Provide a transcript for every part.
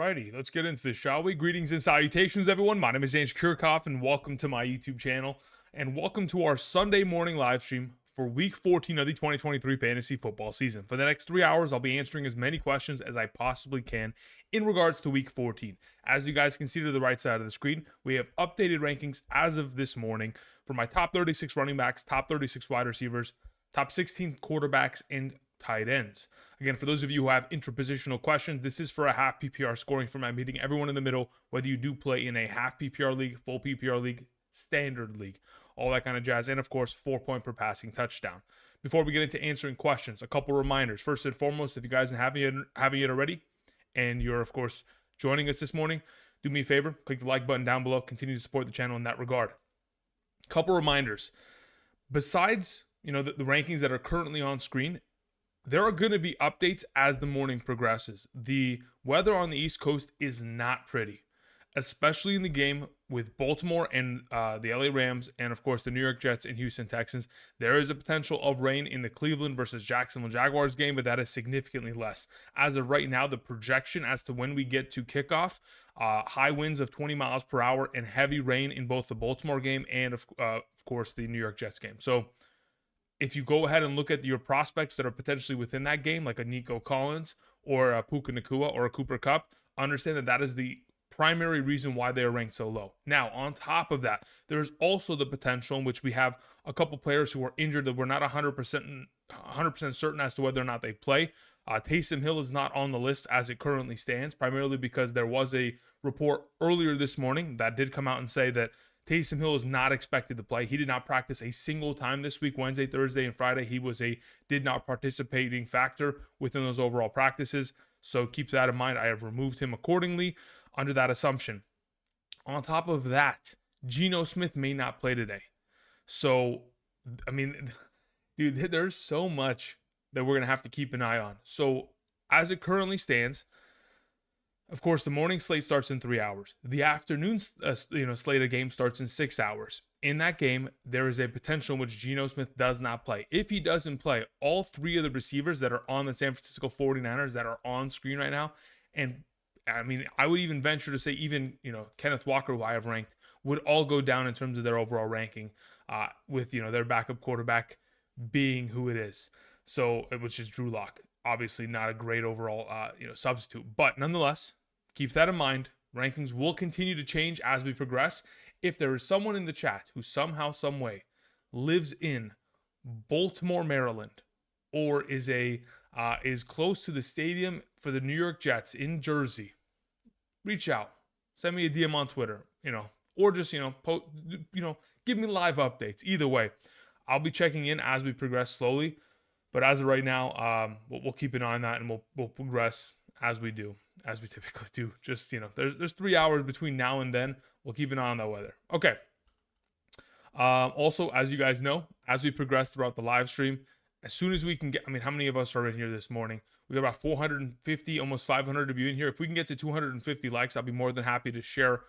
Alrighty, let's get into this, shall we? Greetings and salutations, everyone. My name is Ange Kirchhoff, and welcome to my YouTube channel. And welcome to our Sunday morning live stream for Week 14 of the 2023 fantasy football season. For the next 3 hours, I'll be answering as many questions as I possibly can in regards to Week 14. As you guys can see to the right side of the screen, we have updated rankings as of this morning for my top 36 running backs, top 36 wide receivers, top 16 quarterbacks, and tight ends. Again, for those of you who have interpositional questions, this is for a half PPR scoring format, meeting everyone in the middle, whether you do play in a half PPR league, full PPR league, standard league, all that kind of jazz, and of course, 4-point per passing touchdown. Before we get into answering questions, a couple reminders. First and foremost, if you guys haven't yet already, and you're of course joining us this morning, do me a favor, click the like button down below, continue to support the channel in that regard. Couple reminders. Besides, the rankings that are currently on screen, there are going to be updates as the morning progresses. The weather on the East Coast is not pretty, especially in the game with Baltimore and the LA Rams, and of course the New York Jets and Houston Texans. There is a potential of rain in the Cleveland versus Jacksonville Jaguars game, but that is significantly less. As of right now, the projection as to when we get to kickoff, high winds of 20 miles per hour and heavy rain in both the Baltimore game and of course the New York Jets game. So if you go ahead and look at your prospects that are potentially within that game, like a Nico Collins or a Puka Nacua or a Cooper Kupp, understand that that is the primary reason why they are ranked so low. Now, on top of that, there's also the potential in which we have a couple players who are injured that we're not 100% certain as to whether or not they play. Taysom Hill is not on the list as it currently stands, primarily because there was a report earlier this morning that did come out and say that Taysom Hill is not expected to play. He did not practice a single time this week, Wednesday, Thursday, and Friday. He was a did not participating factor within those overall practices. So keep that in mind. I have removed him accordingly under that assumption. On top of that, Geno Smith may not play today. So, I mean, dude, there's so much that we're going to have to keep an eye on. So as it currently stands, of course, the morning slate starts in 3 hours. The afternoon, slate of game starts in 6 hours. In that game, there is a potential in which Geno Smith does not play. If he doesn't play, all three of the receivers that are on the San Francisco 49ers that are on screen right now, and I mean, I would even venture to say even, Kenneth Walker, who I have ranked, would all go down in terms of their overall ranking with, their backup quarterback being who it is. So, which is Drew Lock. Obviously not a great overall, substitute, but nonetheless, keep that in mind. Rankings will continue to change as we progress. If there is someone in the chat who somehow, some way lives in Baltimore, Maryland, or is close to the stadium for the New York Jets in Jersey, reach out, send me a DM on Twitter, or just give me live updates. Either way, I'll be checking in as we progress slowly. But as of right now, we'll keep an eye on that, and we'll progress as we typically do. Just, there's 3 hours between now and then. We'll keep an eye on that weather. Okay. Also, as you guys know, as we progress throughout the live stream, as soon as we can get, how many of us are in here this morning? We got about 450, almost 500 of you in here. If we can get to 250 likes, I'll be more than happy to share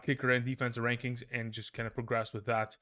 kicker and defensive rankings and just kind of progress with that.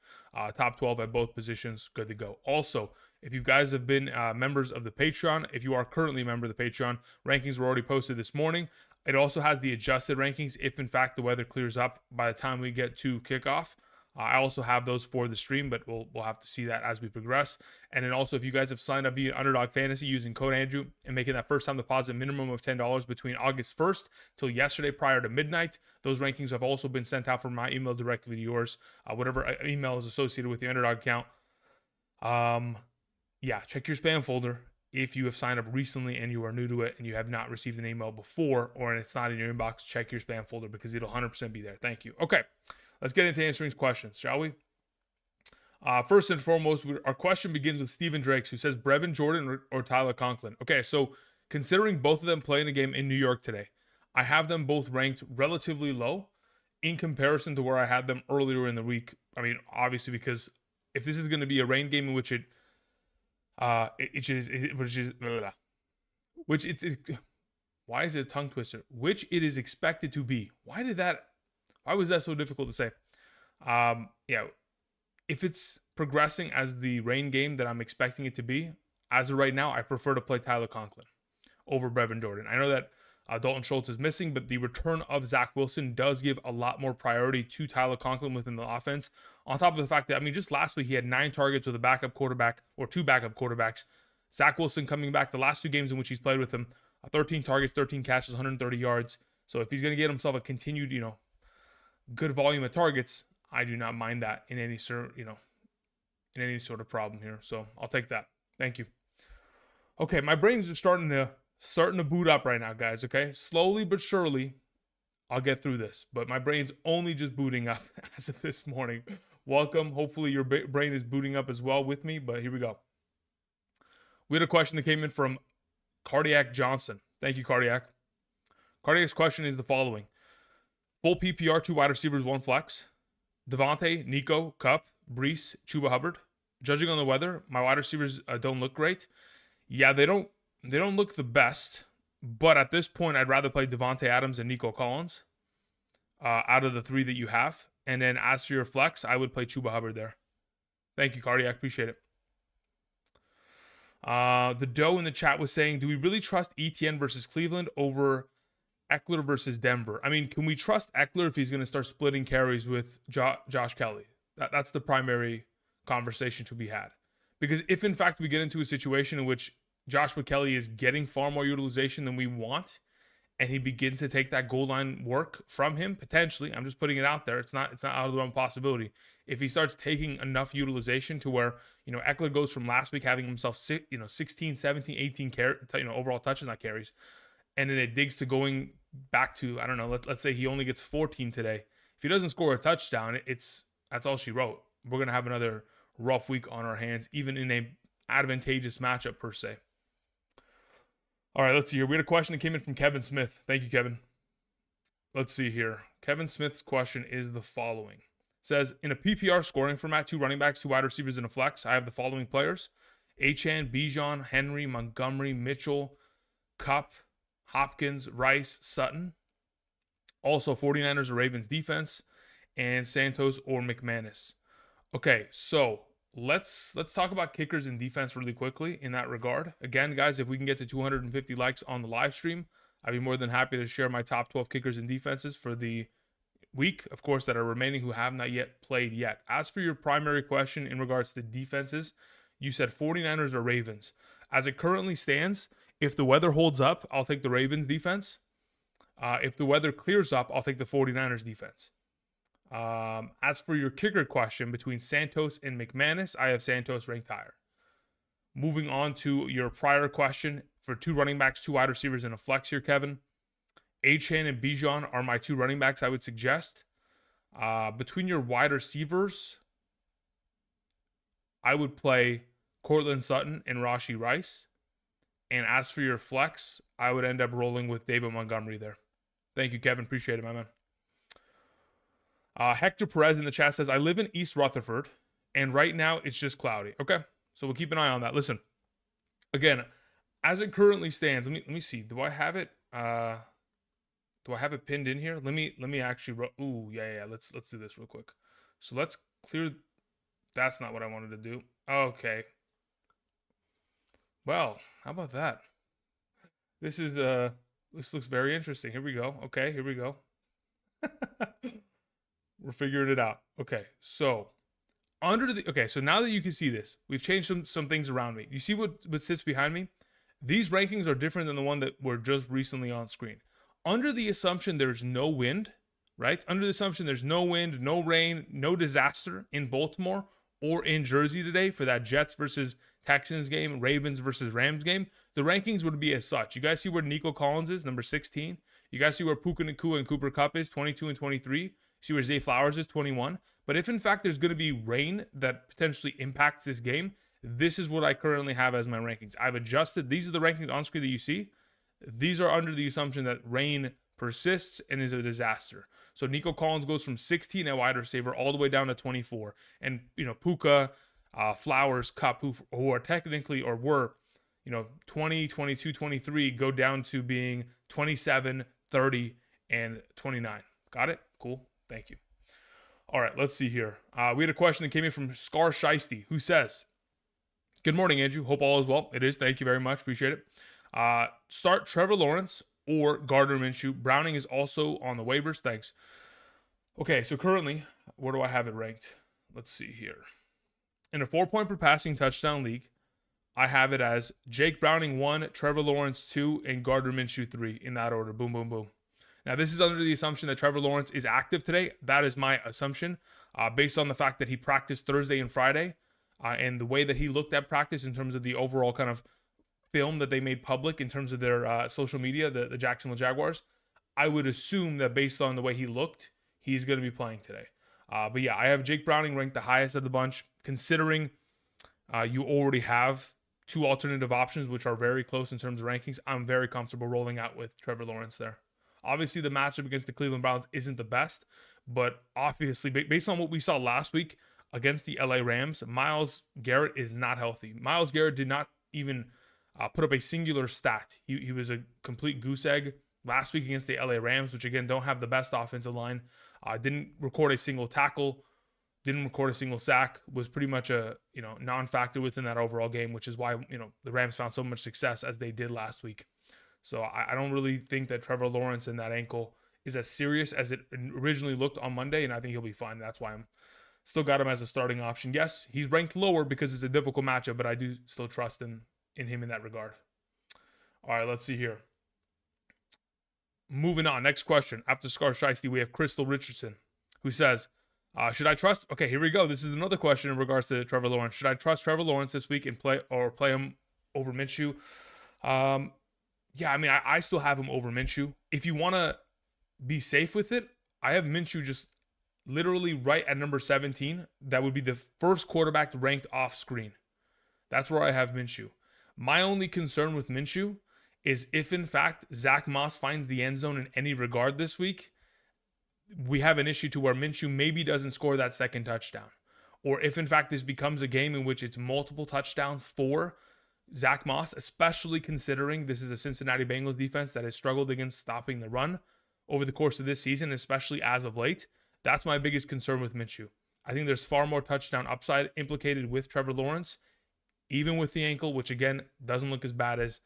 Top 12 at both positions, good to go. Also, if you guys have been members of the Patreon, if you are currently a member of the Patreon, rankings were already posted this morning. It also has the adjusted rankings if, in fact, the weather clears up by the time we get to kickoff. I also have those for the stream, but we'll have to see that as we progress. And then also, if you guys have signed up via Underdog Fantasy using code Andrew and making that first-time deposit minimum of $10 between August 1st till yesterday prior to midnight, those rankings have also been sent out from my email directly to yours, whatever email is associated with the Underdog account. Check your spam folder if you have signed up recently and you are new to it and you have not received an email before or it's not in your inbox. Check your spam folder because it'll 100% be there. Thank you. Okay. Let's get into answering questions, shall we? First and foremost, our question begins with Steven Drakes, who says Brevin Jordan or Tyler Conklin. Okay, so considering both of them playing a game in New York today, I have them both ranked relatively low in comparison to where I had them earlier in the week. Obviously, because if this is going to be a rain game in which why is it a tongue twister? Which it is expected to be. Why was that so difficult to say? If it's progressing as the rain game that I'm expecting it to be, as of right now, I prefer to play Tyler Conklin over Brevin Jordan. I know that Dalton Schultz is missing, but the return of Zach Wilson does give a lot more priority to Tyler Conklin within the offense. On top of the fact that, I mean, just last week he had 9 targets with a backup quarterback or 2 backup quarterbacks. Zach Wilson coming back the last 2 games in which he's played with him, 13 targets, 13 catches, 130 yards. So if he's going to get himself a continued, good volume of targets, I do not mind that in any sort of problem here. So I'll take that. Thank you. Okay, my brains are starting to boot up right now, guys. Okay, slowly but surely, I'll get through this. But my brain's only just booting up as of this morning. Welcome. Hopefully your brain is booting up as well with me. But here we go. We had a question that came in from Cardiac Johnson. Thank you, Cardiac. Cardiac's question is the following: full PPR, 2 wide receivers, 1 flex. Devontae, Nico, Kupp, Brees, Chuba Hubbard. Judging on the weather, my wide receivers don't look great. Yeah, they don't look the best, but at this point, I'd rather play Devontae Adams and Nico Collins out of the 3 that you have. And then as for your flex, I would play Chuba Hubbard there. Thank you, Cardiac. Appreciate it. The Doe in the chat was saying, do we really trust ETN versus Cleveland over Eckler versus Denver? I mean, can we trust Eckler if he's going to start splitting carries with Josh Kelly? That's the primary conversation to be had. Because if, in fact, we get into a situation in which Joshua Kelly is getting far more utilization than we want, and he begins to take that goal line work from him, potentially, I'm just putting it out there, it's not out of the realm of possibility. If he starts taking enough utilization to where, Eckler goes from last week having himself 16, 17, 18 overall touches, not carries, and then it digs to going back to, I don't know, let's say he only gets 14 today. If he doesn't score a touchdown, that's all she wrote. We're going to have another rough week on our hands, even in a advantageous matchup per se. All right, let's see here. We had a question that came in from Kevin Smith. Thank you, Kevin. Let's see here. Kevin Smith's question is the following. It says, in a PPR scoring format, 2 running backs, 2 wide receivers, and a flex, I have the following players: Achane, Bijan, Henry, Montgomery, Mitchell, Kupp, Hopkins, Rice, Sutton. Also 49ers or Ravens defense, and Santos or McManus. Okay, so let's talk about kickers and defense really quickly in that regard. Again, guys, if we can get to 250 likes on the live stream, I'd be more than happy to share my top 12 kickers and defenses for the week, of course, that are remaining who have not yet played yet. As for your primary question in regards to defenses, you said 49ers or Ravens. As it currently stands, if the weather holds up, I'll take the Ravens defense. If the weather clears up, I'll take the 49ers defense. As for your kicker question between Santos and McManus, I have Santos ranked higher. Moving on to your prior question for 2 running backs, 2 wide receivers, and a flex here, Kevin. Achane and Bijan are my 2 running backs I would suggest. Between your wide receivers, I would play Cortland Sutton and Rashee Rice. And as for your flex, I would end up rolling with David Montgomery there. Thank you, Kevin. Appreciate it, my man. Hector Perez in the chat says, I live in East Rutherford, and right now it's just cloudy. Okay, so we'll keep an eye on that. Listen, again, as it currently stands, let me see. Do I have it? Do I have it pinned in here? Let me actually. Ooh, yeah. Let's do this real quick. So let's clear. That's not what I wanted to do. Okay. Well, how about that? This looks very interesting. Here we go. Okay, here we go. We're figuring it out. Okay, so so now that you can see this, we've changed some things around me. You see what sits behind me? These rankings are different than the one that were just recently on screen. Under the assumption there's no wind, right? Under the assumption there's no wind, no rain, no disaster in Baltimore or in Jersey today for that Jets versus Texans game, Ravens versus Rams game, the rankings would be as such. You guys see where Nico Collins is, number 16. You guys see where Puka Nacua and Cooper Kupp is, 22 and 23. See where Zay Flowers is, 21. But if in fact there's going to be rain that potentially impacts this game, this is what I currently have as my rankings. I've adjusted. These are the rankings on screen that you see. These are under the assumption that rain persists and is a disaster. So Nico Collins goes from 16 at wide receiver all the way down to 24. And, Puka, Flowers, Kupp, who are technically or were, 20, 22, 23, go down to being 27, 30, and 29. Got it? Cool. Thank you. All right, let's see here. We had a question that came in from Scar Shiesty, who says, good morning, Andrew. Hope all is well. It is. Thank you very much. Appreciate it. Start Trevor Lawrence or Gardner Minshew. Browning is also on the waivers. Thanks. Okay, so currently, where do I have it ranked? Let's see here. In a 4-point per passing touchdown league, I have it as Jake Browning 1, Trevor Lawrence 2, and Gardner Minshew 3 in that order. Boom, boom, boom. Now, this is under the assumption that Trevor Lawrence is active today. That is my assumption, based on the fact that he practiced Thursday and Friday, and the way that he looked at practice in terms of the overall kind of film that they made public in terms of their social media, the Jacksonville Jaguars. I would assume that based on the way he looked, he's going to be playing today. But yeah, I have Jake Browning ranked the highest of the bunch, considering you already have two alternative options, which are very close in terms of rankings. I'm very comfortable rolling out with Trevor Lawrence there. Obviously, the matchup against the Cleveland Browns isn't the best, but obviously, based on what we saw last week against the LA Rams, Myles Garrett is not healthy. Myles Garrett did not even put up a singular stat. He was a complete goose egg last week against the LA Rams, which again don't have the best offensive line. Didn't record a single tackle, didn't record a single sack, was pretty much a non-factor within that overall game, which is why the Rams found so much success as they did last week. So I don't really think that Trevor Lawrence and that ankle is as serious as it originally looked on Monday, and I think he'll be fine. That's why I'm still got him as a starting option. Yes, he's ranked lower because it's a difficult matchup, but I do still trust in him in that regard. All right, let's see here. Moving on. Next question. After Scar Shiesty, we have Crystal Richardson, who says, should I trust? Okay, here we go. This is another question in regards to Trevor Lawrence. Should I trust Trevor Lawrence this week and play him over Minshew? Yeah, I mean, I still have him over Minshew. If you want to be safe with it, I have Minshew just literally right at number 17. That would be the first quarterback ranked off screen. That's where I have Minshew. My only concern with Minshew is if, in fact, Zach Moss finds the end zone in any regard this week, we have an issue to where Minshew maybe doesn't score that second touchdown. Or if, in fact, this becomes a game in which it's multiple touchdowns for Zach Moss, especially considering this is a Cincinnati Bengals defense that has struggled against stopping the run over the course of this season, especially as of late. That's my biggest concern with Minshew. I think there's far more touchdown upside implicated with Trevor Lawrence, even with the ankle, which again doesn't look as bad as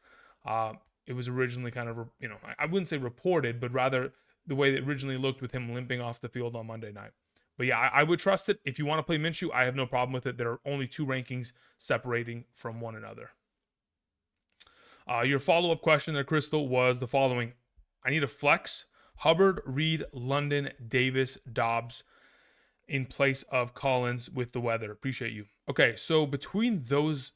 it was originally kind of, I wouldn't say reported, but rather the way it originally looked with him limping off the field on Monday night. But yeah, I would trust it. If you want to play Minshew, I have no problem with it. There are only two rankings separating from one another. Your follow-up question there, Crystal, was the following. I need a flex. Hubbard, Reed, London, Davis, Dobbs in place of Collins with the weather. Appreciate you. Okay, so between those,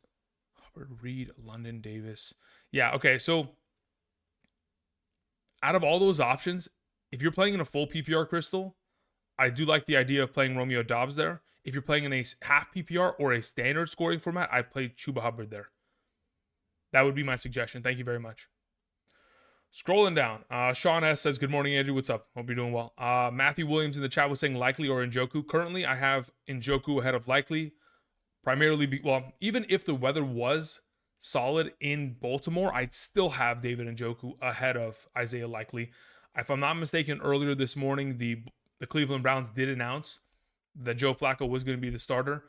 Hubbard, Reed, London, Davis. Yeah, okay, so out of all those options, if you're playing in a full PPR, Crystal, I do like the idea of playing Romeo Dobbs there. If you're playing in a half PPR or a standard scoring format, I'd play Chuba Hubbard there. That would be my suggestion. Thank you very much. Scrolling down, Sean S. says, good morning, Andrew. What's up? Hope you're doing well. Matthew Williams in the chat was saying likely or Njoku. Currently, I have Njoku ahead of likely. Primarily, even if the weather was solid in Baltimore, I'd still have David Njoku ahead of Isaiah Likely. If I'm not mistaken, earlier this morning, the Cleveland Browns did announce that Joe Flacco was going to be the starter.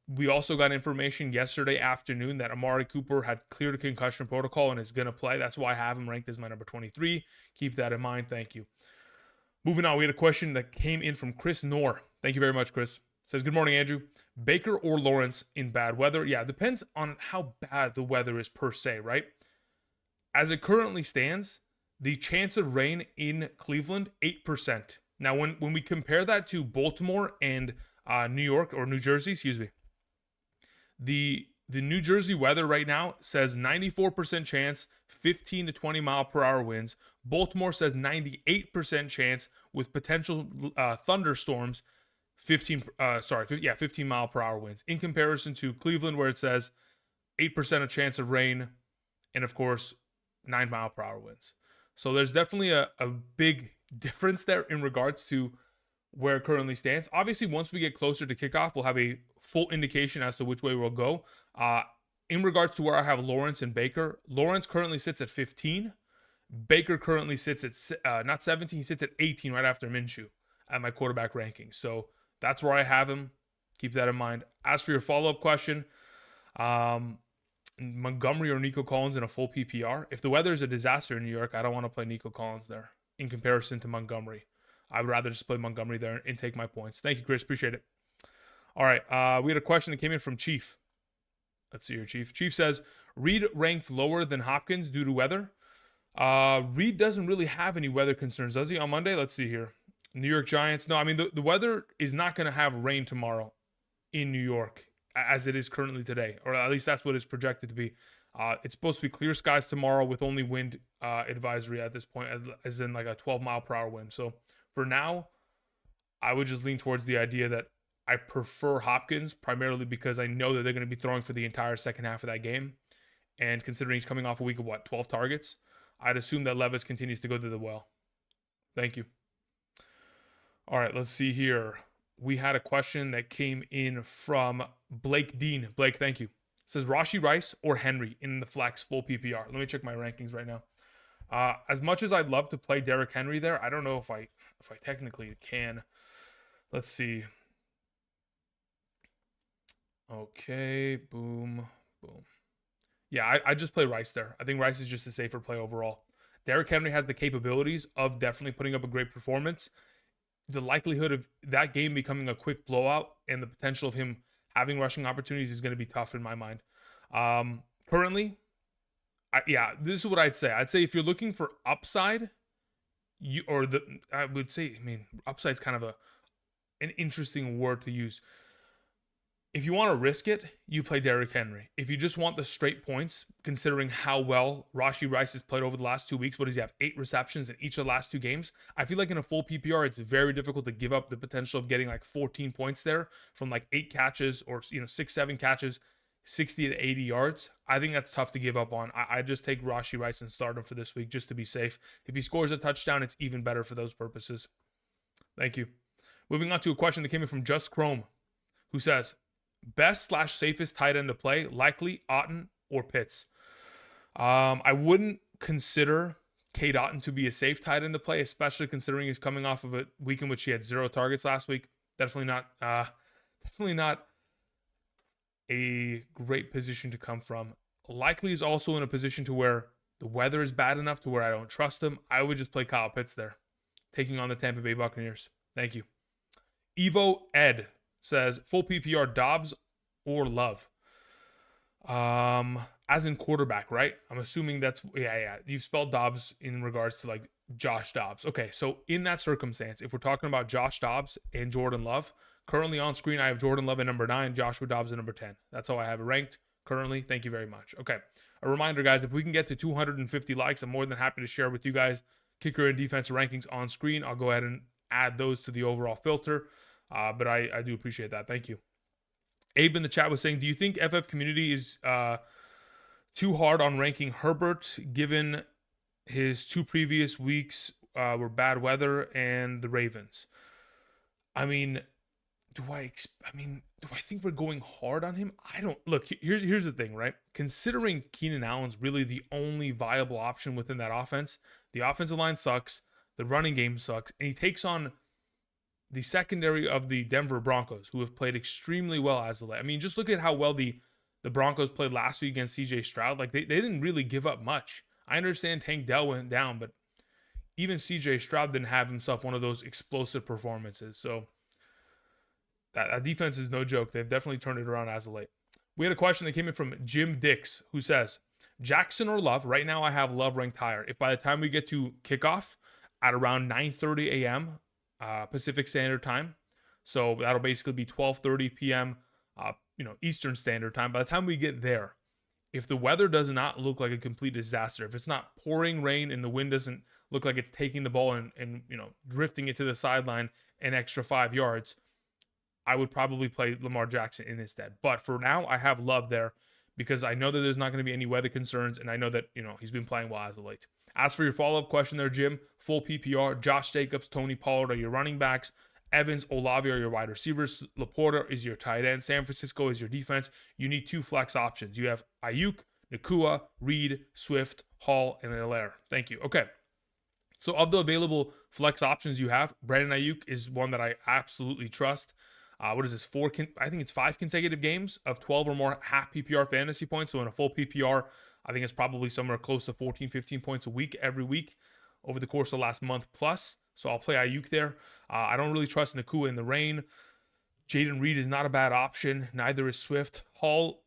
We also got information yesterday afternoon that Amari Cooper had cleared a concussion protocol and is going to play. That's why I have him ranked as my number 23. Keep that in mind. Thank you. Moving on, we had a question that came in from Chris Knorr. Thank you very much, Chris. Says, good morning, Andrew. Baker or Lawrence in bad weather? Yeah, it depends on how bad the weather is per se, right? As it currently stands, the chance of rain in Cleveland, 8%. Now, when we compare that to Baltimore and New York or New Jersey, excuse me. The New Jersey weather right now says 94% chance, 15 to 20 mile per hour winds. Baltimore says 98% chance with potential thunderstorms, 15 mile per hour winds. In comparison to Cleveland, where it says 8% of chance of rain, and of course 9 mile per hour winds. So there's definitely a big difference there in regards to where it currently stands. Obviously, once we get closer to kickoff, we'll have a full indication as to which way we'll go. In regards to where I have Lawrence and Baker, Lawrence currently sits at 15. Baker currently sits at not 17, he sits at 18 right after Minshew at my quarterback ranking. So that's where I have him. Keep that in mind. As for your follow-up question, Montgomery or Nico Collins in a full PPR. If the weather is a disaster in New York, I don't want to play Nico Collins there in comparison to Montgomery. I would rather just play Montgomery there and take my points. Thank you, Chris. Appreciate it. All right. We had a question that came in from Chief. Let's see here, Chief. Chief says, Reed ranked lower than Hopkins due to weather. Reed doesn't really have any weather concerns, does he, on Monday? Let's see here. New York Giants. No, I mean, the weather is not going to have rain tomorrow in New York as it is currently today, or at least that's what it's projected to be. It's supposed to be clear skies tomorrow with only wind advisory at this point, as in like a 12-mile-per-hour wind. So for now, I would just lean towards the idea that I prefer Hopkins primarily because I know that they're going to be throwing for the entire second half of that game. And considering he's coming off a week of 12 targets, I'd assume that Levis continues to go to the well. Thank you. All right, let's see here. We had a question that came in from Blake Dean. Blake, thank you. It says Rashee Rice or Henry in the flex full PPR. Let me check my rankings right now. As much as I'd love to play Derrick Henry there, I don't know if I technically can. Let's see. Okay, boom. Yeah, I just play Rice there. I think Rice is just a safer play overall. Derrick Henry has the capabilities of definitely putting up a great performance. The likelihood of that game becoming a quick blowout and the potential of him having rushing opportunities is going to be tough in my mind. Currently, this is what I'd say. I'd say if you're looking for upside, upside's kind of an interesting word to use. If you want to risk it, you play Derrick Henry. If you just want the straight points, considering how well Rashee Rice has played over the last 2 weeks, what does he have? 8 receptions in each of the last 2 games. I feel like in a full PPR, it's very difficult to give up the potential of getting like 14 points there from like 8 catches or 6, 7 catches, 60 to 80 yards. I think that's tough to give up on. I just take Rashee Rice and start him for this week just to be safe. If he scores a touchdown, it's even better for those purposes. Thank you. Moving on to a question that came in from Just Chrome, who says, best/safest tight end to play, likely Otten or Pitts. I wouldn't consider Cade Otton to be a safe tight end to play, especially considering he's coming off of a week in which he had 0 targets last week. Definitely not a great position to come from. Likely is also in a position to where the weather is bad enough to where I don't trust him. I would just play Kyle Pitts there, taking on the Tampa Bay Buccaneers. Thank you. Evo Ed says full PPR Dobbs or Love. As in quarterback, right? I'm assuming that's you've spelled Dobbs in regards to like Josh Dobbs. Okay, so in that circumstance, if we're talking about Josh Dobbs and Jordan Love, currently on screen I have Jordan Love at number 9, Joshua Dobbs at number 10. That's how I have it ranked currently. Thank you very much. Okay, a reminder, guys, if we can get to 250 likes, I'm more than happy to share with you guys kicker and defensive rankings on screen. I'll go ahead and add those to the overall filter. But I do appreciate that. Thank you. Abe in the chat was saying, do you think FF community is too hard on ranking Herbert given his 2 previous weeks were bad weather and the Ravens? I mean, do I think we're going hard on him? I don't. Look, here's the thing, right? Considering Keenan Allen's really the only viable option within that offense, the offensive line sucks, the running game sucks, and he takes on the secondary of the Denver Broncos, who have played extremely well as of late. I mean, just look at how well the Broncos played last week against CJ Stroud. Like, they didn't really give up much. I understand Tank Dell went down, but even CJ Stroud didn't have himself one of those explosive performances. So that defense is no joke. They've definitely turned it around as of late. We had a question that came in from Jim Dix, who says, Jackson or Love? Right now I have Love ranked higher. If by the time we get to kickoff at around 9:30 a.m., Pacific Standard Time, so that'll basically be 12:30 p.m. Eastern Standard Time. By the time we get there, if the weather does not look like a complete disaster, if it's not pouring rain and the wind doesn't look like it's taking the ball and drifting it to the sideline an extra 5 yards, I would probably play Lamar Jackson in instead. But for now, I have Love there because I know that there's not going to be any weather concerns, and I know that he's been playing well as of late. As for your follow-up question there, Jim, full PPR, Josh Jacobs, Tony Pollard are your running backs. Evans, Olave are your wide receivers. Laporta is your tight end. San Francisco is your defense. You need 2 flex options. You have Ayuk, Nakua, Reed, Swift, Hall, and Hilaire. Thank you. Okay. So of the available flex options you have, Brandon Ayuk is one that I absolutely trust. What is this? I think it's 5 consecutive games of 12 or more half PPR fantasy points. So in a full PPR, I think it's probably somewhere close to 14, 15 points a week every week over the course of the last month plus. So I'll play Ayuk there. I don't really trust Nakua in the rain. Jaden Reed is not a bad option. Neither is Swift. Hall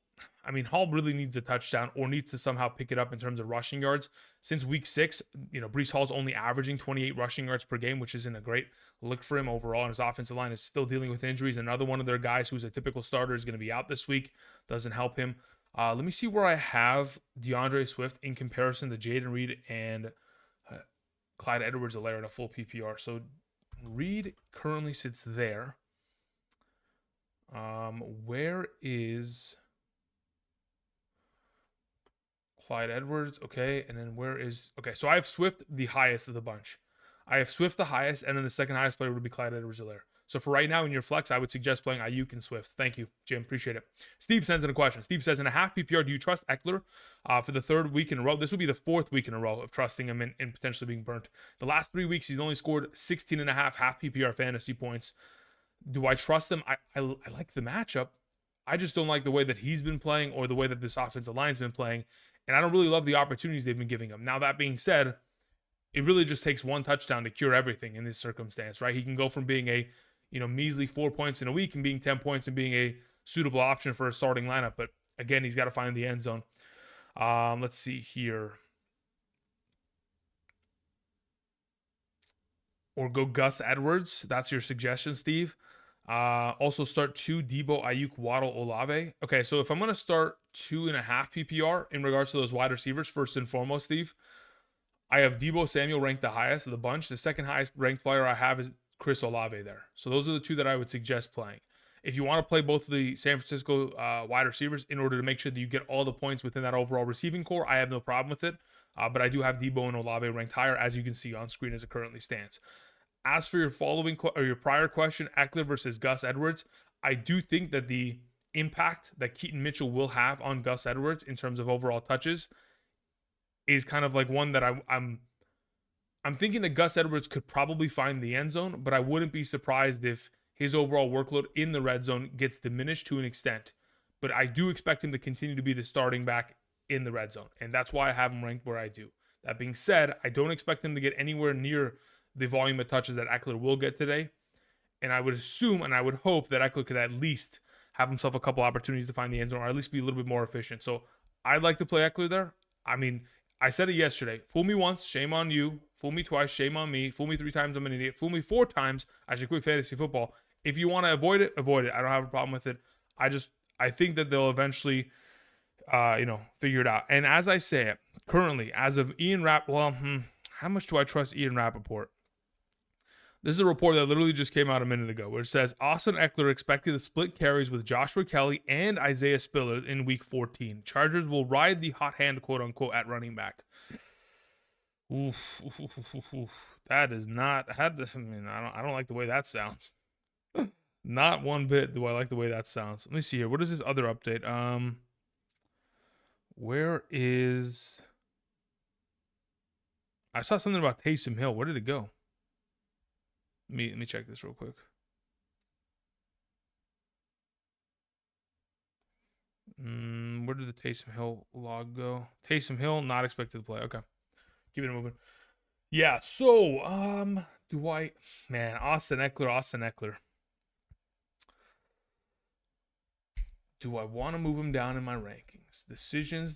really needs a touchdown or needs to somehow pick it up in terms of rushing yards. Since week 6, Breece Hall's only averaging 28 rushing yards per game, which isn't a great look for him overall. And his offensive line is still dealing with injuries. Another one of their guys who's a typical starter is going to be out this week. Doesn't help him. Let me see where I have DeAndre Swift in comparison to Jaden Reed and Clyde Edwards-Helaire in a full PPR. So Reed currently sits there. Where is Clyde Edwards? Okay, and then where is... Okay, so I have Swift the highest of the bunch. I have Swift the highest, and then the second highest player would be Clyde Edwards-Helaire. So for right now in your flex, I would suggest playing Ayuk and Swift. Thank you, Jim. Appreciate it. Steve sends in a question. Steve says, in a half PPR, do you trust Eckler for the 3rd week in a row? This will be the 4th week in a row of trusting him and potentially being burnt. The last 3 weeks, he's only scored 16.5 half PPR fantasy points. Do I trust him? I like the matchup. I just don't like the way that he's been playing or the way that this offensive line's been playing. And I don't really love the opportunities they've been giving him. Now, that being said, it really just takes one touchdown to cure everything in this circumstance, right? He can go from being a measly 4 points in a week and being 10 points and being a suitable option for a starting lineup. But again, he's got to find the end zone. Let's see here. Or go Gus Edwards. That's your suggestion, Steve. Also start 2 Debo, Ayuk, Waddle, Olave. Okay, so if I'm going to start 2.5 PPR in regards to those wide receivers, first and foremost, Steve, I have Debo Samuel ranked the highest of the bunch. The second highest ranked player I have is Chris Olave there. So those are the 2 that I would suggest playing. If you want to play both of the San Francisco wide receivers in order to make sure that you get all the points within that overall receiving core, I have no problem with it. But I do have Debo and Olave ranked higher, as you can see on screen as it currently stands. As for your prior question, Eckler versus Gus Edwards, I do think that the impact that Keaton Mitchell will have on Gus Edwards in terms of overall touches is kind of like one that I'm thinking that Gus Edwards could probably find the end zone, but I wouldn't be surprised if his overall workload in the red zone gets diminished to an extent. But I do expect him to continue to be the starting back in the red zone, and that's why I have him ranked where I do. That being said, I don't expect him to get anywhere near the volume of touches that Eckler will get today. And I would assume and I would hope that Eckler could at least have himself a couple opportunities to find the end zone, or at least be a little bit more efficient. So I'd like to play Eckler there. I mean, I said it yesterday. Fool me once, shame on you. Fool me twice, shame on me. Fool me 3 times, I'm an idiot. Fool me 4 times, I should quit fantasy football. If you want to avoid it, avoid it. I don't have a problem with it. I think that they'll eventually, figure it out. And as I say it, currently, as of how much do I trust Ian Rappaport? This is a report that literally just came out a minute ago where it says Austin Eckler expected to split carries with Joshua Kelly and Isaiah Spiller in week 14. Chargers will ride the hot hand, quote unquote, at running back. Oof. That is not. I don't like the way that sounds. Not one bit do I like the way that sounds. Let me see here. What is this other update? Where is? I saw something about Taysom Hill. Where did it go? Let me check this real quick. Where did the Taysom Hill log go? Taysom Hill not expected to play. Okay, keep it moving. Yeah. So, Austin Eckler. Do I want to move him down in my rankings? Decisions.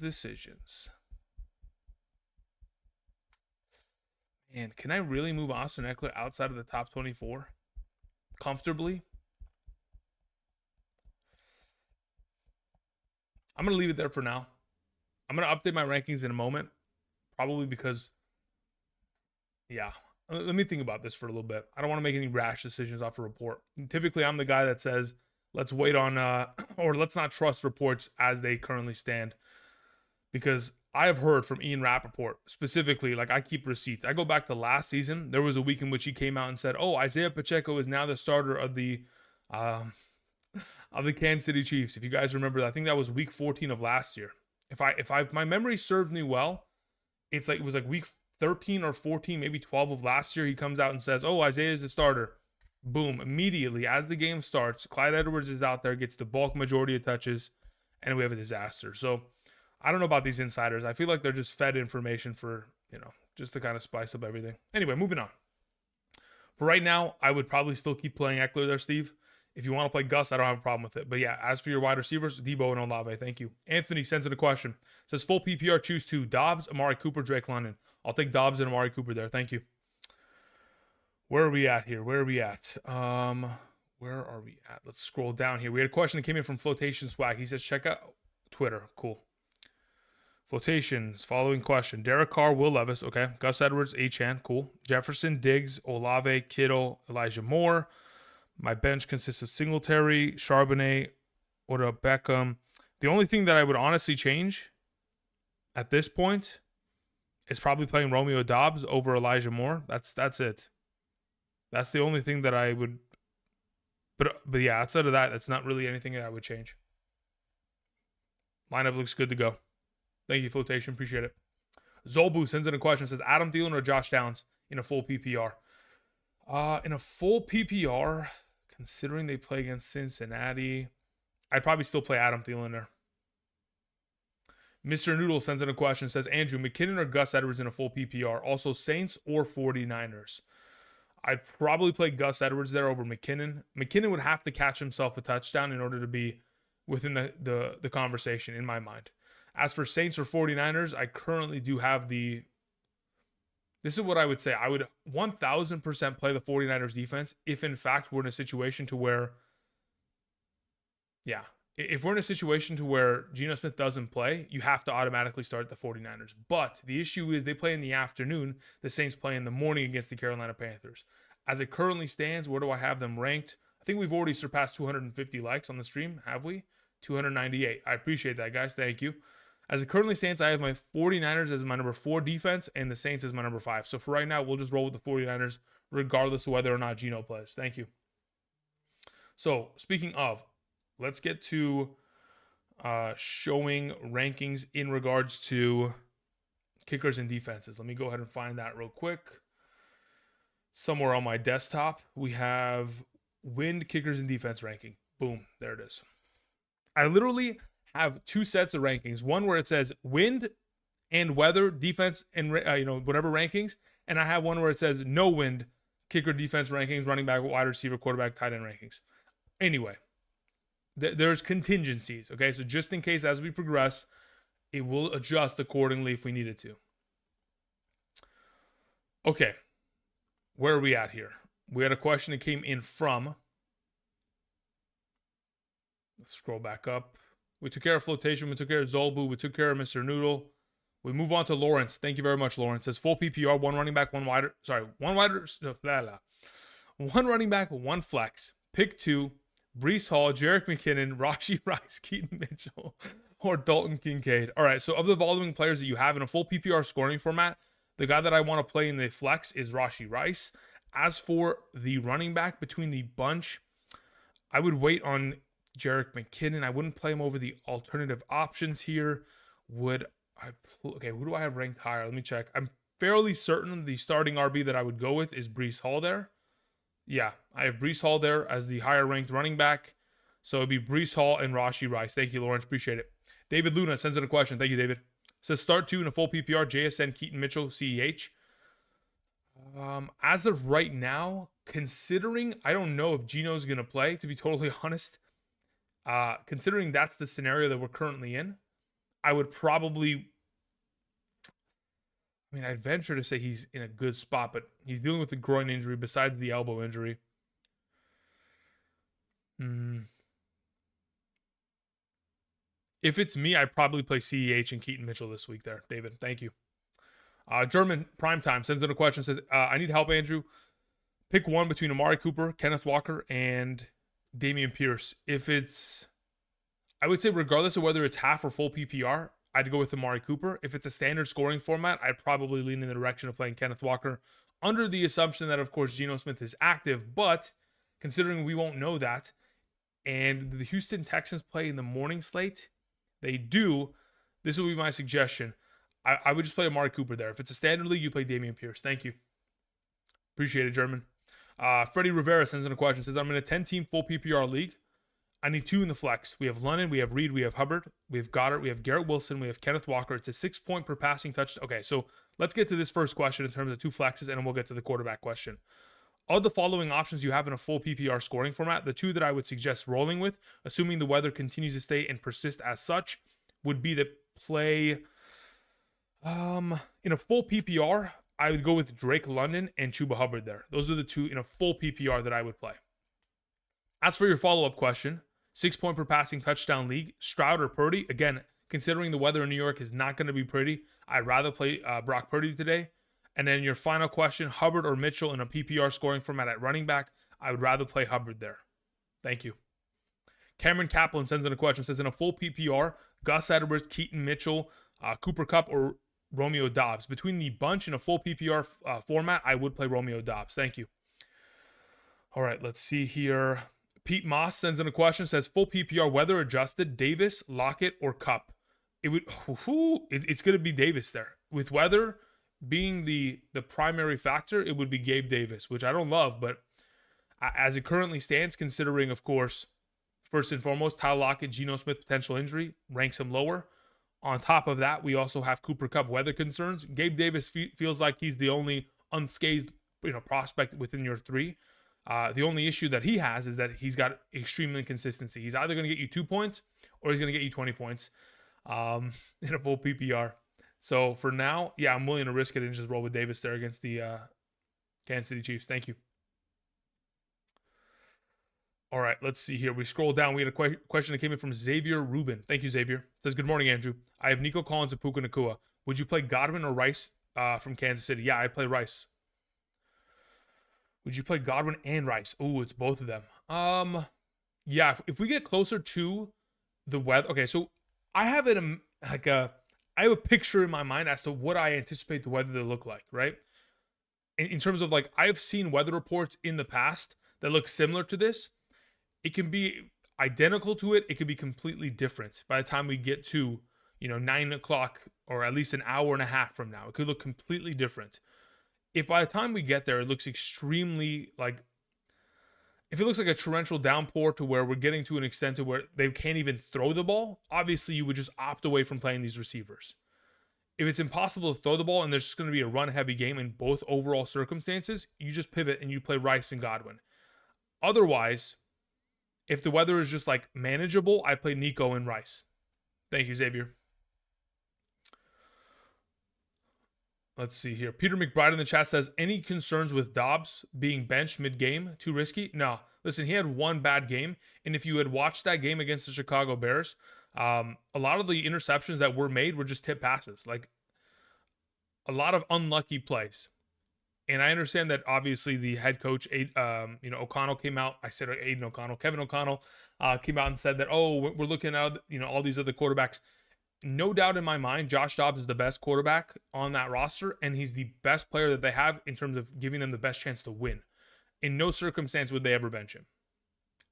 And can I really move Austin Eckler outside of the top 24 comfortably? I'm going to leave it there for now. I'm going to update my rankings in a moment, probably because, let me think about this for a little bit. I don't want to make any rash decisions off a report. Typically, I'm the guy that says, let's wait on, or let's not trust reports as they currently stand, because I have heard from Ian Rappaport specifically, like I keep receipts. I go back to last season. There was a week in which he came out and said, Isaiah Pacheco is now the starter of the Kansas City Chiefs. If you guys remember, I think that was week 14 of last year. If my memory serves me well, it was like week 13 or 14, maybe 12 of last year. He comes out and says, Isaiah is the starter. Boom, immediately as the game starts, Clyde Edwards is out there, gets the bulk majority of touches, and we have a disaster. So I don't know about these insiders. I feel like they're just fed information for, just to kind of spice up everything. Anyway, moving on. For right now, I would probably still keep playing Eckler there, Steve. If you want to play Gus, I don't have a problem with it. But yeah, as for your wide receivers, Debo and Olave, thank you. Anthony sends in a question. Says full PPR, choose two. Dobbs, Amari Cooper, Drake London. I'll take Dobbs and Amari Cooper there. Thank you. Where are we at here? Where are we at? Let's scroll down here. We had a question that came in from Flotation Swag. He says, check out Twitter. Cool. Flotations, following question. Derek Carr, Will Levis, okay. Gus Edwards, Achan, cool. Jefferson, Diggs, Olave, Kittle, Elijah Moore. My bench consists of Singletary, Charbonnet, Oda Beckham. The only thing that I would honestly change at this point is probably playing Romeo Dobbs over Elijah Moore. That's it. That's the only thing that I would. But yeah, outside of that, that's not really anything that I would change. Lineup looks good to go. Thank you, Flotation. Appreciate it. Zolbu sends in a question. Says Adam Thielen or Josh Downs in a full PPR. In a full PPR, considering they play against Cincinnati, I'd probably still play Adam Thielen there. Mr. Noodle sends in a question. Says Andrew, McKinnon or Gus Edwards in a full PPR. Also Saints or 49ers. I'd probably play Gus Edwards there over McKinnon. McKinnon would have to catch himself a touchdown in order to be within the conversation in my mind. As for Saints or 49ers, I currently do have this is what I would say. I would 1,000% play the 49ers defense if in fact we're in a situation to where, if we're in a situation to where Geno Smith doesn't play, you have to automatically start the 49ers. But the issue is they play in the afternoon. The Saints play in the morning against the Carolina Panthers. As it currently stands, where do I have them ranked? I think we've already surpassed 250 likes on the stream, have we? 298. I appreciate that, guys. Thank you. As it currently stands, I have my 49ers as my number 4 defense and the Saints as my number 5. So for right now, we'll just roll with the 49ers regardless of whether or not Geno plays. Thank you. So speaking of, let's get to showing rankings in regards to kickers and defenses. Let me go ahead and find that real quick. Somewhere on my desktop, we have wind, kickers, and defense ranking. Boom, there it is. I literally have 2 sets of rankings. One where it says wind and weather, defense, and whatever rankings. And I have one where it says no wind, kicker, defense rankings, running back, wide receiver, quarterback, tight end rankings. Anyway, there's contingencies, okay? So just in case as we progress, it will adjust accordingly if we needed to. Okay, where are we at here? We had a question that came in from, let's scroll back up. We took care of Flotation. We took care of Zolbu. We took care of Mr. Noodle. We move on to Lawrence. Thank you very much, Lawrence. Says full PPR, 1 running back, 1 wider. Sorry, 1 wider. No, 1 running back, 1 flex. Pick 2. Breece Hall, Jerick McKinnon, Rashee Rice, Keaton Mitchell, or Dalton Kincaid. All right, so of the following players that you have in a full PPR scoring format, the guy that I want to play in the flex is Rashee Rice. As for the running back between the bunch, I would wait on Jerick McKinnon. I wouldn't play him over the alternative options here. Okay, who do I have ranked higher? Let me check. I'm fairly certain the starting RB that I would go with is Breece Hall there. Yeah, I have Breece Hall there as the higher ranked running back. So it'd be Breece Hall and Rashee Rice. Thank you, Lawrence. Appreciate it. David Luna sends in a question. Thank you, David. Says start 2 in a full PPR, JSN, Keaton Mitchell, CEH. As of right now, considering I don't know if Geno's going to play, to be totally honest, considering that's the scenario that we're currently in, I would probably, I'd venture to say he's in a good spot, but he's dealing with a groin injury besides the elbow injury. If it's me, I'd probably play CEH and Keaton Mitchell this week there, David. Thank you. German Primetime sends in a question, says, I need help, Andrew. Pick one between Amari Cooper, Kenneth Walker, and Dameon Pierce. I would say regardless of whether it's half or full PPR, I'd go with Amari Cooper. If it's a standard scoring format, I'd probably lean in the direction of playing Kenneth Walker under the assumption that, of course, Geno Smith is active. But considering we won't know that, and the Houston Texans play in the morning slate, they do, this will be my suggestion. I would just play Amari Cooper there. If it's a standard league, you play Dameon Pierce. Thank you. Appreciate it, German. Freddie Rivera sends in a question. Says, I'm in a 10-team full PPR league. I need 2 in the flex. We have London, we have Reed, we have Hubbard, we have Goddard, we have Garrett Wilson, we have Kenneth Walker. It's a 6-point per passing touchdown. Okay, so let's get to this first question in terms of 2 flexes, and then we'll get to the quarterback question. Of the following options you have in a full PPR scoring format, the 2 that I would suggest rolling with, assuming the weather continues to stay and persist as such, would be to play in a full PPR. I would go with Drake London and Chuba Hubbard there. Those are the 2 in a full PPR that I would play. As for your follow-up question, 6-point per passing touchdown league, Stroud or Purdy? Again, considering the weather in New York is not going to be pretty, I'd rather play Brock Purdy today. And then your final question, Hubbard or Mitchell in a PPR scoring format at running back? I would rather play Hubbard there. Thank you. Cameron Kaplan sends in a question. Says, in a full PPR, Gus Edwards, Keaton Mitchell, Cooper Kupp, or Romeo Doubs? Between the bunch in a full PPR format, I would play Romeo Doubs. Thank you. All right, let's see here. Pete Moss sends in a question. Says, full PPR, weather adjusted, Davis, Lockett, or Kupp? It's going to be Davis there. With weather being the primary factor, it would be Gabe Davis, which I don't love, but as it currently stands, considering, of course, first and foremost, Tyler Lockett, Geno Smith potential injury ranks him lower. On top of that, we also have Cooper Kupp weather concerns. Gabe Davis feels like he's the only unscathed prospect within your 3. The only issue that he has is that he's got extreme inconsistency. He's either going to get you 2 points or he's going to get you 20 points in a full PPR. So for now, yeah, I'm willing to risk it and just roll with Davis there against the Kansas City Chiefs. Thank you. All right, let's see here. We scroll down. We had a question that came in from Xavier Rubin. Thank you, Xavier. It says, good morning, Andrew. I have Nico Collins and Puka Nacua. Would you play Godwin or Rice from Kansas City? Yeah, I'd play Rice. Would you play Godwin and Rice? Oh, it's both of them. Yeah, if we get closer to the weather. Okay, so I have it I have a picture in my mind as to what I anticipate the weather to look like, right? In terms of I've seen weather reports in the past that look similar to this. It can be identical to it. It could be completely different by the time we get to, 9 o'clock or at least an hour and a half from now. It could look completely different. If by the time we get there, it looks extremely if it looks like a torrential downpour to where we're getting to an extent to where they can't even throw the ball, obviously you would just opt away from playing these receivers. If it's impossible to throw the ball and there's just going to be a run-heavy game in both overall circumstances, you just pivot and you play Rice and Godwin. Otherwise, if the weather is just manageable, I play Nico and Rice. Thank you, Xavier. Let's see here. Peter McBride in the chat says, any concerns with Dobbs being benched mid-game? Too risky? No. Listen, he had one bad game, and if you had watched that game against the Chicago Bears, a lot of the interceptions that were made were just tip passes. A lot of unlucky plays. And I understand that obviously the head coach, O'Connell came out. I said Kevin O'Connell came out and said that, we're looking at, all these other quarterbacks. No doubt in my mind, Josh Dobbs is the best quarterback on that roster, and he's the best player that they have in terms of giving them the best chance to win. In no circumstance would they ever bench him.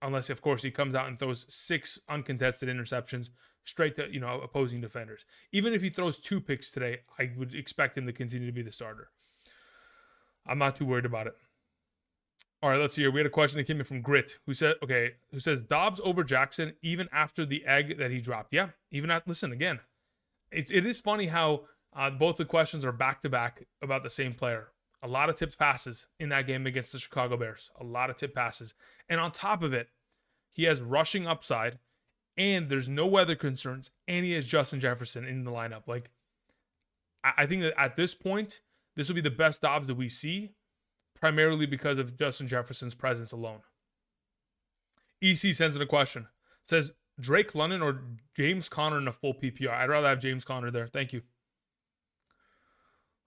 Unless, of course, he comes out and throws 6 uncontested interceptions straight to, opposing defenders. Even if he throws 2 picks today, I would expect him to continue to be the starter. I'm not too worried about it. All right, let's see here. We had a question that came in from Grit, who says Dobbs over Jackson even after the egg that he dropped. Yeah, even after. Listen again. It is funny how both the questions are back to back about the same player. A lot of tipped passes in that game against the Chicago Bears. A lot of tipped passes, and on top of it, he has rushing upside, and there's no weather concerns, and he has Justin Jefferson in the lineup. I think that at this point, this will be the best Dobbs that we see, primarily because of Justin Jefferson's presence alone. EC sends in a question. It says, Drake London or James Conner in a full PPR? I'd rather have James Conner there. Thank you.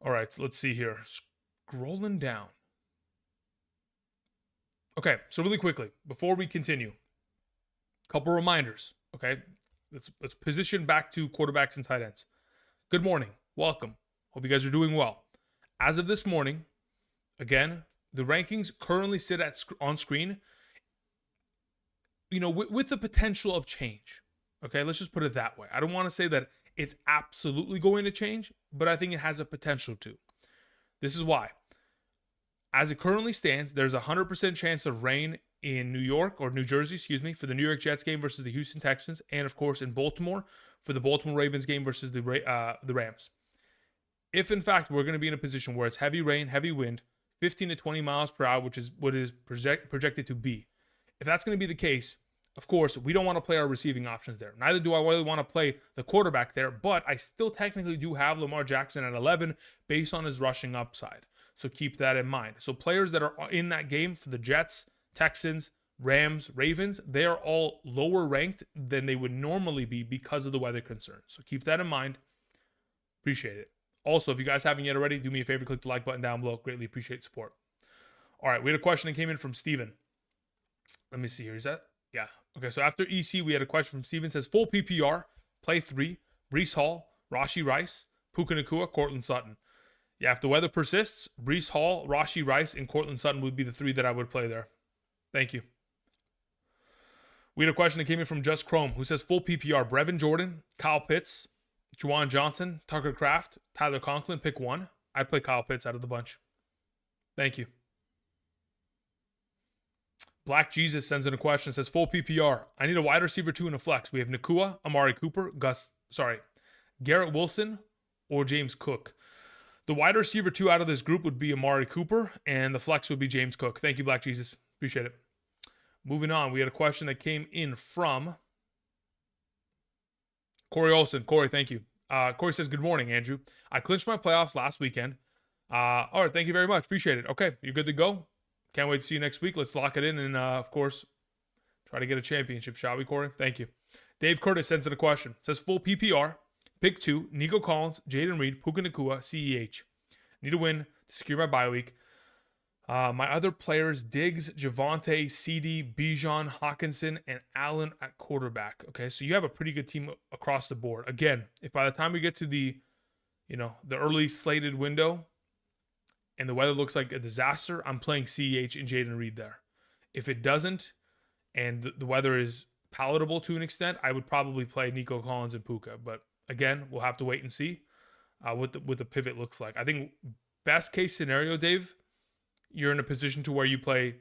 All right, let's see here. Scrolling down. Okay, so really quickly, before we continue, a couple reminders, okay? Let's position back to quarterbacks and tight ends. Good morning. Welcome. Hope you guys are doing well. As of this morning, again, the rankings currently sit on screen, with the potential of change. Okay, let's just put it that way. I don't want to say that it's absolutely going to change, but I think it has a potential to. This is why. As it currently stands, there's a 100% chance of rain in New York, or New Jersey, excuse me, for the New York Jets game versus the Houston Texans, and of course in Baltimore for the Baltimore Ravens game versus the Rams. If in fact we're going to be in a position where it's heavy rain, heavy wind, 15 to 20 miles per hour, which is what is projected to be, if that's going to be the case, of course, we don't want to play our receiving options there. Neither do I really want to play the quarterback there, but I still technically do have Lamar Jackson at 11 based on his rushing upside. So keep that in mind. So players that are in that game for the Jets, Texans, Rams, Ravens, they are all lower ranked than they would normally be because of the weather concerns. So keep that in mind. Appreciate it. Also, if you guys haven't yet already, do me a favor, click the like button down below. Greatly appreciate support. All right, we had a question that came in from Steven. Let me see here. Is that? Yeah. Okay, so after EC, we had a question from Steven. It says, full PPR, play 3, Breece Hall, Rashee Rice, Puka Nacua, Cortland Sutton. Yeah, if the weather persists, Breece Hall, Rashee Rice, and Cortland Sutton would be the 3 that I would play there. Thank you. We had a question that came in from Just Chrome, who says, full PPR, Brevin Jordan, Kyle Pitts, Juwan Johnson, Tucker Kraft, Tyler Conklin, pick 1. I'd play Kyle Pitts out of the bunch. Thank you. Black Jesus sends in a question, says, full PPR. I need a wide receiver 2 and a flex. We have Nacua, Amari Cooper, Garrett Wilson, or James Cook. The wide receiver 2 out of this group would be Amari Cooper, and the flex would be James Cook. Thank you, Black Jesus. Appreciate it. Moving on, we had a question that came in from Corey Olson. Corey, thank you. Corey says, good morning, Andrew. I clinched my playoffs last weekend. All right, thank you very much. Appreciate it. Okay, you're good to go. Can't wait to see you next week. Let's lock it in and, of course, try to get a championship, shall we, Corey? Thank you. Dave Curtis sends in a question. Says, full PPR, pick 2, Nico Collins, Jaden Reed, Puka Nacua, CEH. Need a win to secure my bye week. My other players, Diggs, Javonte, CD, Bijan, Hawkinson, and Allen at quarterback. Okay, so you have a pretty good team across the board. Again, if by the time we get to the early slated window and the weather looks like a disaster, I'm playing CEH and Jaden Reed there. If it doesn't, and the weather is palatable to an extent, I would probably play Nico Collins and Puka. But again, we'll have to wait and see what the pivot looks like. I think best case scenario, Dave, you're in a position to where you play.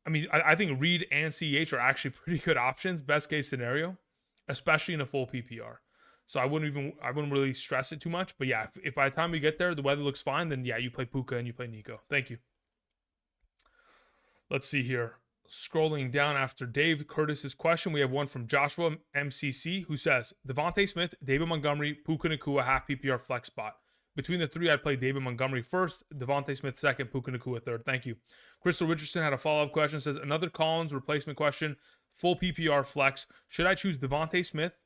I mean, I think Reed and CEH are actually pretty good options, best case scenario, especially in a full PPR. So I wouldn't really stress it too much. But yeah, if by the time we get there, the weather looks fine, then yeah, you play Puka and you play Nico. Thank you. Let's see here. Scrolling down after Dave Curtis's question, we have one from Joshua MCC, who says, Devontae Smith, David Montgomery, Puka Nacua, half PPR flex spot. Between the 3, I'd play David Montgomery first, Devontae Smith second, Puka Nacua third. Thank you. Crystal Richardson had a follow-up question. Says, another Collins replacement question, full PPR flex. Should I choose Devontae Smith,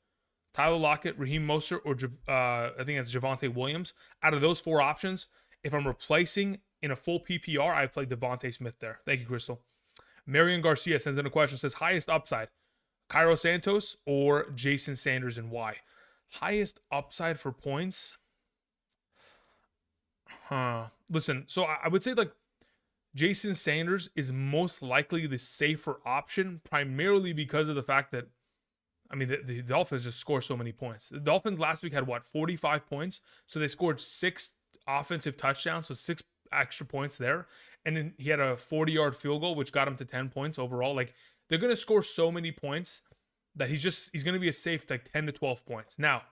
Tyler Lockett, Raheem Mostert, or I think that's Javonte Williams? Out of those 4 options, if I'm replacing in a full PPR, I'd play Devontae Smith there. Thank you, Crystal. Marion Garcia sends in a question. Says, highest upside, Cairo Santos or Jason Sanders, and why? Highest upside for points? Listen, so I would say like Jason Sanders is most likely the safer option, primarily because of the fact that, I mean, the Dolphins just score so many points. The Dolphins last week had 45 points, so they scored 6 offensive touchdowns, so 6 extra points there, and then he had a 40-yard field goal, which got him to 10 points overall. Like, they're gonna score so many points that he's gonna be a safe like 10 to 12 points. Now,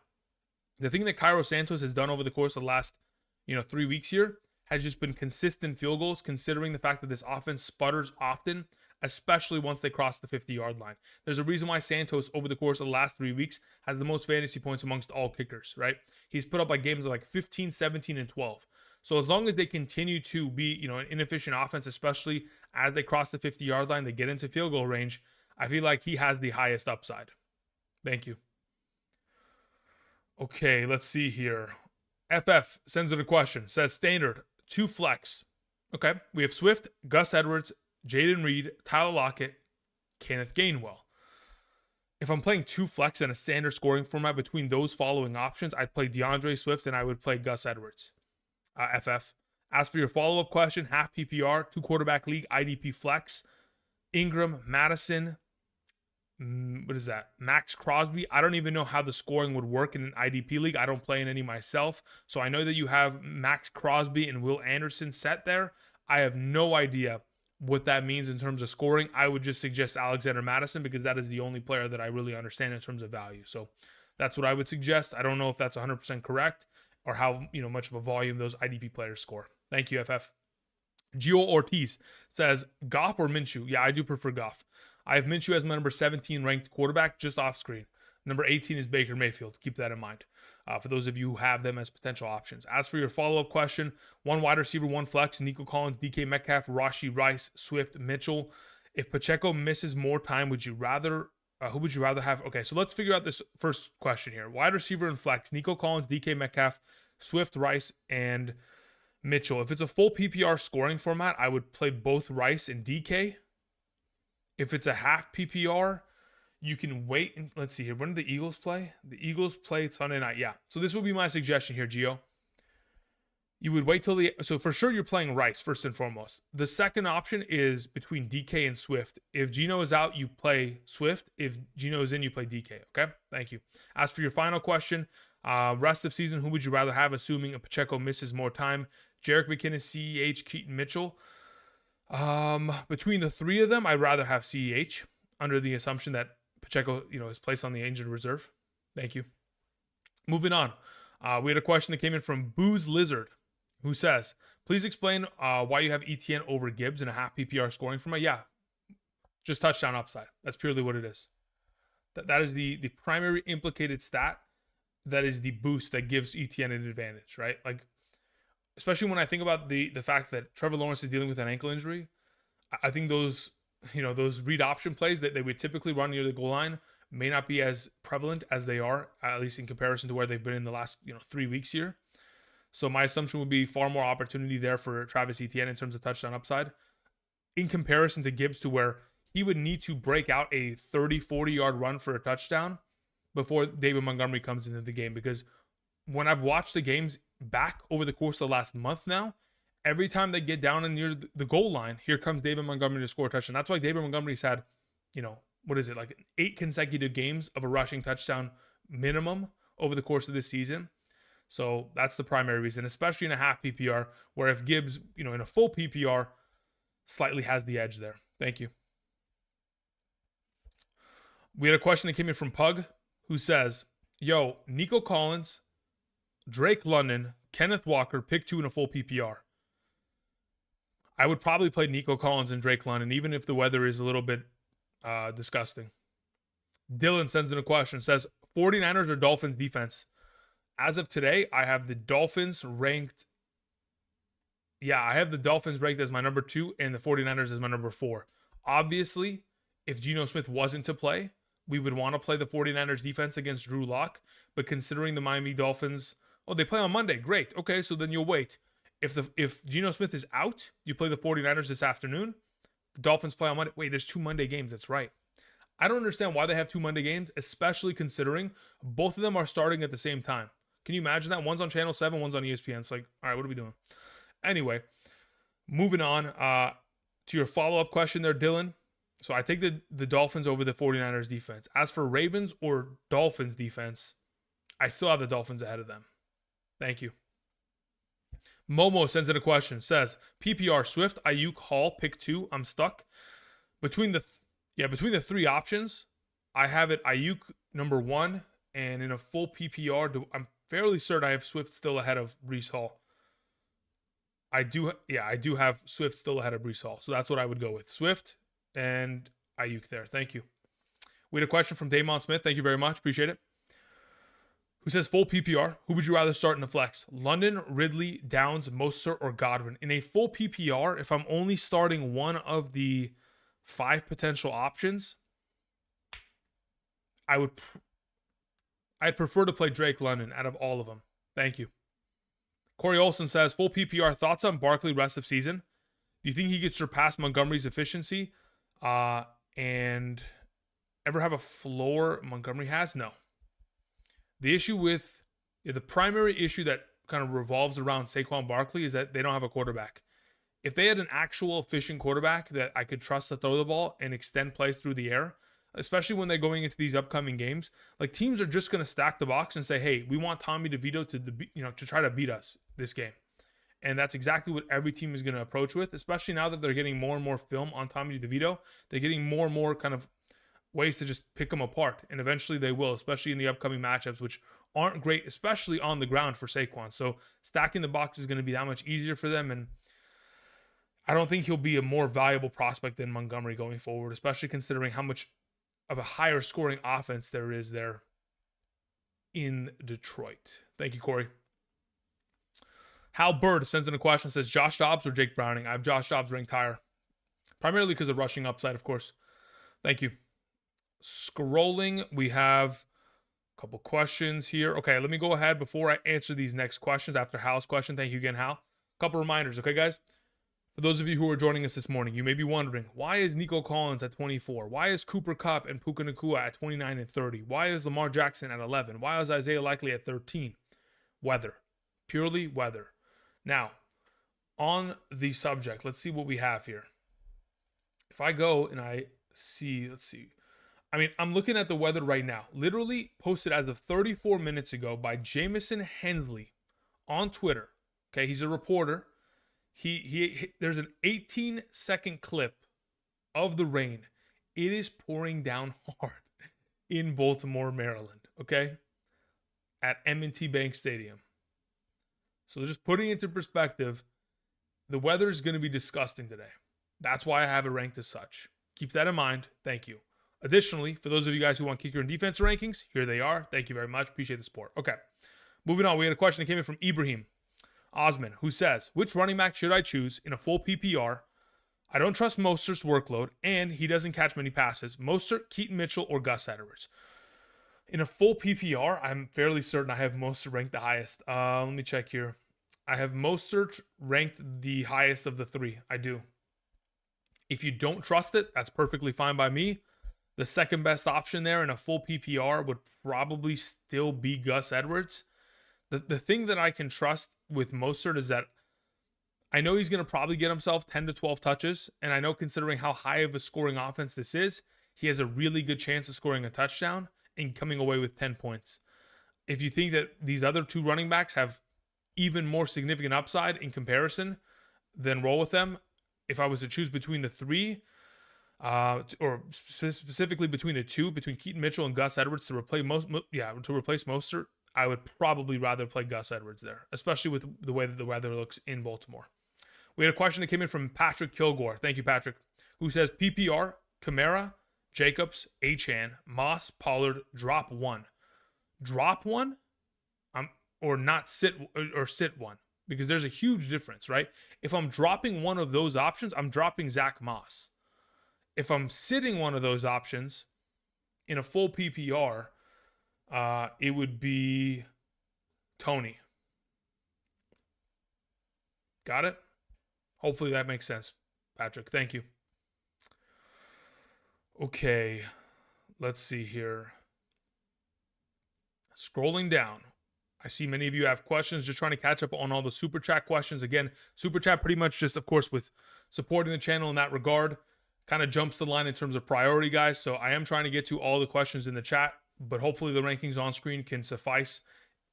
the thing that Cairo Santos has done over the course of the last 3 weeks here has just been consistent field goals, considering the fact that this offense sputters often, especially once they cross the 50-yard line. There's a reason why Santos, over the course of the last 3 weeks, has the most fantasy points amongst all kickers, right? He's put up like games of like 15, 17, and 12. So as long as they continue to be, an inefficient offense, especially as they cross the 50-yard line, they get into field goal range, I feel like he has the highest upside. Thank you. Okay, let's see here. FF sends in a question. Says, standard, 2 flex. Okay, we have Swift, Gus Edwards, Jaden Reed, Tyler Lockett, Kenneth Gainwell. If I'm playing 2 flex in a standard scoring format between those following options, I'd play DeAndre Swift and I would play Gus Edwards. FF. As for your follow-up question, half PPR, 2 quarterback league, IDP flex, Ingram, Madison, what is that? Max Crosby. I don't even know how the scoring would work in an IDP league. I don't play in any myself. So I know that you have Max Crosby and Will Anderson set there. I have no idea what that means in terms of scoring. I would just suggest Alexander Madison because that is the only player that I really understand in terms of value. So that's what I would suggest. I don't know if that's 100% correct or how much of a volume those IDP players score. Thank you, FF. Gio Ortiz says, Goff or Minshew? Yeah, I do prefer Goff. I have Minshew as my number 17 ranked quarterback just off screen. Number 18 is Baker Mayfield. Keep that in mind for those of you who have them as potential options. As for your follow-up question, one wide receiver, one flex, Nico Collins, DK Metcalf, Rashee Rice, Swift, Mitchell. If Pacheco misses more time, would you rather who would you rather have? Okay, so let's figure out this first question here. Wide receiver and flex, Nico Collins, DK Metcalf, Swift, Rice, and Mitchell. If it's a full PPR scoring format, I would play both Rice and DK. If it's a half PPR, you can wait. And let's see here. When do the Eagles play? The Eagles play Sunday night. Yeah. So this would be my suggestion here, Gio. You would wait till so for sure you're playing Rice first and foremost. The second option is between DK and Swift. If Geno is out, you play Swift. If Geno is in, you play DK. Okay. Thank you. As for your final question, rest of season, who would you rather have, assuming a Pacheco misses more time? Jerick McKinnon, CEH, Keaton Mitchell. Between the three of them, I'd rather have CEH under the assumption that Pacheco, is placed on the injured reserve. Thank you. Moving on. We had a question that came in from Booze Lizard, who says, please explain why you have ETN over Gibbs in a half PPR scoring format. Yeah, just touchdown upside. That's purely what it is. That is the primary implicated stat. That is the boost that gives ETN an advantage, right? Like, especially when I think about the fact that Trevor Lawrence is dealing with an ankle injury. I think those read option plays that they would typically run near the goal line may not be as prevalent as they are, at least in comparison to where they've been in the last 3 weeks here. So my assumption would be far more opportunity there for Travis Etienne in terms of touchdown upside in comparison to Gibbs, to where he would need to break out a 30-40 yard run for a touchdown before David Montgomery comes into the game. Because when I've watched the games back over the course of the last month now, every time they get down and near the goal line, here comes David Montgomery to score a touchdown. That's why David Montgomery's had, 8 consecutive games of a rushing touchdown minimum over the course of this season. So that's the primary reason, especially in a half PPR, where if Gibbs, in a full PPR, slightly has the edge there. Thank you. We had a question that came in from Pug, who says, yo, Nico Collins, Drake London, Kenneth Walker, pick 2 in a full PPR. I would probably play Nico Collins and Drake London, even if the weather is a little bit disgusting. Dylan sends in a question, says, 49ers or Dolphins defense? As of today, I have the Dolphins ranked. Yeah, I have the Dolphins ranked as my number 2 and the 49ers as my number 4. Obviously, if Geno Smith wasn't to play, we would want to play the 49ers defense against Drew Lock. But considering the Miami Dolphins, they play on Monday. Great. Okay, so then you'll wait. If Geno Smith is out, you play the 49ers this afternoon. The Dolphins play on Monday. Wait, there's 2 Monday games. That's right. I don't understand why they have 2 Monday games, especially considering both of them are starting at the same time. Can you imagine that? One's on Channel 7, one's on ESPN. It's like, all right, what are we doing? Anyway, moving on to your follow-up question there, Dylan. So I take the Dolphins over the 49ers defense. As for Ravens or Dolphins defense, I still have the Dolphins ahead of them. Thank you. Momo sends in a question, says, PPR, Swift, Ayuk, Hall, pick 2. I'm stuck. Between the 3 options, I have it Ayuk number 1, and in a full PPR, I'm fairly certain I have Swift still ahead of Breece Hall. I do have Swift still ahead of Breece Hall. So that's what I would go with. Swift and Ayuk there. Thank you. We had a question from Damon Smith. Thank you very much. Appreciate it. Who says full PPR? Who would you rather start in the flex? London, Ridley, Downs, Mostert, or Godwin? In a full PPR, if I'm only starting one of the 5 potential options, I'd prefer to play Drake London out of all of them. Thank you. Corey Olson says, full PPR, thoughts on Barkley rest of season? Do you think he could surpass Montgomery's efficiency and ever have a floor Montgomery has? No. The primary issue that kind of revolves around Saquon Barkley is that they don't have a quarterback. If they had an actual efficient quarterback that I could trust to throw the ball and extend plays through the air, especially when they're going into these upcoming games, like teams are just going to stack the box and say, hey, we want Tommy DeVito to try to beat us this game. And that's exactly what every team is going to approach with, especially now that they're getting more and more film on Tommy DeVito. They're getting more and more kind of ways to just pick them apart. And eventually they will, especially in the upcoming matchups, which aren't great, especially on the ground for Saquon. So stacking the box is going to be that much easier for them. And I don't think he'll be a more valuable prospect than Montgomery going forward, especially considering how much of a higher scoring offense there is there in Detroit. Thank you, Corey. Hal Bird sends in a question, says Josh Dobbs or Jake Browning? I have Josh Dobbs ranked higher, primarily because of rushing upside, of course. Thank you. Scrolling, we have a couple questions here. Okay, let me go ahead before I answer these next questions after Hal's question. Thank you again, Hal. A couple reminders, okay, guys? For those of you who are joining us this morning, you may be wondering, why is Nico Collins at 24? Why is Cooper Kupp and Puka Nacua at 29 and 30? Why is Lamar Jackson at 11? Why is Isaiah Likely at 13? Weather. Purely weather. Now, on the subject, let's see what we have here. If I go and I see, let's see. I mean, I'm looking at the weather right now. Literally posted as of 34 minutes ago by Jamison Hensley on Twitter. Okay, he's a reporter. There's an 18-second clip of the rain. It is pouring down hard in Baltimore, Maryland, okay? At M&T Bank Stadium. So just putting it into perspective, the weather is going to be disgusting today. That's why I have it ranked as such. Keep that in mind. Thank you. Additionally, for those of you guys who want kicker and defense rankings, here they are. Thank you very much. Appreciate the support. Okay, moving on. We had a question that came in from Ibrahim Osman, who says, which running back should I choose in a full PPR? I don't trust Mostert's workload, and he doesn't catch many passes. Mostert, Keaton Mitchell, or Gus Edwards. In a full PPR, I'm fairly certain I have Mostert ranked the highest. Let me check here. I have Mostert ranked the highest of the three. I do. If you don't trust it, that's perfectly fine by me. The second best option there in a full PPR would probably still be Gus Edwards. The thing that I can trust with Mostert is that I know he's going to probably get himself 10 to 12 touches, and I know considering how high of a scoring offense this is, he has a really good chance of scoring a touchdown and coming away with 10 points. If you think that these other two running backs have even more significant upside in comparison, then roll with them. If I was to choose between the three, or specifically between the two, between Keaton Mitchell and Gus Edwards to replace Mostert, I would probably rather play Gus Edwards there, especially with the way that the weather looks in Baltimore. We had a question that came in from Patrick Kilgore. Thank you, Patrick. Who says PPR, Kamara, Jacobs, Achane, Moss, Pollard, drop one. Drop one? Or not sit, or sit one. Because there's a huge difference, right? If I'm dropping one of those options, I'm dropping Zach Moss. If I'm sitting one of those options in a full PPR, it would be Tony. Got it? Hopefully that makes sense, Patrick. Thank you. Okay, let's see here. Scrolling down. I see many of you have questions, just trying to catch up on all the Super Chat questions. Again, Super Chat pretty much just, of course, with supporting the channel in that regard, kind of jumps the line in terms of priority, guys. So I am trying to get to all the questions in the chat, but hopefully the rankings on screen can suffice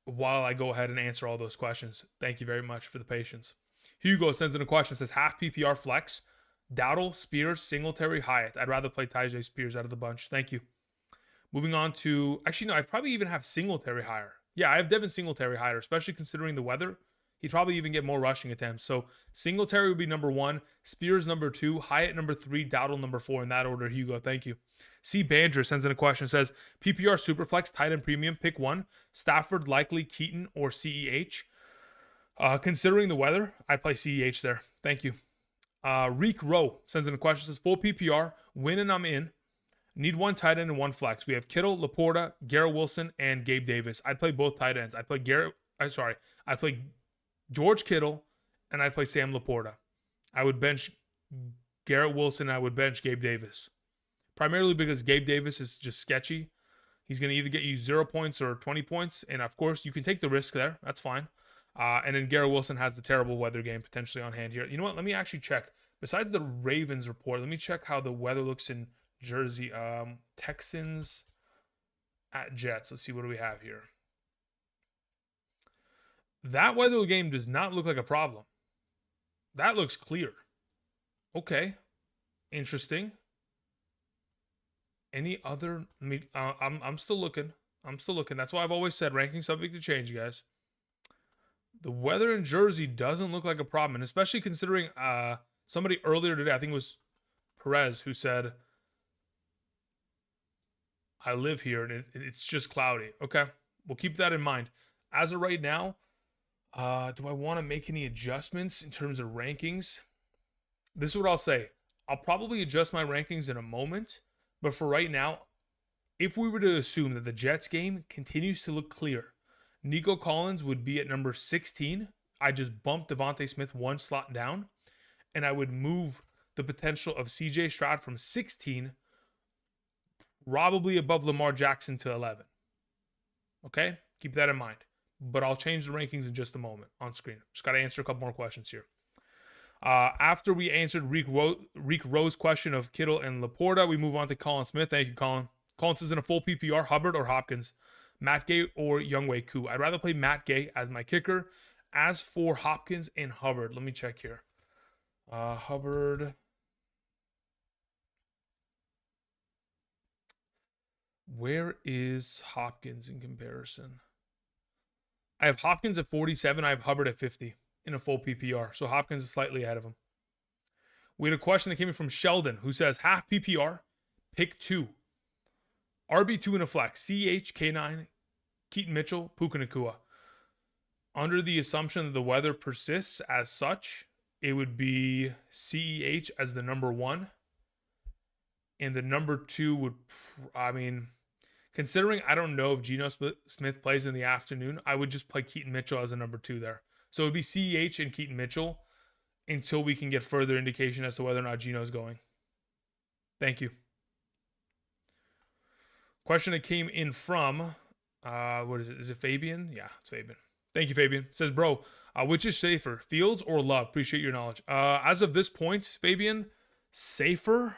while I go ahead and answer all those questions. Thank you very much for the patience. Hugo sends in a question, says half PPR flex, Dowdle, Spears, Singletary, Hyatt. I'd rather play Tyjae Spears out of the bunch. Thank you. Moving on to, actually, no, I'd probably even have Singletary higher. Yeah, I have Devin Singletary higher, especially considering the weather. He'd probably even get more rushing attempts. So Singletary would be number 1, Spears number 2, Hyatt number 3, Dowdle number 4. In that order, Hugo. Thank you. C. Banger sends in a question. Says, PPR Superflex, tight end premium, pick 1. Stafford, Likely, Keaton, or CEH. Considering the weather, I'd play CEH there. Thank you. Reek Rowe sends in a question. Says, full PPR, win and I'm in. Need 1 tight end and 1 flex. We have Kittle, Laporta, Garrett Wilson, and Gabe Davis. I'd play both tight ends. I'd play George Kittle, and I'd play Sam Laporta. I would bench Garrett Wilson, and I would bench Gabe Davis. Primarily because Gabe Davis is just sketchy. He's going to either get you 0 points or 20 points, and of course, you can take the risk there. That's fine. And then Garrett Wilson has the terrible weather game potentially on hand here. You know what? Let me actually check. Besides the Ravens report, let me check how the weather looks in Jersey. Texans at Jets. Let's see, what do we have here? That weather game does not look like a problem. That looks clear. Okay. Interesting. Any other? I'm still looking. I'm still looking. That's why I've always said ranking subject to change, guys. The weather in Jersey doesn't look like a problem, and especially considering somebody earlier today, I think it was Perez, who said, "I live here and it's just cloudy." Okay, we'll keep that in mind. As of right now, do I want to make any adjustments in terms of rankings? This is what I'll say. I'll probably adjust my rankings in a moment, but for right now, if we were to assume that the Jets game continues to look clear, Nico Collins would be at number 16. I just bumped Devontae Smith one slot down, and I would move the potential of CJ Stroud from 16, probably above Lamar Jackson, to 11. Okay? Keep that in mind. But I'll change the rankings in just a moment on screen. Just got to answer a couple more questions here. After we answered Reek Rowe's question of Kittle and Laporta, we move on to Colin Smith. Thank you, Colin. Colin says in a full PPR, Hubbard or Hopkins, Matt Gay or Younghoe Koo. I'd rather play Matt Gay as my kicker. As for Hopkins and Hubbard, let me check here. Hubbard. Where is Hopkins in comparison? I have Hopkins at 47. I have Hubbard at 50 in a full PPR. So Hopkins is slightly ahead of him. We had a question that came in from Sheldon, who says, half PPR, pick 2. RB2 in a flex, CH, K9, Keaton Mitchell, Puka Nacua. Under the assumption that the weather persists as such, it would be CEH as the number 1. And the number 2 would, considering I don't know if Geno Smith plays in the afternoon, I would just play Keaton Mitchell as a number 2 there. So it would be CEH and Keaton Mitchell until we can get further indication as to whether or not Geno's going. Thank you. Question that came in from, what is it? Is it Fabian? Yeah, it's Fabian. Thank you, Fabian. It says, bro, which is safer, Fields or Love? Appreciate your knowledge. As of this point, Fabian, safer?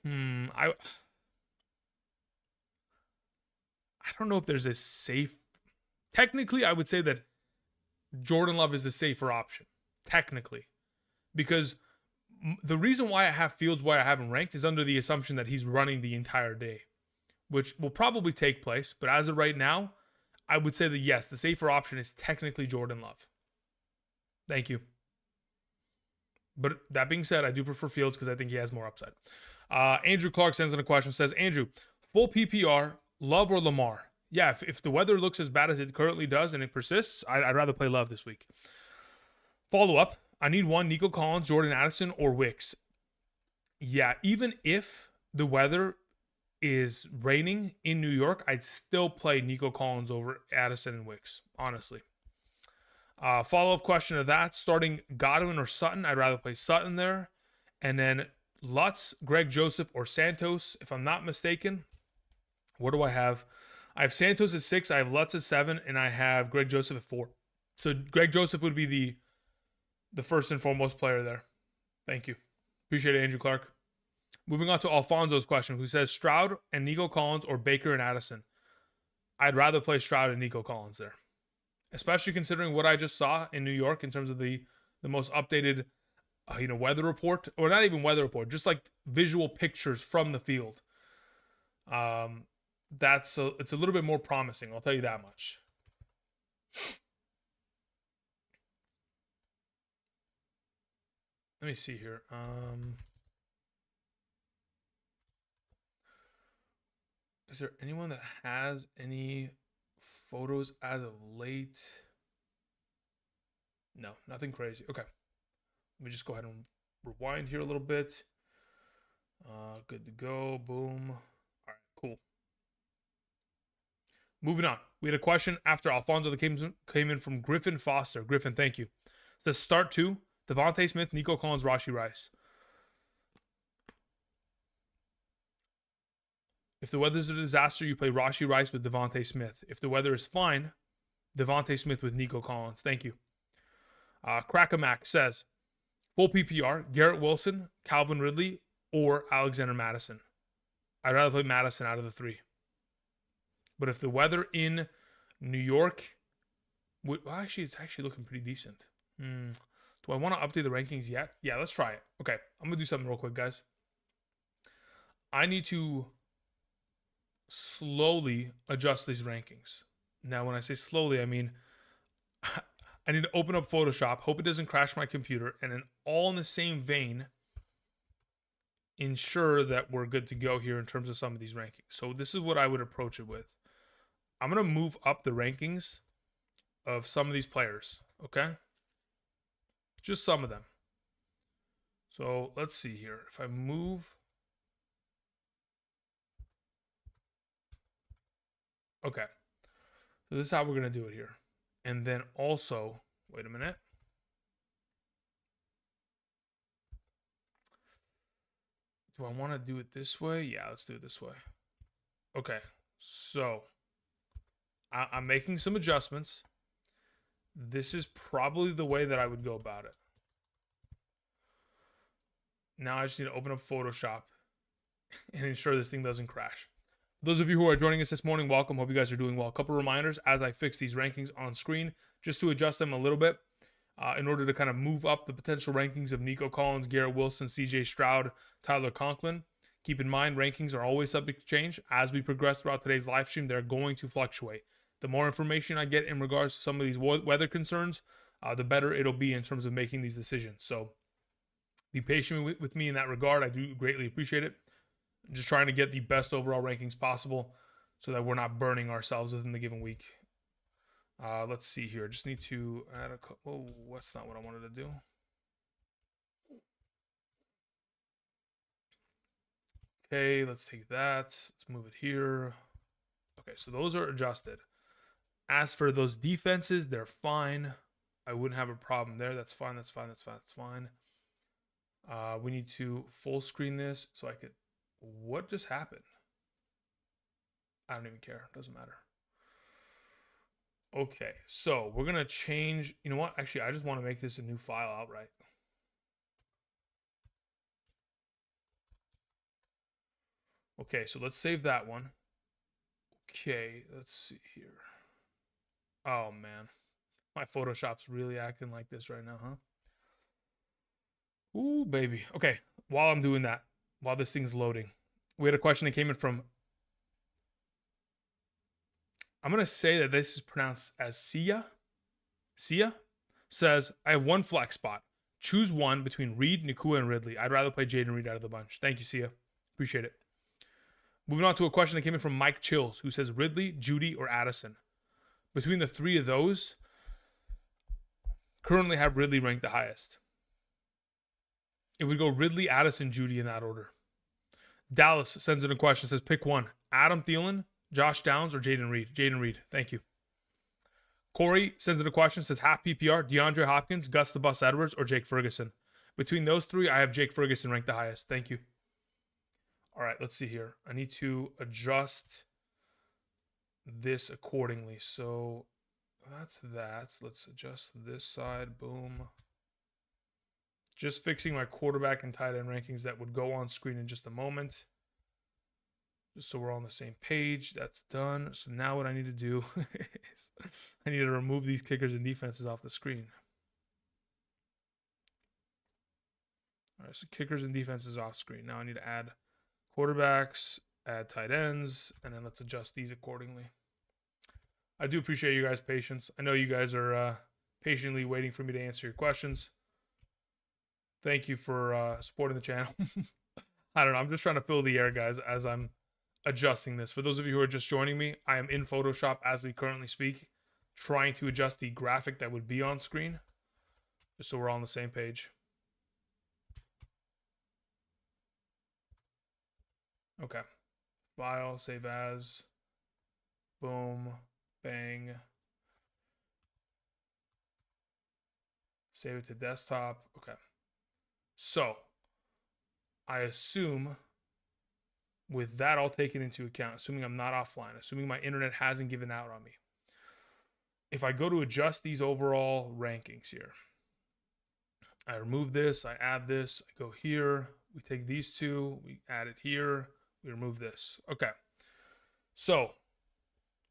I don't know if there's a safe. Technically, I would say that Jordan Love is the safer option. Technically, because the reason why I have Fields where I have him ranked is under the assumption that he's running the entire day, which will probably take place. But as of right now, I would say that yes, the safer option is technically Jordan Love. Thank you. But that being said, I do prefer Fields because I think he has more upside. Andrew Clark sends in a question, says, Andrew, full PPR, Love or Lamar? Yeah, if the weather looks as bad as it currently does and it persists, I'd rather play Love this week. Follow up, I need one, Nico Collins, Jordan Addison, or Wicks. Yeah, even if the weather is raining in New York, I'd still play Nico Collins over Addison and Wicks, honestly. Follow-up question to that, starting Godwin or Sutton, I'd rather play Sutton there. And then Lutz, Greg Joseph, or Santos, if I'm not mistaken. What do I have? I have Santos at 6, I have Lutz at 7, and I have Greg Joseph at 4. So Greg Joseph would be the first and foremost player there. Thank you. Appreciate it, Andrew Clark. Moving on to Alfonso's question, who says Stroud and Nico Collins or Baker and Addison. I'd rather play Stroud and Nico Collins there, especially considering what I just saw in New York in terms of the most updated weather report, or not even weather report, just like visual pictures from the field. It's a little bit more promising, I'll tell you that much. Let me see here. Is there anyone that has any photos as of late? No, nothing crazy. Okay. Let me just go ahead and rewind here a little bit. Good to go. Boom. All right, cool. Moving on. We had a question after Alfonso that came in from Griffin Foster. Griffin, thank you. It says start 2, Devontae Smith, Nico Collins, Rashee Rice. If the weather's a disaster, you play Rashee Rice with Devontae Smith. If the weather is fine, Devontae Smith with Nico Collins. Thank you. Crackermack says, full PPR, Garrett Wilson, Calvin Ridley, or Alexander Madison. I'd rather play Madison out of the 3. But if the weather in New York Well, actually, it's actually looking pretty decent. Do I want to update the rankings yet? Yeah, let's try it. Okay, I'm going to do something real quick, guys. I need to slowly adjust these rankings. Now, when I say slowly, I mean I need to open up Photoshop, hope it doesn't crash my computer, and then all in the same vein, ensure that we're good to go here in terms of some of these rankings. So this is what I would approach it with. I'm going to move up the rankings of some of these players, okay? Just some of them. So let's see here. If I move... Okay. So this is how we're going to do it here. And then also, wait a minute. Do I want to do it this way? Yeah, let's do it this way. Okay. So I'm making some adjustments. This is probably the way that I would go about it. Now I just need to open up Photoshop and ensure this thing doesn't crash. For those of you who are joining us this morning, welcome. Hope you guys are doing well. A couple reminders as I fix these rankings on screen, just to adjust them a little bit in order to kind of move up the potential rankings of Nico Collins, Garrett Wilson, CJ Stroud, Tyler Conklin. Keep in mind, rankings are always subject to change. As we progress throughout today's live stream, they're going to fluctuate. The more information I get in regards to some of these weather concerns, the better it'll be in terms of making these decisions. So be patient with me in that regard. I do greatly appreciate it. I'm just trying to get the best overall rankings possible so that we're not burning ourselves within the given week. Let's see here. Just need to add a couple. Oh, that's not what I wanted to do. Okay, let's take that. Let's move it here. Okay, so those are adjusted. As for those defenses, they're fine. I wouldn't have a problem there. That's fine. That's fine. That's fine. That's fine. We need to full screen this so I could... What just happened? I don't even care. Doesn't matter. Okay, so we're going to change... You know what? Actually, I just want to make this a new file outright. Okay, so let's save that one. Okay, let's see here. Oh, man. My Photoshop's really acting like this right now, huh? Ooh, baby. Okay, while I'm doing that, while this thing's loading, we had a question that came in from... I'm going to say that this is pronounced as Sia. Sia says, I have one flex spot. Choose one between Reed, Nakua, and Ridley. I'd rather play Jaden Reed out of the bunch. Thank you, Sia. Appreciate it. Moving on to a question that came in from Mike Chills, who says Ridley, Judy, or Addison. Between the three of those, currently have Ridley ranked the highest. It would go Ridley, Addison, Judy in that order. Dallas sends in a question, says pick one. Adam Thielen, Josh Downs, or Jaden Reed? Jaden Reed, thank you. Corey sends in a question, says half PPR, DeAndre Hopkins, Gus the Bus Edwards, or Jake Ferguson. Between those three, I have Jake Ferguson ranked the highest. Thank you. All right, let's see here. I need to adjust this accordingly. So that's that. Let's adjust this side. Boom. Just fixing my quarterback and tight end rankings that would go on screen in just a moment. Just so we're all on the same page. That's done. So now what I need to do is I need to remove these kickers and defenses off the screen. All right, so kickers and defenses off screen. Now I need to add quarterbacks, add tight ends, and then let's adjust these accordingly. I do appreciate you guys' patience. I know you guys are patiently waiting for me to answer your questions. Thank you for supporting the channel. I don't know. I'm just trying to fill the air, guys, as I'm adjusting this. For those of you who are just joining me, I am in Photoshop as we currently speak, trying to adjust the graphic that would be on screen, just so we're all on the same page. Okay. File, save as. Boom. Bang. Save it to desktop. Okay. So, I assume, with that all taken into account, assuming I'm not offline, assuming my internet hasn't given out on me, if I go to adjust these overall rankings here, I remove this, I add this, I go here, we take these two, we add it here, we remove this. Okay. So,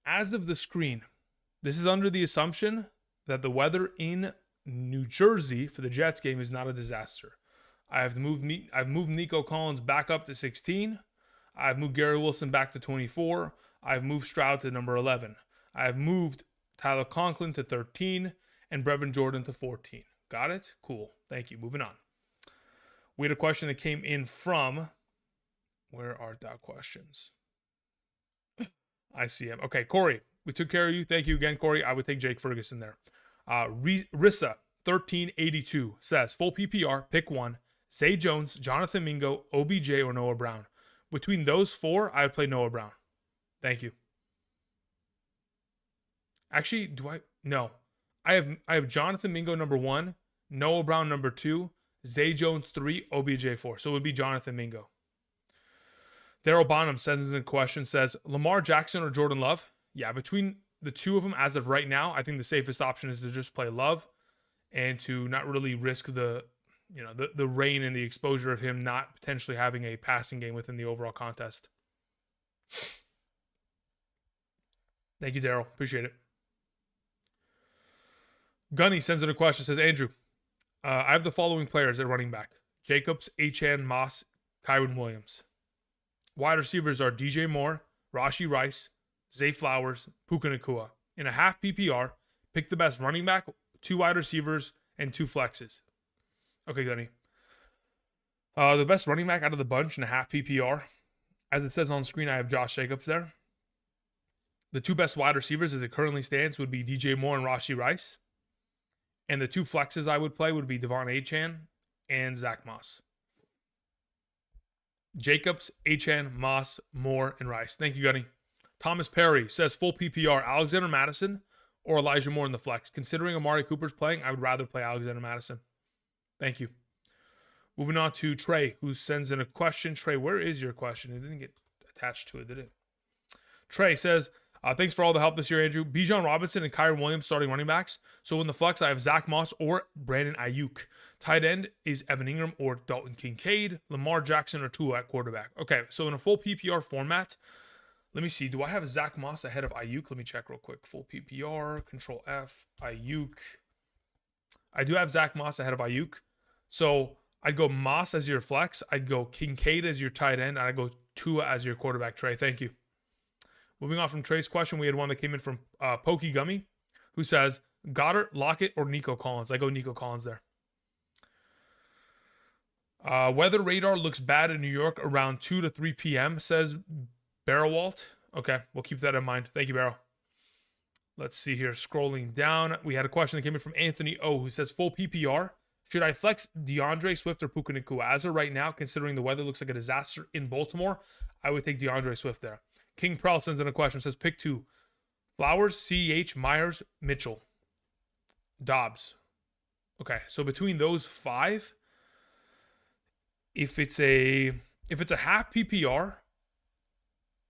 as of the screen, this is under the assumption that the weather in New Jersey for the Jets game is not a disaster. I've moved Nico Collins back up to 16. I've moved Gary Wilson back to 24. I've moved Stroud to number 11. I've moved Tyler Conklin to 13 and Brevin Jordan to 14. Got it? Cool. Thank you. Moving on. We had a question that came in from, where art thou questions? I see him. Okay, Corey, we took care of you. Thank you again, Corey. I would take Jake Ferguson there. Rissa 1382 says, full PPR, pick one. Zay Jones, Jonathan Mingo, OBJ, or Noah Brown. Between those four, I would play Noah Brown. Thank you. Actually, do I? No. I have Jonathan Mingo number 1, Noah Brown number 2, Zay Jones 3, OBJ 4. So it would be Jonathan Mingo. Daryl Bonham sends in a question, says, Lamar Jackson or Jordan Love? Yeah, between the two of them as of right now, I think the safest option is to just play Love and to not really risk the rain and the exposure of him not potentially having a passing game within the overall contest. Thank you, Daryl. Appreciate it. Gunny sends in a question, says, Andrew, I have the following players at running back. Jacobs, Achane, Moss, Kyron Williams. Wide receivers are DJ Moore, Rashee Rice, Zay Flowers, Puka Nacua. In a half PPR, pick the best running back, 2 wide receivers, and 2 flexes. Okay, Gunny. The best running back out of the bunch in a half PPR, as it says on screen, I have Josh Jacobs there. The 2 best wide receivers as it currently stands would be DJ Moore and Rashee Rice. And the 2 flexes I would play would be Devon Achane and Zach Moss. Jacobs, Achane, Moss, Moore, and Rice. Thank you, Gunny. Thomas Perry says full PPR, Alexander Madison or Elijah Moore in the flex. Considering Amari Cooper's playing, I would rather play Alexander Madison. Thank you. Moving on to Trey, who sends in a question. Trey, where is your question? It didn't get attached to it, did it? Trey says, thanks for all the help this year, Andrew. Bijan Robinson and Kyron Williams starting running backs. So in the flex, I have Zach Moss or Brandon Ayuk. Tight end is Evan Ingram or Dalton Kincaid. Lamar Jackson or Tua at quarterback. Okay, so in a full PPR format, let me see. Do I have Zach Moss ahead of Ayuk? Let me check real quick. Full PPR, Control F, Ayuk. I do have Zach Moss ahead of Ayuk. So I'd go Moss as your flex. I'd go Kincaid as your tight end. And I'd go Tua as your quarterback, Trey. Thank you. Moving on from Trey's question, we had one that came in from Pokey Gummy, who says, Goddard, Lockett, or Nico Collins? I go Nico Collins there. Weather radar looks bad in New York around 2 to 3 p.m., says Barrowalt. Okay, we'll keep that in mind. Thank you, Barrow. Let's see here. Scrolling down, we had a question that came in from Anthony O, who says, full PPR. Should I flex DeAndre Swift or Puka Nacua? As of right now, considering the weather looks like a disaster in Baltimore, I would take DeAndre Swift there. King Prell sends in a question, says, pick 2. Flowers, CEH, Myers, Mitchell, Dobbs. Okay, so between those 5, if it's a half PPR,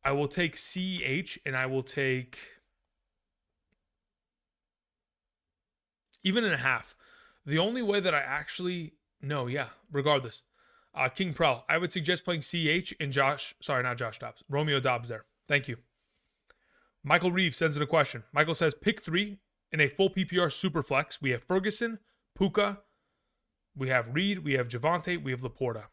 I will take CEH and I will take, even in a half, the only way that I actually, regardless, King Prell, I would suggest playing CEH and Romeo Dobbs there. Thank you. Michael Reeves sends in a question. Michael says, pick 3 in a full PPR super flex. We have Ferguson, Puka, we have Reed, we have Javonte, we have Laporta.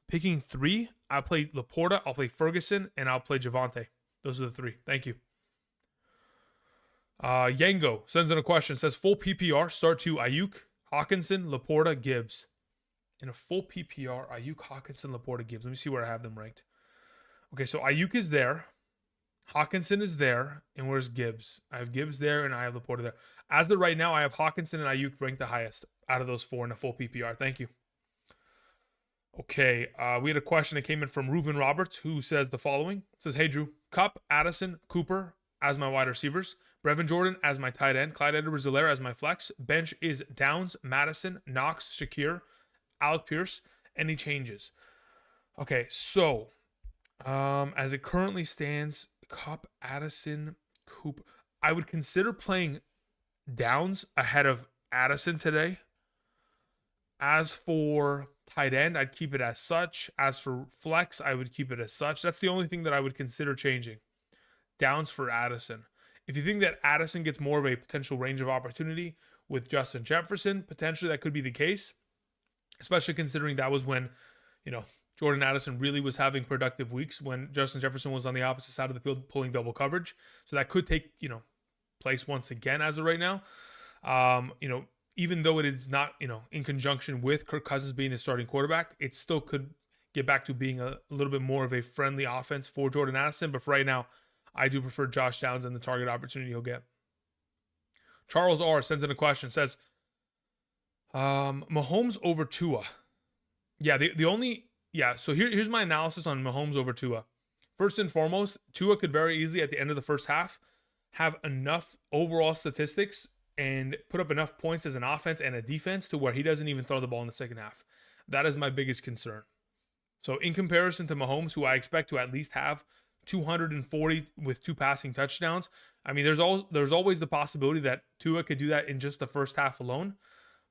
Picking 3, I'll play Laporta, I'll play Ferguson, and I'll play Javonte. Those are the 3. Thank you. Yango sends in a question. Says, full PPR, start to Ayuk, Hawkinson, Laporta, Gibbs. In a full PPR, Ayuk, Hawkinson, Laporta, Gibbs. Let me see where I have them ranked. Okay, so Ayuk is there. Hawkinson is there. And where's Gibbs? I have Gibbs there, and I have Laporta there. As of right now, I have Hawkinson and Ayuk ranked the highest out of those 4 in a full PPR. Thank you. Okay, we had a question that came in from Reuven Roberts, who says the following. It says, hey, Drew, Kupp, Addison, Cooper as my wide receivers. Brevin Jordan as my tight end. Clyde Edwards-Helaire as my flex. Bench is Downs, Madison, Knox, Shakir, Alec Pierce. Any changes? Okay, so as it currently stands, Kupp, Addison, Cooper. I would consider playing Downs ahead of Addison today. As for tight end, I'd keep it as such. As for flex, I would keep it as such. That's the only thing that I would consider changing. Downs for Addison. If you think that Addison gets more of a potential range of opportunity with Justin Jefferson. Potentially that could be the case, especially considering that was when, Jordan Addison really was having productive weeks when Justin Jefferson was on the opposite side of the field pulling double coverage. So that could take, place once again as of right now. Even though it is not, in conjunction with Kirk Cousins being the starting quarterback, it still could get back to being a little bit more of a friendly offense for Jordan Addison. But for right now, I do prefer Josh Downs and the target opportunity he'll get. Charles R. sends in a question, says, Mahomes over Tua. Yeah, so here's my analysis on Mahomes over Tua. First and foremost, Tua could very easily, at the end of the first half, have enough overall statistics and put up enough points as an offense and a defense to where he doesn't even throw the ball in the second half. That is my biggest concern. So in comparison to Mahomes, who I expect to at least have 240 with 2 passing touchdowns, I mean, there's always the possibility that Tua could do that in just the first half alone.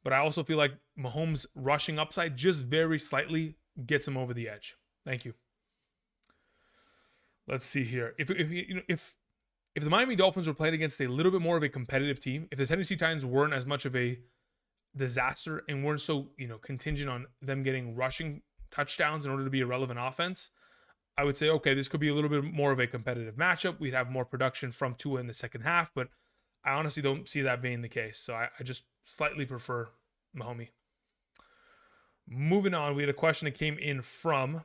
But I also feel like Mahomes' rushing upside just very slightly gets him over the edge. Thank you. Let's see here. If the Miami Dolphins were playing against a little bit more of a competitive team, if the Tennessee Titans weren't as much of a disaster and weren't so, contingent on them getting rushing touchdowns in order to be a relevant offense, I would say, okay, this could be a little bit more of a competitive matchup. We'd have more production from Tua in the second half, but I honestly don't see that being the case. So I just slightly prefer Mahomes. Moving on, we had a question that came in from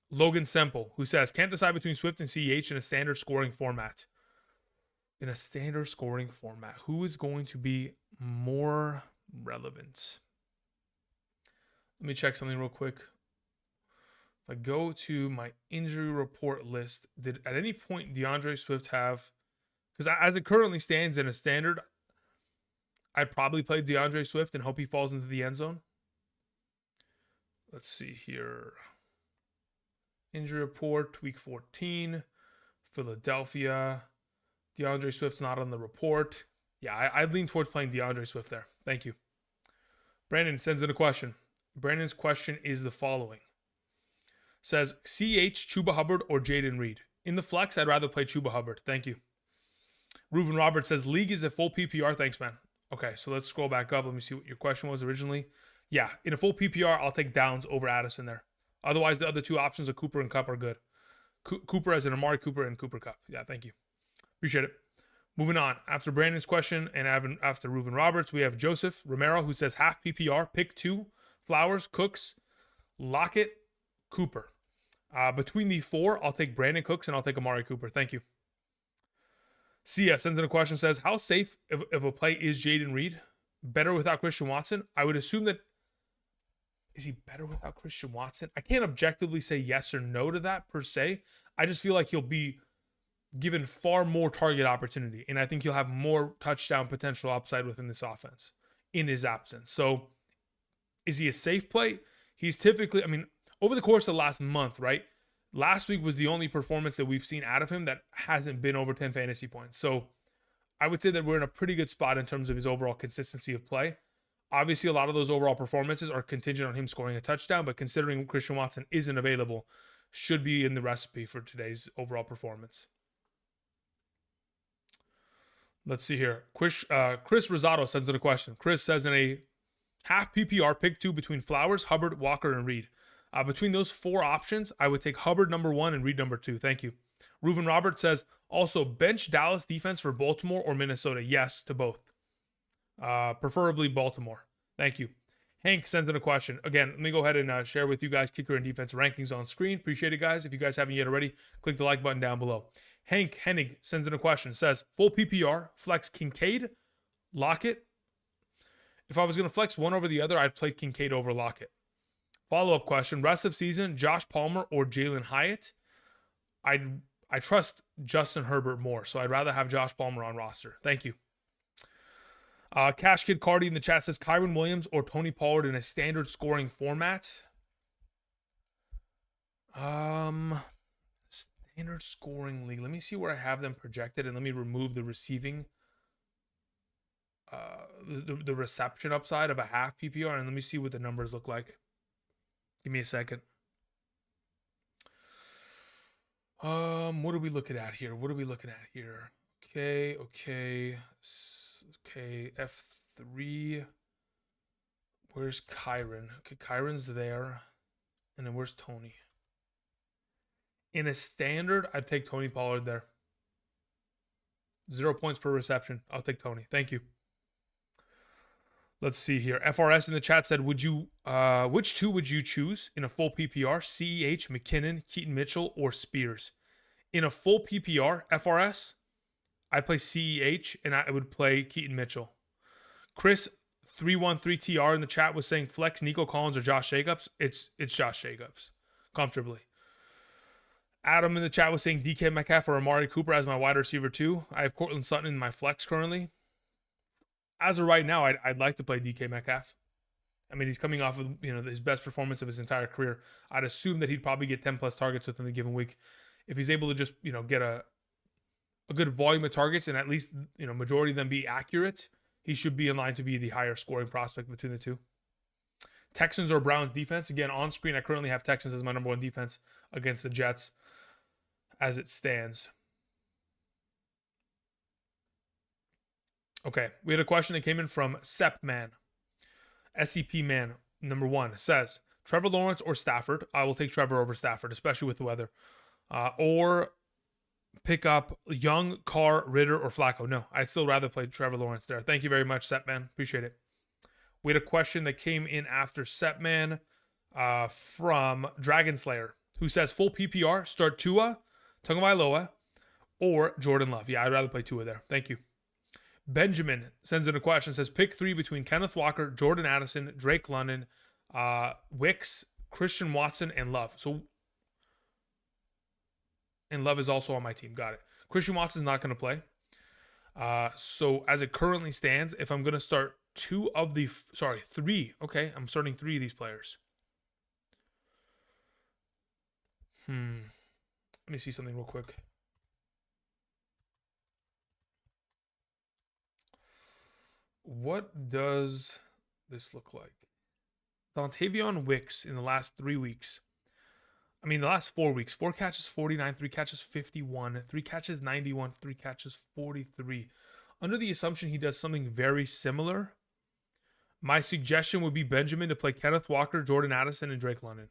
Logan Semple, who says, can't decide between Swift and CEH in a standard scoring format. In a standard scoring format, who is going to be more relevant? Let me check something real quick. If I go to my injury report list, did at any point DeAndre Swift have, because as it currently stands in a standard, I'd probably play DeAndre Swift and hope he falls into the end zone. Let's see here. Injury report, week 14, Philadelphia. DeAndre Swift's not on the report. Yeah, I'd lean towards playing DeAndre Swift there. Thank you. Brandon sends in a question. Brandon's question is the following. Says, CH, Chuba Hubbard, or Jaden Reed? In the flex, I'd rather play Chuba Hubbard. Thank you. Reuven Roberts says, league is a full PPR. Thanks, man. Okay, so let's scroll back up. Let me see what your question was originally. Yeah, in a full PPR, I'll take Downs over Addison there. Otherwise, the other 2 options of Cooper and Kupp are good. Cooper as in Amari Cooper and Cooper Kupp. Yeah, thank you. Appreciate it. Moving on. After Brandon's question and after Reuven Roberts, we have Joseph Romero, who says half PPR, pick 2, Flowers, Cooks, Lockett, Cooper. Between the 4, I'll take Brandon Cooks and I'll take Amari Cooper. Thank you. Sia sends in a question, says, how safe of a play is Jaden Reed? Better without Christian Watson? I would assume that, is he better without Christian Watson? I can't objectively say yes or no to that per se. I just feel like he'll be given far more target opportunity, and I think he'll have more touchdown potential upside within this offense in his absence. So is he a safe play? He's typically, over the course of the last month, right? Last week was the only performance that we've seen out of him that hasn't been over 10 fantasy points. So I would say that we're in a pretty good spot in terms of his overall consistency of play. Obviously, a lot of those overall performances are contingent on him scoring a touchdown, but considering Christian Watson isn't available, should be in the recipe for today's overall performance. Let's see here. Chris Rosado sends in a question. Chris says in a half PPR, pick 2 between Flowers, Hubbard, Walker, and Reed. Between those 4 options, I would take Hubbard number 1 and Reed number 2. Thank you. Reuven Roberts says, also bench Dallas defense for Baltimore or Minnesota? Yes to both. Preferably Baltimore. Thank you. Hank sends in a question. Again, let me go ahead and share with you guys kicker and defense rankings on screen. Appreciate it, guys. If you guys haven't yet already, click the like button down below. Hank Hennig sends in a question. Says, full PPR, flex Kincaid, Lockett. If I was going to flex one over the other, I'd play Kincaid over Lockett. Follow-up question, rest of season, Josh Palmer or Jalen Hyatt? I trust Justin Herbert more, so I'd rather have Josh Palmer on roster. Thank you. Cash Kid Cardi in the chat says, Kyron Williams or Tony Pollard in a standard scoring format? Standard scoring league. Let me see where I have them projected, and let me remove the receiving, the reception upside of a half PPR, and let me see what the numbers look like. Give me a second. What are we looking at here? Okay. 3. Where's Kyron? Okay, Kyron's there. And then where's Tony? In a standard, I'd take Tony Pollard there. 0 points per reception. I'll take Tony. Thank you. Let's see here. FRS in the chat said, which two would you choose in a full PPR? CEH, McKinnon, Keaton Mitchell, or Spears? In a full PPR, FRS, I'd play CEH and I would play Keaton Mitchell. Chris 313TR in the chat was saying flex Nico Collins or Josh Jacobs. It's Josh Jacobs. Comfortably. Adam in the chat was saying DK Metcalf or Amari Cooper as my wide receiver too. I have Cortland Sutton in my flex currently. As of right now, I'd like to play DK Metcalf. I mean, he's coming off of his best performance of his entire career. I'd assume that he'd probably get 10 plus targets within the given week. If he's able to just get a good volume of targets and at least majority of them be accurate, he should be in line to be the higher scoring prospect between the two. Texans or Browns defense. Again, on screen, I currently have Texans as my number 1 defense against the Jets as it stands. Okay, we had a question that came in from SEP Man. SEP Man, number 1, says, Trevor Lawrence or Stafford? I will take Trevor over Stafford, especially with the weather. Or pick up Young, Carr, Ritter, or Flacco. No, I'd still rather play Trevor Lawrence there. Thank you very much, SEP Man. Appreciate it. We had a question that came in after SEP Man from Dragon Slayer, who says, full PPR, start Tua, Tagovailoa, or Jordan Love. Yeah, I'd rather play Tua there. Thank you. Benjamin sends in a question, says, pick 3 between Kenneth Walker, Jordan Addison, Drake London, Wicks, Christian Watson, and Love. And Love is also on my team. Got it. Christian Watson's not going to play. So as it currently stands, if I'm going to start 3. Okay, I'm starting 3 of these players. Let me see something real quick. What does this look like? Dontavion Wicks in the last 3 weeks. I mean, the last 4 weeks. 4 catches, 49. 3 catches, 51. 3 catches, 91. 3 catches, 43. Under the assumption he does something very similar, my suggestion would be Benjamin to play Kenneth Walker, Jordan Addison, and Drake London.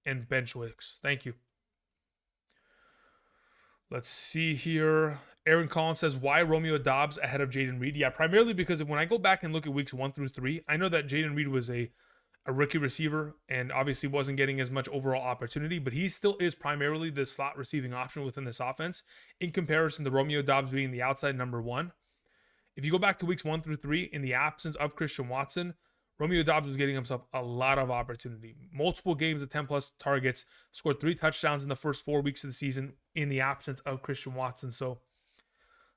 And bench Wicks. Thank you. Let's see here. Aaron Collins says, why Romeo Doubs ahead of Jaden Reed? Yeah, primarily because when I go back and look at weeks 1 through 3, I know that Jaden Reed was a rookie receiver and obviously wasn't getting as much overall opportunity, but he still is primarily the slot receiving option within this offense in comparison to Romeo Doubs being the outside number 1. If you go back to weeks 1 through 3, in the absence of Christian Watson, Romeo Doubs was getting himself a lot of opportunity. Multiple games of 10-plus targets, scored 3 touchdowns in the first 4 weeks of the season in the absence of Christian Watson. So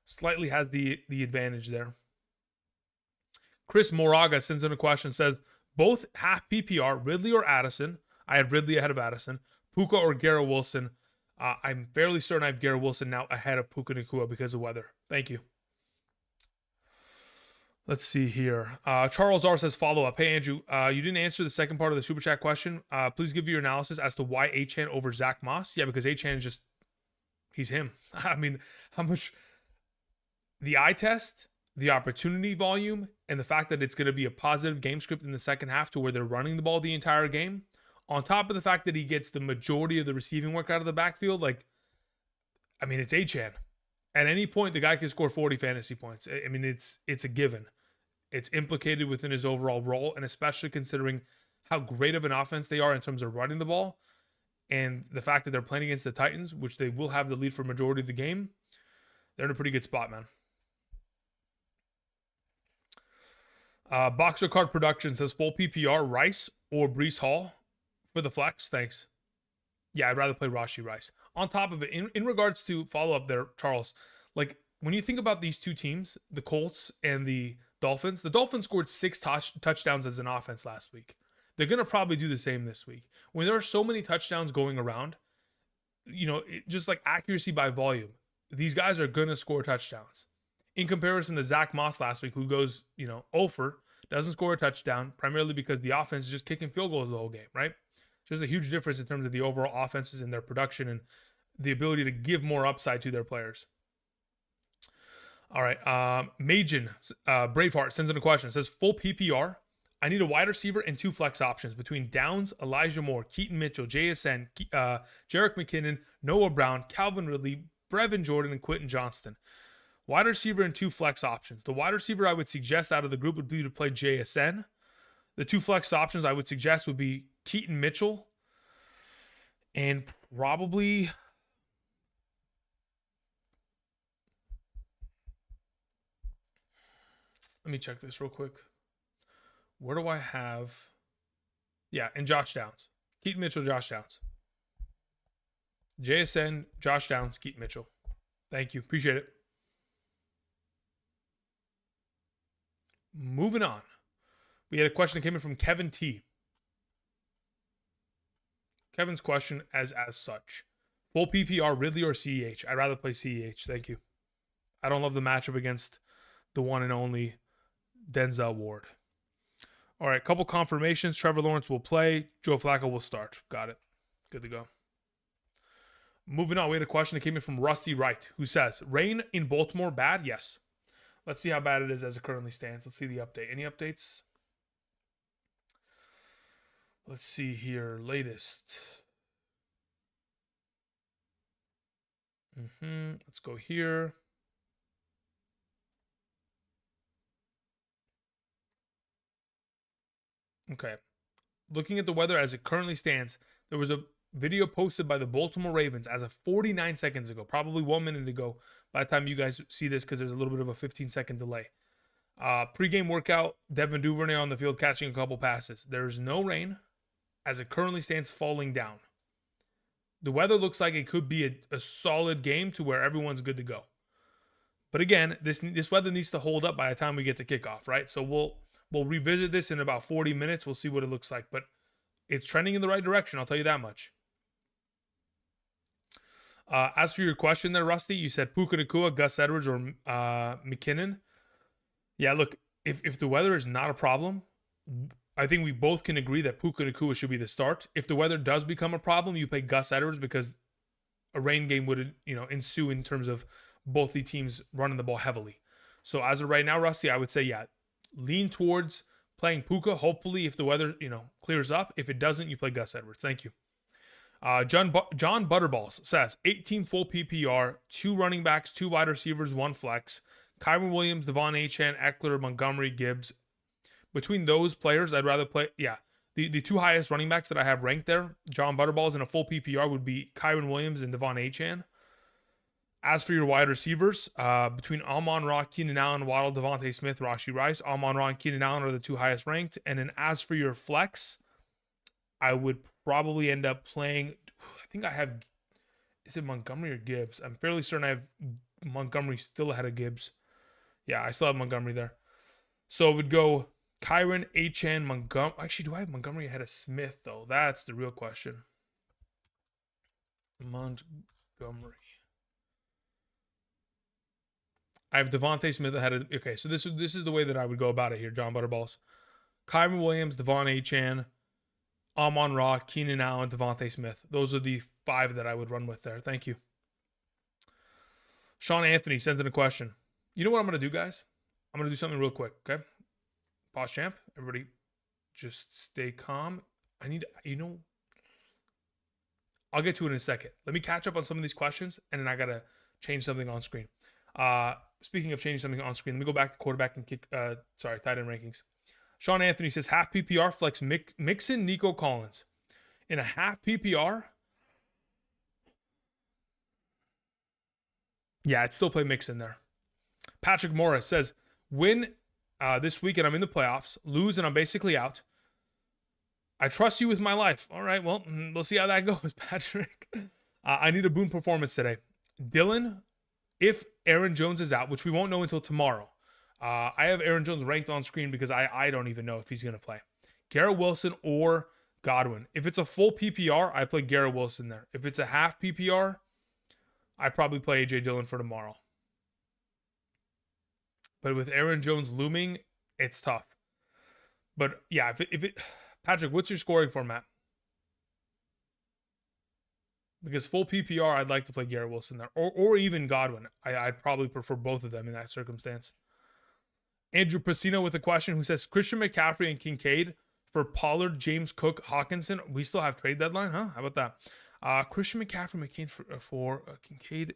slightly has the advantage there. Chris Moraga sends in a question, says, both half PPR, Ridley or Addison. I have Ridley ahead of Addison. Puka or Garrett Wilson. I'm fairly certain I have Garrett Wilson now ahead of Puka Nacua because of weather. Thank you. Let's see here. Charles R says, follow up. Hey, Andrew, you didn't answer the second part of the Super Chat question. Please give your analysis as to why Achane over Zach Moss. Yeah, because Achane is just, he's him. I mean, how much the eye test, the opportunity volume, and the fact that it's going to be a positive game script in the second half to where they're running the ball the entire game, on top of the fact that he gets the majority of the receiving work out of the backfield, it's Achane. At any point, the guy can score 40 fantasy points. I mean, it's a given. It's implicated within his overall role, and especially considering how great of an offense they are in terms of running the ball, and the fact that they're playing against the Titans, which they will have the lead for majority of the game, they're in a pretty good spot, man. Boxer Card Production says, full PPR, Rice or Breece Hall for the flex. Thanks. Yeah, I'd rather play Rashee Rice. On top of it, in regards to follow-up there, Charles, when you think about these two teams, the Colts and the Dolphins scored 6 touchdowns as an offense last week. They're going to probably do the same this week. When there are so many touchdowns going around, just like accuracy by volume, these guys are going to score touchdowns. In comparison to Zach Moss last week, who goes, 0 for, doesn't score a touchdown, primarily because the offense is just kicking field goals the whole game, right? Just a huge difference in terms of the overall offenses and their production and the ability to give more upside to their players. All right. Majin Braveheart sends in a question. It says full PPR. I need a wide receiver and 2 flex options between Downs, Elijah Moore, Keaton Mitchell, JSN, Jerick McKinnon, Noah Brown, Calvin Ridley, Brevin Jordan, and Quentin Johnston. Wide receiver and 2 flex options. The wide receiver I would suggest out of the group would be to play JSN. The 2 flex options I would suggest would be Keaton Mitchell and probably... Let me check this real quick. Where do I have... Yeah, and Josh Downs. Keaton Mitchell, Josh Downs. JSN, Josh Downs, Keaton Mitchell. Thank you. Appreciate it. Moving on. We had a question that came in from Kevin T. Kevin's question as such. Full PPR, Ridley or CEH? I'd rather play CEH. Thank you. I don't love the matchup against the one and only Denzel Ward. All right, couple confirmations. Trevor Lawrence will play. Joe Flacco will start. Got it. Good to go. Moving on, we had a question that came in from Rusty Wright, who says, rain in Baltimore bad? Yes. Let's see how bad it is as it currently stands. Let's see the update. Any updates? Let's see here. Latest. Let's go here. Okay. Looking at the weather as it currently stands, there was a video posted by the Baltimore Ravens as of 49 seconds ago, probably 1 minute ago by the time you guys see this, because there's a little bit of a 15-second delay. Pre-game workout, Devin Duvernay on the field catching a couple passes. There's no rain as it currently stands, falling down. The weather looks like it could be a solid game to where everyone's good to go. But again, this weather needs to hold up by the time we get to kickoff, right? So we'll revisit this in about 40 minutes. We'll see what it looks like. But it's trending in the right direction, I'll tell you that much. As for your question there, Rusty, you said Puka Nacua, Gus Edwards, or McKinnon. Yeah, look, if the weather is not a problem, I think we both can agree that Puka Nacua should be the start. If the weather does become a problem, you play Gus Edwards, because a rain game would ensue in terms of both the teams running the ball heavily. So as of right now, Rusty, I would say, yeah, lean towards playing Puka. Hopefully, if the weather clears up. If it doesn't, you play Gus Edwards. Thank you. John Butterballs says 18 full PPR, 2 running backs, 2 wide receivers, 1 flex. Kyren Williams, Devon Achane, Eckler, Montgomery, Gibbs. Between those players, I'd rather play. Yeah, the 2 highest running backs that I have ranked there, John Butterballs in a full PPR, would be Kyren Williams and Devon Achane. As for your wide receivers, between Amon-Ra, Keenan Allen, Waddle, Devontae Smith, Rashee Rice, Amon-Ra and Keenan Allen are the 2 highest ranked. And then as for your flex, I would probably end up playing, I think I have, is it Montgomery or Gibbs? I'm fairly certain I have Montgomery still ahead of Gibbs. Yeah, I still have Montgomery there. So it would go Kyren, Achane, Montgomery. Actually, do I have Montgomery ahead of Smith, though? That's the real question. Montgomery. I have Devontae Smith ahead of... Okay, so this is the way that I would go about it here, John Butterballs. Kyren Williams, Devon Achane, Amon-Ra, Keenan Allen, Devontae Smith. Those are the 5 that I would run with there. Thank you. Sean Anthony sends in a question. You know what I'm going to do, guys? I'm going to do something real quick, okay? Pause champ. Everybody just stay calm. I'll get to it in a second. Let me catch up on some of these questions, and then I got to change something on screen. Speaking of changing something on screen, let me go back to quarterback and tight end rankings. Sean Anthony says half PPR, flex Mixon, Nico Collins. In a half PPR, yeah, I'd still play Mixon there. Patrick Morris says, win this week and I'm in the playoffs, lose and I'm basically out. I trust you with my life. All right, well, we'll see how that goes, Patrick. I need a boom performance today. Dylan, if Aaron Jones is out, which we won't know until tomorrow, I have Aaron Jones ranked on screen because I don't even know if he's going to play. Garrett Wilson or Godwin. If it's a full PPR, I play Garrett Wilson there. If it's a half PPR, I probably play A.J. Dillon for tomorrow. But with Aaron Jones looming, it's tough. But yeah, if it Patrick, what's your scoring format? Because full PPR, I'd like to play Garrett Wilson there, or even Godwin. I'd probably prefer both of them in that circumstance. Andrew Pacino with a question who says Christian McCaffrey and Kincaid for Pollard, James Cook, Hawkinson. We still have trade deadline, huh? How about that? Christian McCaffrey, McCain for Kincaid,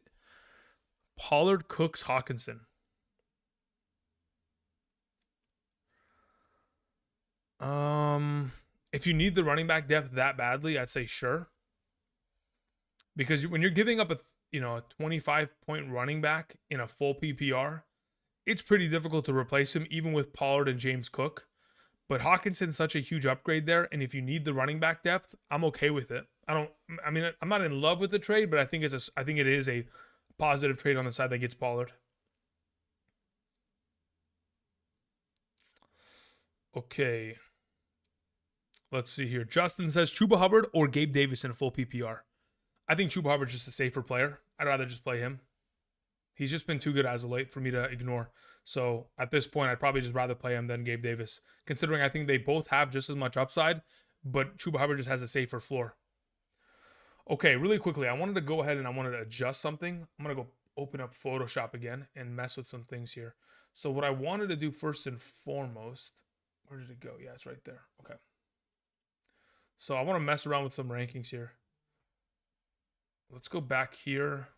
Pollard, Cooks, Hawkinson. If you need the running back depth that badly, I'd say sure. Because when you're giving up a 25-point running back in a full PPR, it's pretty difficult to replace him even with Pollard and James Cook. But Hawkinson's such a huge upgrade there, and if you need the running back depth, I'm okay with it. I'm not in love with the trade, but I think it is a positive trade on the side that gets Pollard. Okay. Let's see here. Justin says Chuba Hubbard or Gabe Davis in a full PPR. I think Chuba Hubbard's just a safer player. I'd rather just play him. He's just been too good as of late for me to ignore. So at this point, I'd probably just rather play him than Gabe Davis, considering I think they both have just as much upside, but Chuba Hubbard just has a safer floor. Okay, really quickly, I wanted to go ahead and I wanted to adjust something. I'm going to go open up Photoshop again and mess with some things here. So what I wanted to do first and foremost, where did it go? Yeah, it's right there. Okay. So I want to mess around with some rankings here. Let's go back here.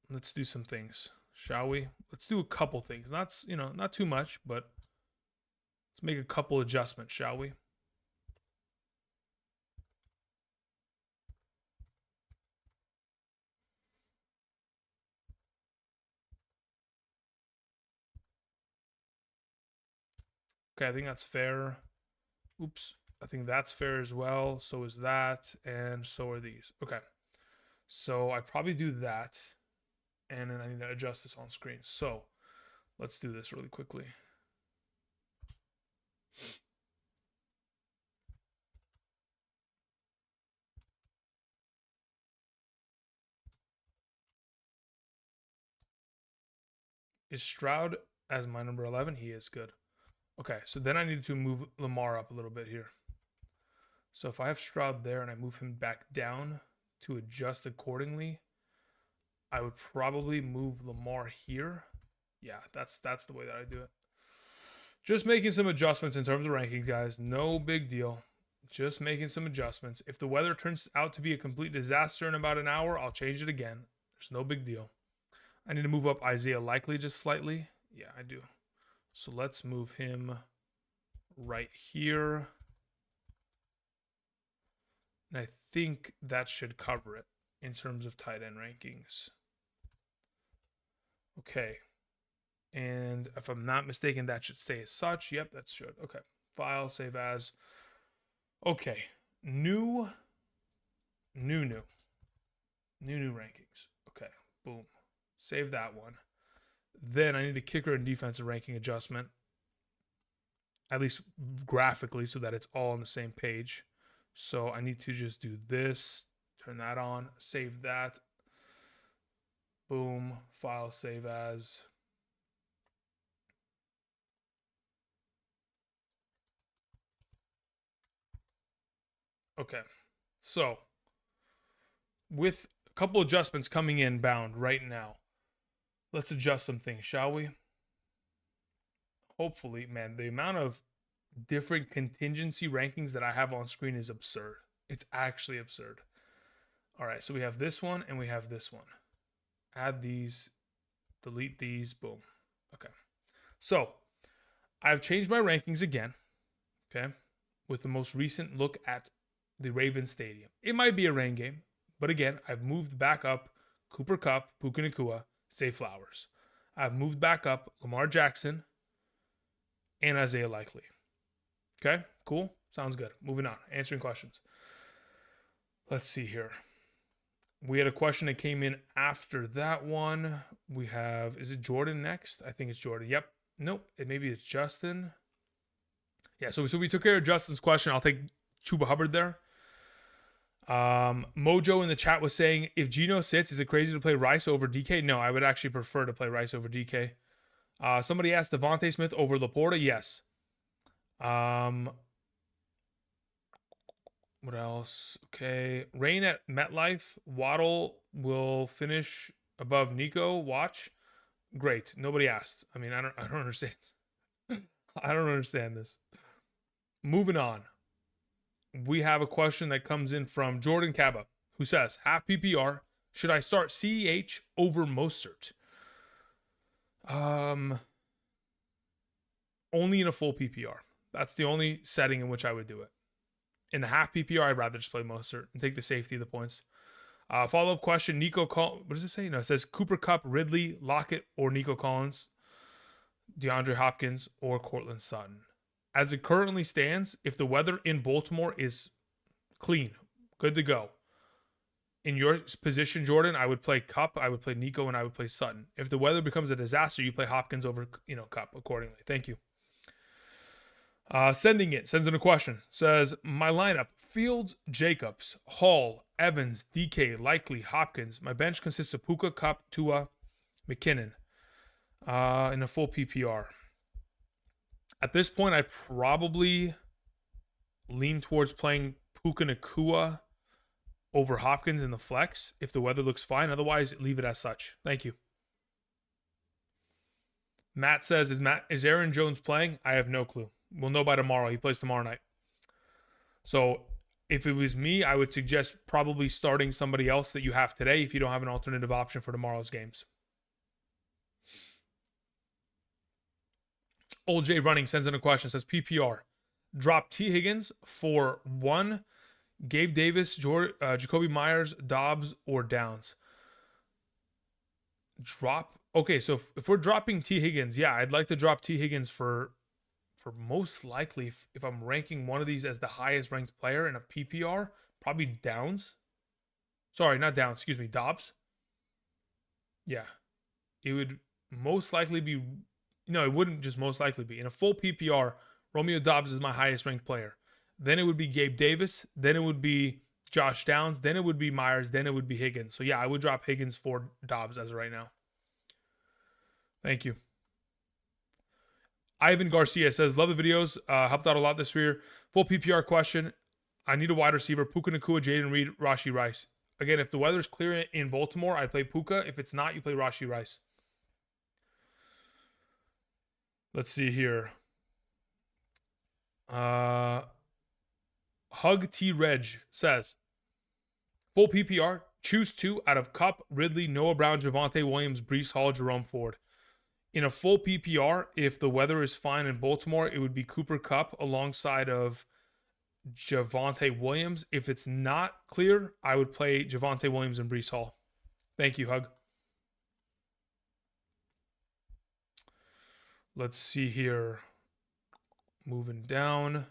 Let's do some things, shall we? Let's do a couple things. Not too much, but let's make a couple adjustments, shall we? Okay, I think that's fair. Oops. I think that's fair as well. So is that, and so are these. Okay. So I probably do that. And then I need to adjust this on screen. So let's do this really quickly. Is Stroud as my number 11? He is good. Okay, so then I need to move Lamar up a little bit here. So if I have Stroud there and I move him back down to adjust accordingly, I would probably move Lamar here. Yeah, that's the way that I do it. Just making some adjustments in terms of rankings, guys. No big deal. Just making some adjustments. If the weather turns out to be a complete disaster in about an hour, I'll change it again. There's no big deal. I need to move up Isaiah Likely just slightly. Yeah, I do. So let's move him right here. And I think that should cover it in terms of tight end rankings. Okay. And if I'm not mistaken, that should stay as such. Yep, that should. Okay. File, save as. Okay. New rankings. Okay. Boom. Save that one. Then I need a kicker and defensive ranking adjustment, at least graphically, so that it's all on the same page. So I need to just do this, turn that on, save that. Boom. File, save as. Okay. So with a couple adjustments coming in bound right now, let's adjust some things, shall we? Hopefully, man, the amount of different contingency rankings that I have on screen is absurd. It's actually absurd. All right, so we have this one and we have this one. Add these, delete these, boom. Okay. So I've changed my rankings again, okay, with the most recent look at the Ravens Stadium. It might be a rain game, but again, I've moved back up Cooper Kupp, Puka Nacua, Zay Flowers. I've moved back up Lamar Jackson and Isaiah Likely. Okay, cool. Sounds good. Moving on. Answering questions. Let's see here. We had a question that came in after that one. We have, is it Jordan next? I think it's Jordan. Yep. Nope. Maybe it's Justin. Yeah, so we took care of Justin's question. I'll take Chuba Hubbard there. Mojo in the chat was saying, if Geno sits, is it crazy to play Rice over DK? No, I would actually prefer to play Rice over DK. Somebody asked Devontae Smith over Laporta. Yes. What else? Okay. Rain at MetLife. Waddle will finish above Nico. Watch. Great. Nobody asked. I mean, I don't understand. I don't understand this. Moving on. We have a question that comes in from Jordan Kaba, who says, half PPR, should I start CEH over Mostert? Only in a full PPR. That's the only setting in which I would do it. In the half PPR, I'd rather just play Mostert and take the safety of the points. Follow-up question, what does it say? No, it says Cooper Kupp, Ridley, Lockett, or Nico Collins, DeAndre Hopkins, or Cortland Sutton. As it currently stands, if the weather in Baltimore is clean, good to go, in your position, Jordan, I would play Kupp, I would play Nico, and I would play Sutton. If the weather becomes a disaster, you play Hopkins over, Kupp accordingly. Thank you. Sends in a question. Says, my lineup, Fields, Jacobs, Hall, Evans, DK, Likely, Hopkins. My bench consists of Puka, Kupp, Tua, McKinnon in a full PPR. At this point, I'd probably lean towards playing Puka Nacua over Hopkins in the flex if the weather looks fine. Otherwise, leave it as such. Thank you. Matt says, is Aaron Jones playing? I have no clue. We'll know by tomorrow. He plays tomorrow night. So if it was me, I would suggest probably starting somebody else that you have today if you don't have an alternative option for tomorrow's games. Old J Running sends in a question. Says PPR. Drop T. Higgins for 1, Gabe Davis, Jacoby Myers, Dobbs, or Downs. Okay, so if we're dropping T. Higgins, yeah, I'd like to drop T. Higgins for most likely, if I'm ranking one of these as the highest ranked player in a PPR, probably Downs. Sorry, not Downs, excuse me, Dobbs. Yeah. It would most likely be, it wouldn't just most likely be. In a full PPR, Romeo Dobbs is my highest ranked player. Then it would be Gabe Davis. Then it would be Josh Downs. Then it would be Myers. Then it would be Higgins. So yeah, I would drop Higgins for Dobbs as of right now. Thank you. Ivan Garcia says, love the videos. Helped out a lot this year. Full PPR question. I need a wide receiver. Puka Nacua, Jaden Reed, Rashee Rice. Again, if the weather's clear in Baltimore, I'd play Puka. If it's not, you play Rashee Rice. Let's see here. Hug T Reg says, full PPR. Choose 2 out of Kupp, Ridley, Noah Brown, Javonte Williams, Breece Hall, Jerome Ford. In a full PPR, if the weather is fine in Baltimore, it would be Cooper Kupp alongside of Javonte Williams. If it's not clear, I would play Javonte Williams and Breece Hall. Thank you, Hug. Let's see here. Moving down.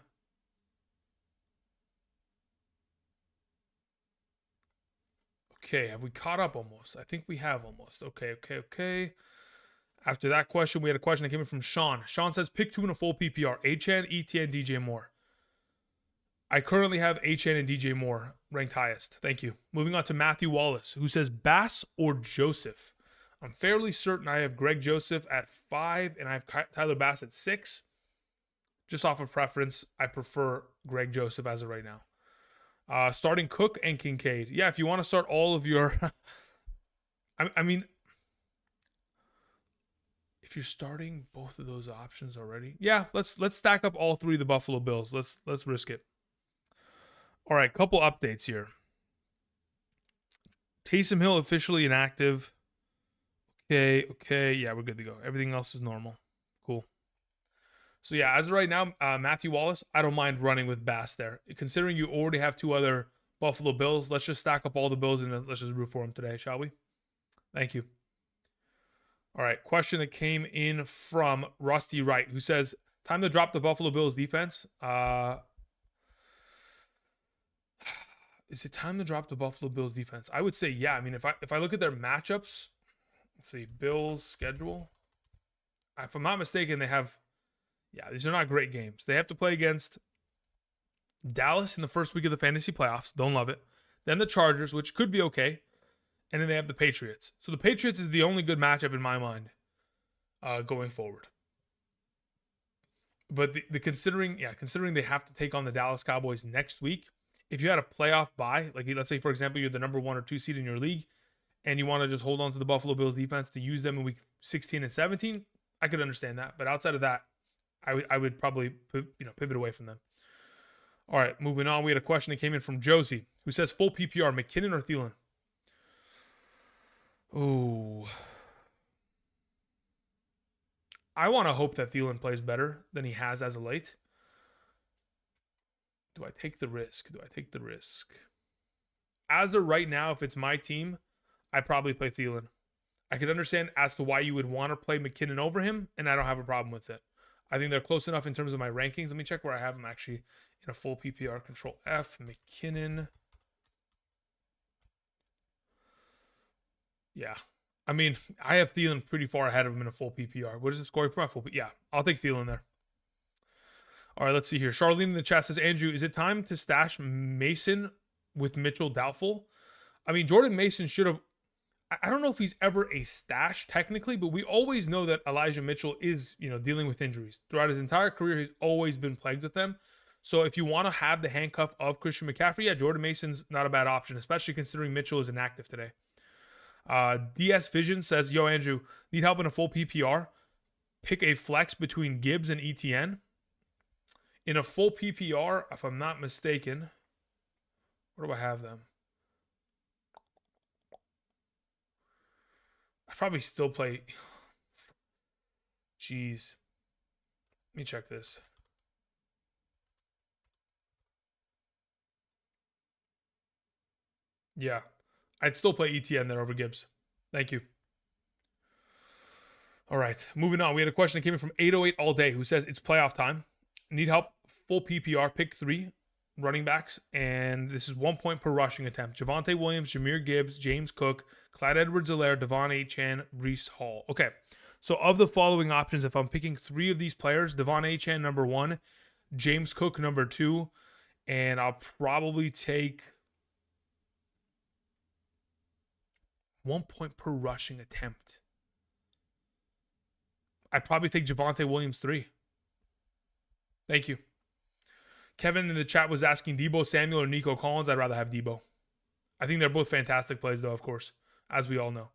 Okay, have we caught up almost? I think we have almost. Okay. After that question, we had a question that came in from Sean. Sean says, pick 2 in a full PPR. Achane, ETN, DJ Moore. I currently have Achane and DJ Moore ranked highest. Thank you. Moving on to Matthew Wallace, who says, Bass or Joseph? I'm fairly certain I have Greg Joseph at 5 and I have Tyler Bass at 6. Just off of preference, I prefer Greg Joseph as of right now. Starting Cook and Kincaid. Yeah, if you want to start all of your... I mean... If you're starting both of those options already, yeah, let's stack up all 3 of the Buffalo Bills. Let's risk it. All right, couple updates here. Taysom Hill officially inactive. Okay, yeah, we're good to go. Everything else is normal. Cool. So yeah, as of right now, Matthew Wallace, I don't mind running with Bass there. Considering you already have 2 other Buffalo Bills, let's just stack up all the Bills and let's just root for them today, shall we? Thank you. All right, question that came in from Rusty Wright, who says, time to drop the Buffalo Bills defense. Is it time to drop the Buffalo Bills defense? I would say, yeah. I mean, if I look at their matchups, let's see, Bills schedule. If I'm not mistaken, they have, these are not great games. They have to play against Dallas in the first week of the fantasy playoffs. Don't love it. Then the Chargers, which could be okay. And then they have the Patriots. So the Patriots is the only good matchup in my mind going forward. But considering they have to take on the Dallas Cowboys next week, if you had a playoff bye, like let's say, for example, you're the number 1 or 2 seed in your league and you want to just hold on to the Buffalo Bills defense to use them in week 16 and 17, I could understand that. But outside of that, I would probably pivot away from them. All right, moving on. We had a question that came in from Josie, who says full PPR, McKinnon or Thielen? Oh, I want to hope that Thielen plays better than he has as of late. Do I take the risk? As of right now, if it's my team, I'd probably play Thielen. I could understand as to why you would want to play McKinnon over him, and I don't have a problem with it. I think they're close enough in terms of my rankings. Let me check where I have him actually in a full PPR. Control F, McKinnon. Yeah. I mean, I have Thielen pretty far ahead of him in a full PPR. What is the scoring for my full PPR? Yeah, I'll take Thielen there. All right, let's see here. Charlene in the chat says, Andrew, is it time to stash Mason with Mitchell doubtful? I mean, Jordan Mason should have... I don't know if he's ever a stash technically, but we always know that Elijah Mitchell is, dealing with injuries. Throughout his entire career, he's always been plagued with them. So if you want to have the handcuff of Christian McCaffrey, yeah, Jordan Mason's not a bad option, especially considering Mitchell is inactive today. DS Vision says, yo, Andrew, need help in a full PPR? Pick a flex between Gibbs and ETN. In a full PPR, if I'm not mistaken, where do I have them? I probably still play. Jeez. Let me check this. Yeah. I'd still play ETN there over Gibbs. Thank you. All right. Moving on. We had a question that came in from 808 All Day who says it's playoff time. Need help. Full PPR. Pick 3 running backs. And this is 1 point per rushing attempt. Javonte Williams, Jahmyr Gibbs, James Cook, Clyde Edwards-Helaire, Devon Achane, Breece Hall. Okay. So of the following options, if I'm picking 3 of these players, Devon Achane number 1, James Cook number 2, and I'll probably take 1 point per rushing attempt. I'd probably take Javonte Williams 3. Thank you. Kevin in the chat was asking Deebo Samuel or Nico Collins. I'd rather have Deebo. I think they're both fantastic plays, though, of course, as we all know.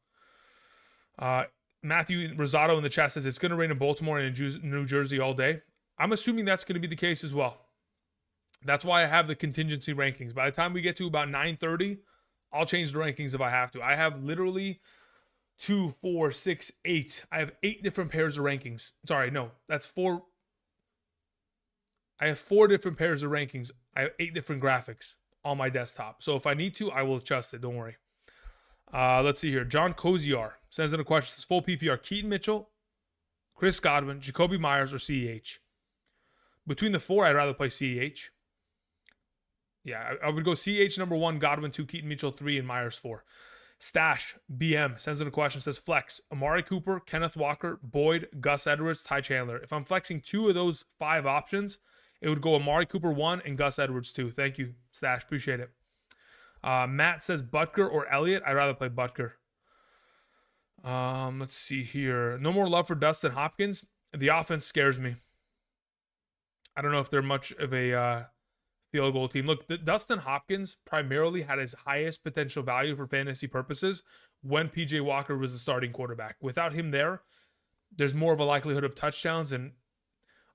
Matthew Rosado in the chat says it's going to rain in Baltimore and in New Jersey all day. I'm assuming that's going to be the case as well. That's why I have the contingency rankings. By the time we get to about 9:30, I'll change the rankings if I have to. I have literally 2, 4, 6, 8. I have 8 different pairs of rankings. Sorry, no, that's 4. I have 4 different pairs of rankings. I have 8 different graphics on my desktop. So if I need to, I will adjust it. Don't worry. Let's see here. John Koziar sends in a question. Says full PPR. Keaton Mitchell, Chris Godwin, Jacoby Myers, or CEH. Between the 4, I'd rather play CEH. Yeah, I would go CEH number 1, Godwin 2, Keaton Mitchell 3, and Myers 4. Stash BM sends in a question. Says flex Amari Cooper, Kenneth Walker, Boyd, Gus Edwards, Ty Chandler. If I'm flexing 2 of those 5 options, it would go Amari Cooper 1 and Gus Edwards 2. Thank you, Stash. Appreciate it. Matt says Butker or Elliott. I'd rather play Butker. Let's see here. No more love for Dustin Hopkins. The offense scares me. I don't know if they're much of a field goal team. Look, Dustin Hopkins primarily had his highest potential value for fantasy purposes when PJ Walker was the starting quarterback. Without him there's more of a likelihood of touchdowns and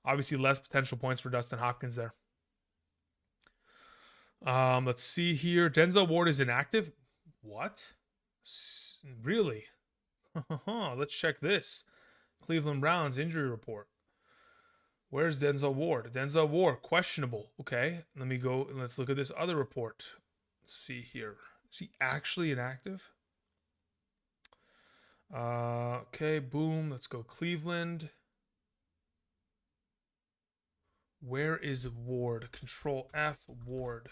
obviously less potential points for Dustin Hopkins there. Let's see here. Denzel Ward is inactive. What? Really? Let's check this. Cleveland Browns injury report. Where's Denzel Ward? Denzel Ward, questionable. Okay, let me go and let's look at this other report. Let's see here. Is he actually inactive? Okay, boom. Let's go Cleveland. Where is Ward? Control F, Ward.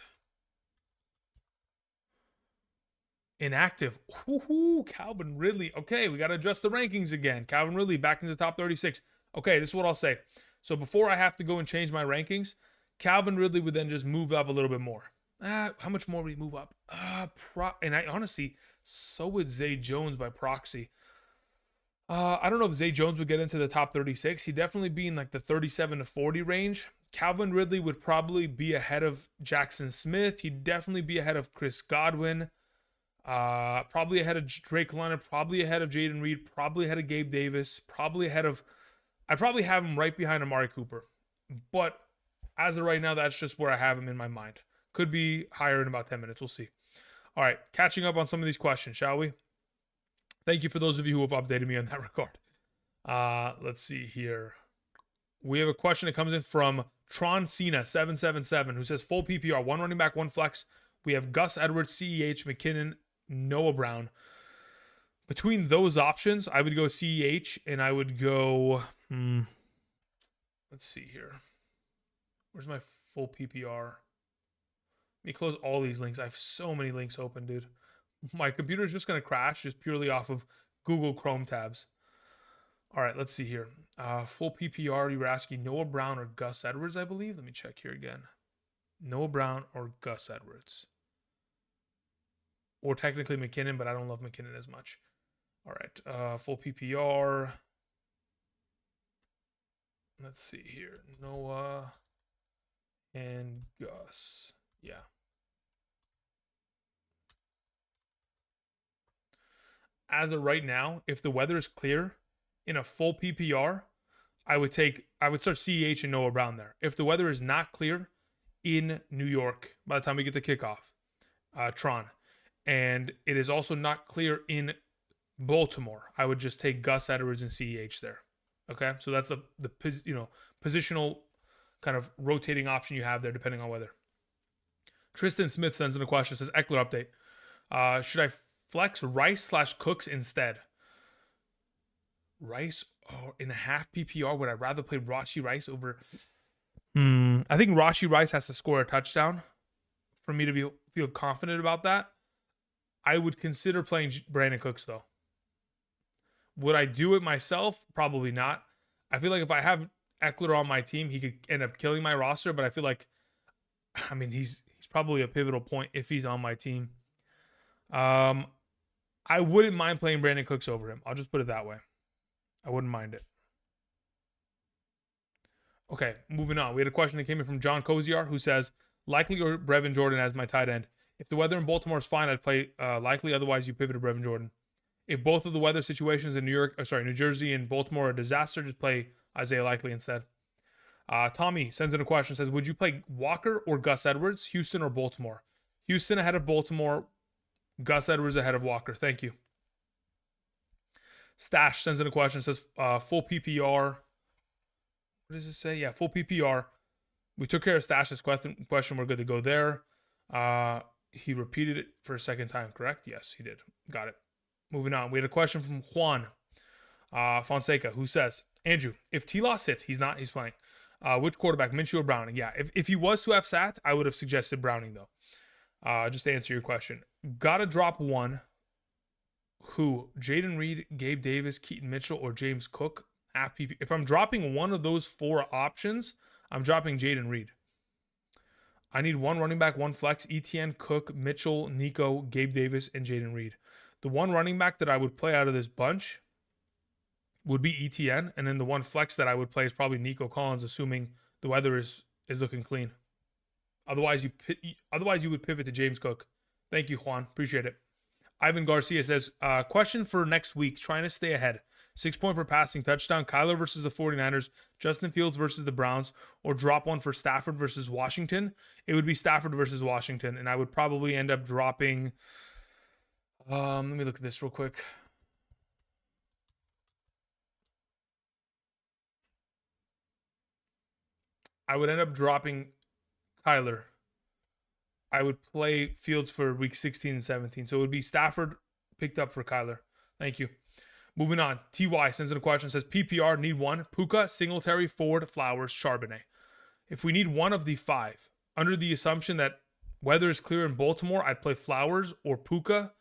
Inactive. Ooh, Calvin Ridley. Okay, we got to adjust the rankings again. Calvin Ridley back in the top 36. Okay, this is what I'll say. So before I have to go and change my rankings, Calvin Ridley would then just move up a little bit more. How much more would he move up? And I honestly, so would Zay Jones by proxy. I don't know if Zay Jones would get into the top 36. He'd definitely be in like the 37 to 40 range. Calvin Ridley would probably be ahead of Jackson Smith. He'd definitely be ahead of Chris Godwin. Probably ahead of Drake London. Probably ahead of Jaden Reed. Probably ahead of Gabe Davis. Probably ahead of... I'd probably have him right behind Amari Cooper. But as of right now, that's just where I have him in my mind. Could be higher in about 10 minutes. We'll see. All right, catching up on some of these questions, shall we? Thank you for those of you who have updated me on that regard. Let's see here. We have a question that comes in from Tron Cena 777 who says full PPR, 1 running back, 1 flex. We have Gus Edwards, CEH, McKinnon, Noah Brown. Between those options, I would go CEH and I would go... let's see here. Where's my full PPR? Let me close all these links. I have so many links open, dude. My computer is just going to crash just purely off of Google Chrome tabs. All right, let's see here. Full PPR, you were asking Noah Brown or Gus Edwards, I believe. Let me check here again. Noah Brown or Gus Edwards. Or technically McKinnon, but I don't love McKinnon as much. All right, full PPR. Let's see here. Noah and Gus. Yeah. As of right now, if the weather is clear in a full PPR, I would start CEH and Noah Brown there. If the weather is not clear in New York by the time we get to kickoff, Tron, and it is also not clear in Baltimore, I would just take Gus Edwards and CEH there. Okay, so that's the positional kind of rotating option you have there depending on weather. Tristan Smith sends in a question, says Eckler update. Should I flex Rice/Cooks instead? Rice in a half PPR, would I rather play Rashee Rice over... I think Rashee Rice has to score a touchdown for me to feel confident about that. I would consider playing Brandon Cooks, though. Would I do it myself? Probably not. I feel like if I have Eckler on my team, he could end up killing my roster, but I feel like, I mean, he's probably a pivotal point if he's on my team. I wouldn't mind playing Brandon Cooks over him. I'll just put it that way. I wouldn't mind it. Okay, moving on. We had a question that came in from John Koziar who says, likely or Brevin Jordan as my tight end. If the weather in Baltimore is fine, I'd play likely. Otherwise, you pivot to Brevin Jordan. If both of the weather situations in New Jersey and Baltimore are a disaster, just play Isaiah Likely instead. Tommy sends in a question, says, would you play Walker or Gus Edwards, Houston or Baltimore? Houston ahead of Baltimore, Gus Edwards ahead of Walker. Thank you. Stash sends in a question, says, full PPR. What does it say? Yeah, full PPR. We took care of Stash's question. We're good to go there. He repeated it for a second time, correct? Yes, he did. Got it. Moving on. We had a question from Juan Fonseca, who says, Andrew, if T-Law sits, he's playing. Which quarterback, Minshew or Browning? Yeah, if he was to have sat, I would have suggested Browning, though. Just to answer your question. Gotta drop one. Who? Jaden Reed, Gabe Davis, Keaton Mitchell, or James Cook? Half PP. If I'm dropping one of those 4 options, I'm dropping Jaden Reed. I need 1 running back, 1 flex, ETN, Cook, Mitchell, Nico, Gabe Davis, and Jaden Reed. The 1 running back that I would play out of this bunch would be ETN, and then the 1 flex that I would play is probably Nico Collins, assuming the weather is looking clean. Otherwise, you would pivot to James Cook. Thank you, Juan. Appreciate it. Ivan Garcia says, question for next week, trying to stay ahead. 6 point per passing touchdown, Kyler versus the 49ers, Justin Fields versus the Browns, or drop one for Stafford versus Washington. It would be Stafford versus Washington, and I would probably end up dropping... let me look at this real quick. I would end up dropping Kyler. I would play Fields for week 16 and 17. So it would be Stafford picked up for Kyler. Thank you. Moving on. TY sends in a question. Says PPR need 1. Puka, Singletary, Ford, Flowers, Charbonnet. If we need one of the 5, under the assumption that weather is clear in Baltimore, I'd play Flowers or Puka.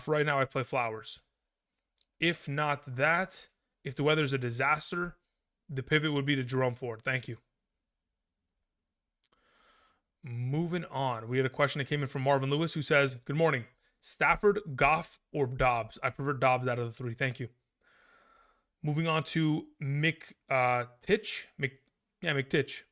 For right now, I'd play Flowers. If not that, if the weather is a disaster, the pivot would be to Jerome Ford. Thank you. Moving on. We had a question that came in from Marvin Lewis who says, good morning. Stafford, Goff, or Dobbs? I prefer Dobbs out of the 3. Thank you. Moving on to McTitch. McTitch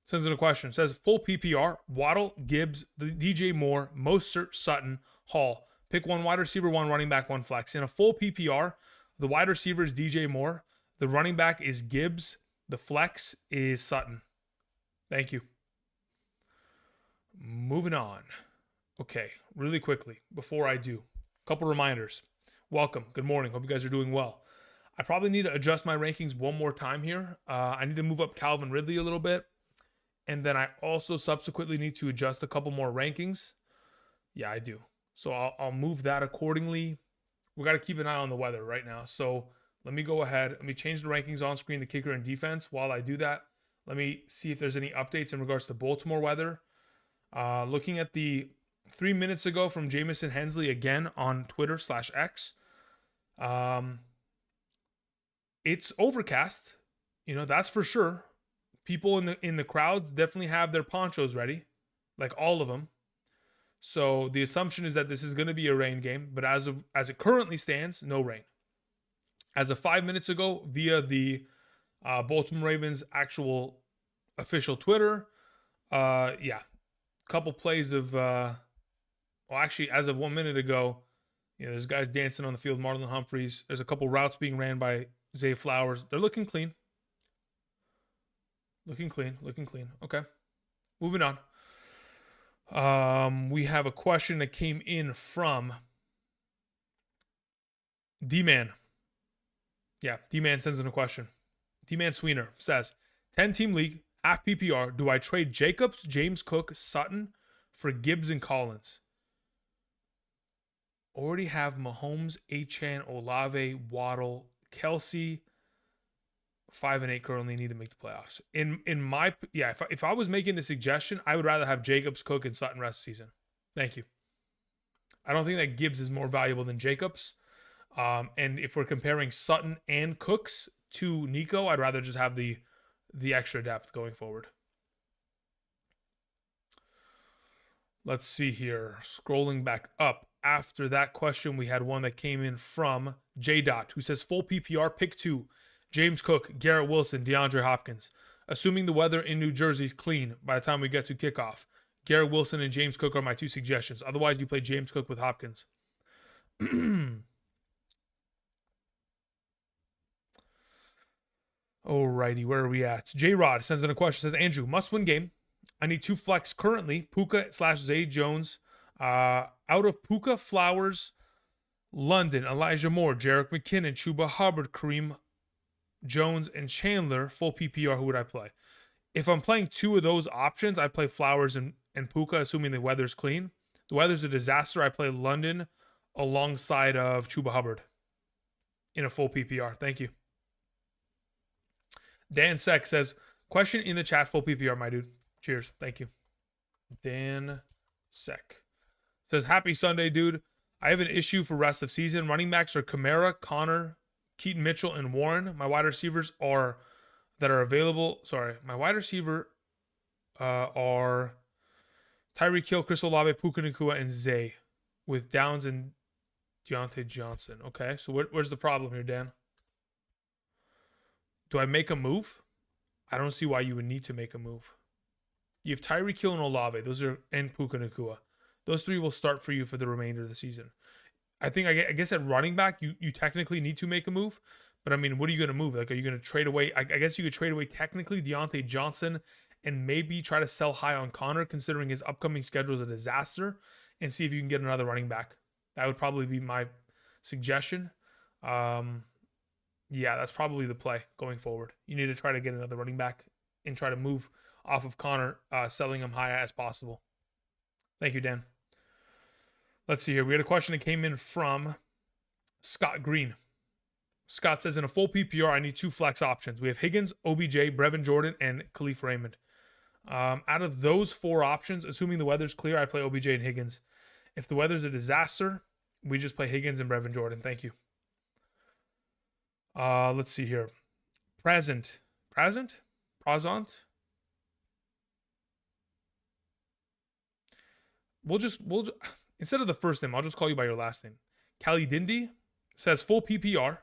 Sends in a question. Says full PPR, Waddle, Gibbs, DJ Moore, Mostert, Sutton, Hall. Pick one wide receiver, one running back, one flex. In a full PPR, the wide receiver is DJ Moore. The running back is Gibbs. The flex is Sutton. Thank you. Moving on. Okay, really quickly, before I do, a couple reminders. Welcome. Good morning. Hope you guys are doing well. I probably need to adjust my rankings one more time here. I need to move up Calvin Ridley a little bit. And then I also subsequently need to adjust a couple more rankings. Yeah, I do. So I'll move that accordingly. We got to keep an eye on the weather right now. So let me go ahead. Let me change the rankings on screen, the kicker and defense. While I do that, let me see if there's any updates in regards to Baltimore weather. Looking at the 3 minutes ago from Jamison Hensley again on Twitter/X. It's overcast. That's for sure. People in the crowds definitely have their ponchos ready, like all of them. So the assumption is that this is going to be a rain game, but as it currently stands, no rain. As of 5 minutes ago, via the Baltimore Ravens actual official Twitter, couple plays of actually, as of 1 minute ago, there's guys dancing on the field, Marlon Humphreys. There's a couple routes being ran by Zay Flowers. They're looking clean. Looking clean. Okay. Moving on. We have a question that came in from D-Man. Yeah, D-Man sends in a question. D-Man Sweener says, 10-team league, half PPR. Do I trade Jacobs, James Cook, Sutton for Gibbs and Collins? Already have Mahomes, Achane, Olave, Waddle, Kelsey. 5 and 8 currently need to make the playoffs. If I was making the suggestion, I would rather have Jacobs, Cook, and Sutton rest of the season. Thank you. I don't think that Gibbs is more valuable than Jacobs. And if we're comparing Sutton and Cooks to Nico, I'd rather just have the extra depth going forward. Let's see here. Scrolling back up. After that question, we had one that came in from J. Dot, who says full PPR, pick 2. James Cook, Garrett Wilson, DeAndre Hopkins. Assuming the weather in New Jersey is clean by the time we get to kickoff, Garrett Wilson and James Cook are my 2 suggestions. Otherwise, you play James Cook with Hopkins. Alrighty, where are we at? J-Rod sends in a question. Says, Andrew, must-win game. I need 2 flex currently. Puka/Zay Jones. Out of Puka, Flowers, London, Elijah Moore, Jerick McKinnon, Chuba Hubbard, Kareem Jones, and Chandler. Full PPR, who would I play? If I'm playing 2 of those options, I play Flowers and Puka, assuming the weather's clean. The weather's a disaster. I play London alongside of Chuba Hubbard in a full PPR. Thank you. Dan Sek says, question in the chat, full PPR, my dude. Cheers. Thank you. Dan Sek says, happy Sunday, dude. I have an issue for rest of season. Running backs are Kamara, Connor, Keaton Mitchell, and Warren. My wide receivers are available. My wide receiver are Tyreek Hill, Chris Olave, Puka Nacua, and Zay, with Downs and Deontay Johnson. Okay, so where's the problem here, Dan? Do I make a move? I don't see why you would need to make a move. You have Tyreek Hill and Olave. And Puka Nacua. Those 3 will start for you for the remainder of the season. I guess at running back, you technically need to make a move. But, I mean, what are you going to move? Like, are you going to trade away? I guess you could trade away technically Deontay Johnson and maybe try to sell high on Connor, considering his upcoming schedule is a disaster, and see if you can get another running back. That would probably be my suggestion. Yeah, that's probably the play going forward. You need to try to get another running back and try to move off of Connor, selling him high as possible. Thank you, Dan. Let's see here. We had a question that came in from Scott Green. Scott says, in a full PPR, I need 2 flex options. We have Higgins, OBJ, Brevin Jordan, and Khalif Raymond. Out of those 4 options, assuming the weather's clear, I play OBJ and Higgins. If the weather's a disaster, we just play Higgins and Brevin Jordan. Thank you. Let's see here. Present. We'll just instead of the first name, I'll just call you by your last name. Kali Dindi says full PPR.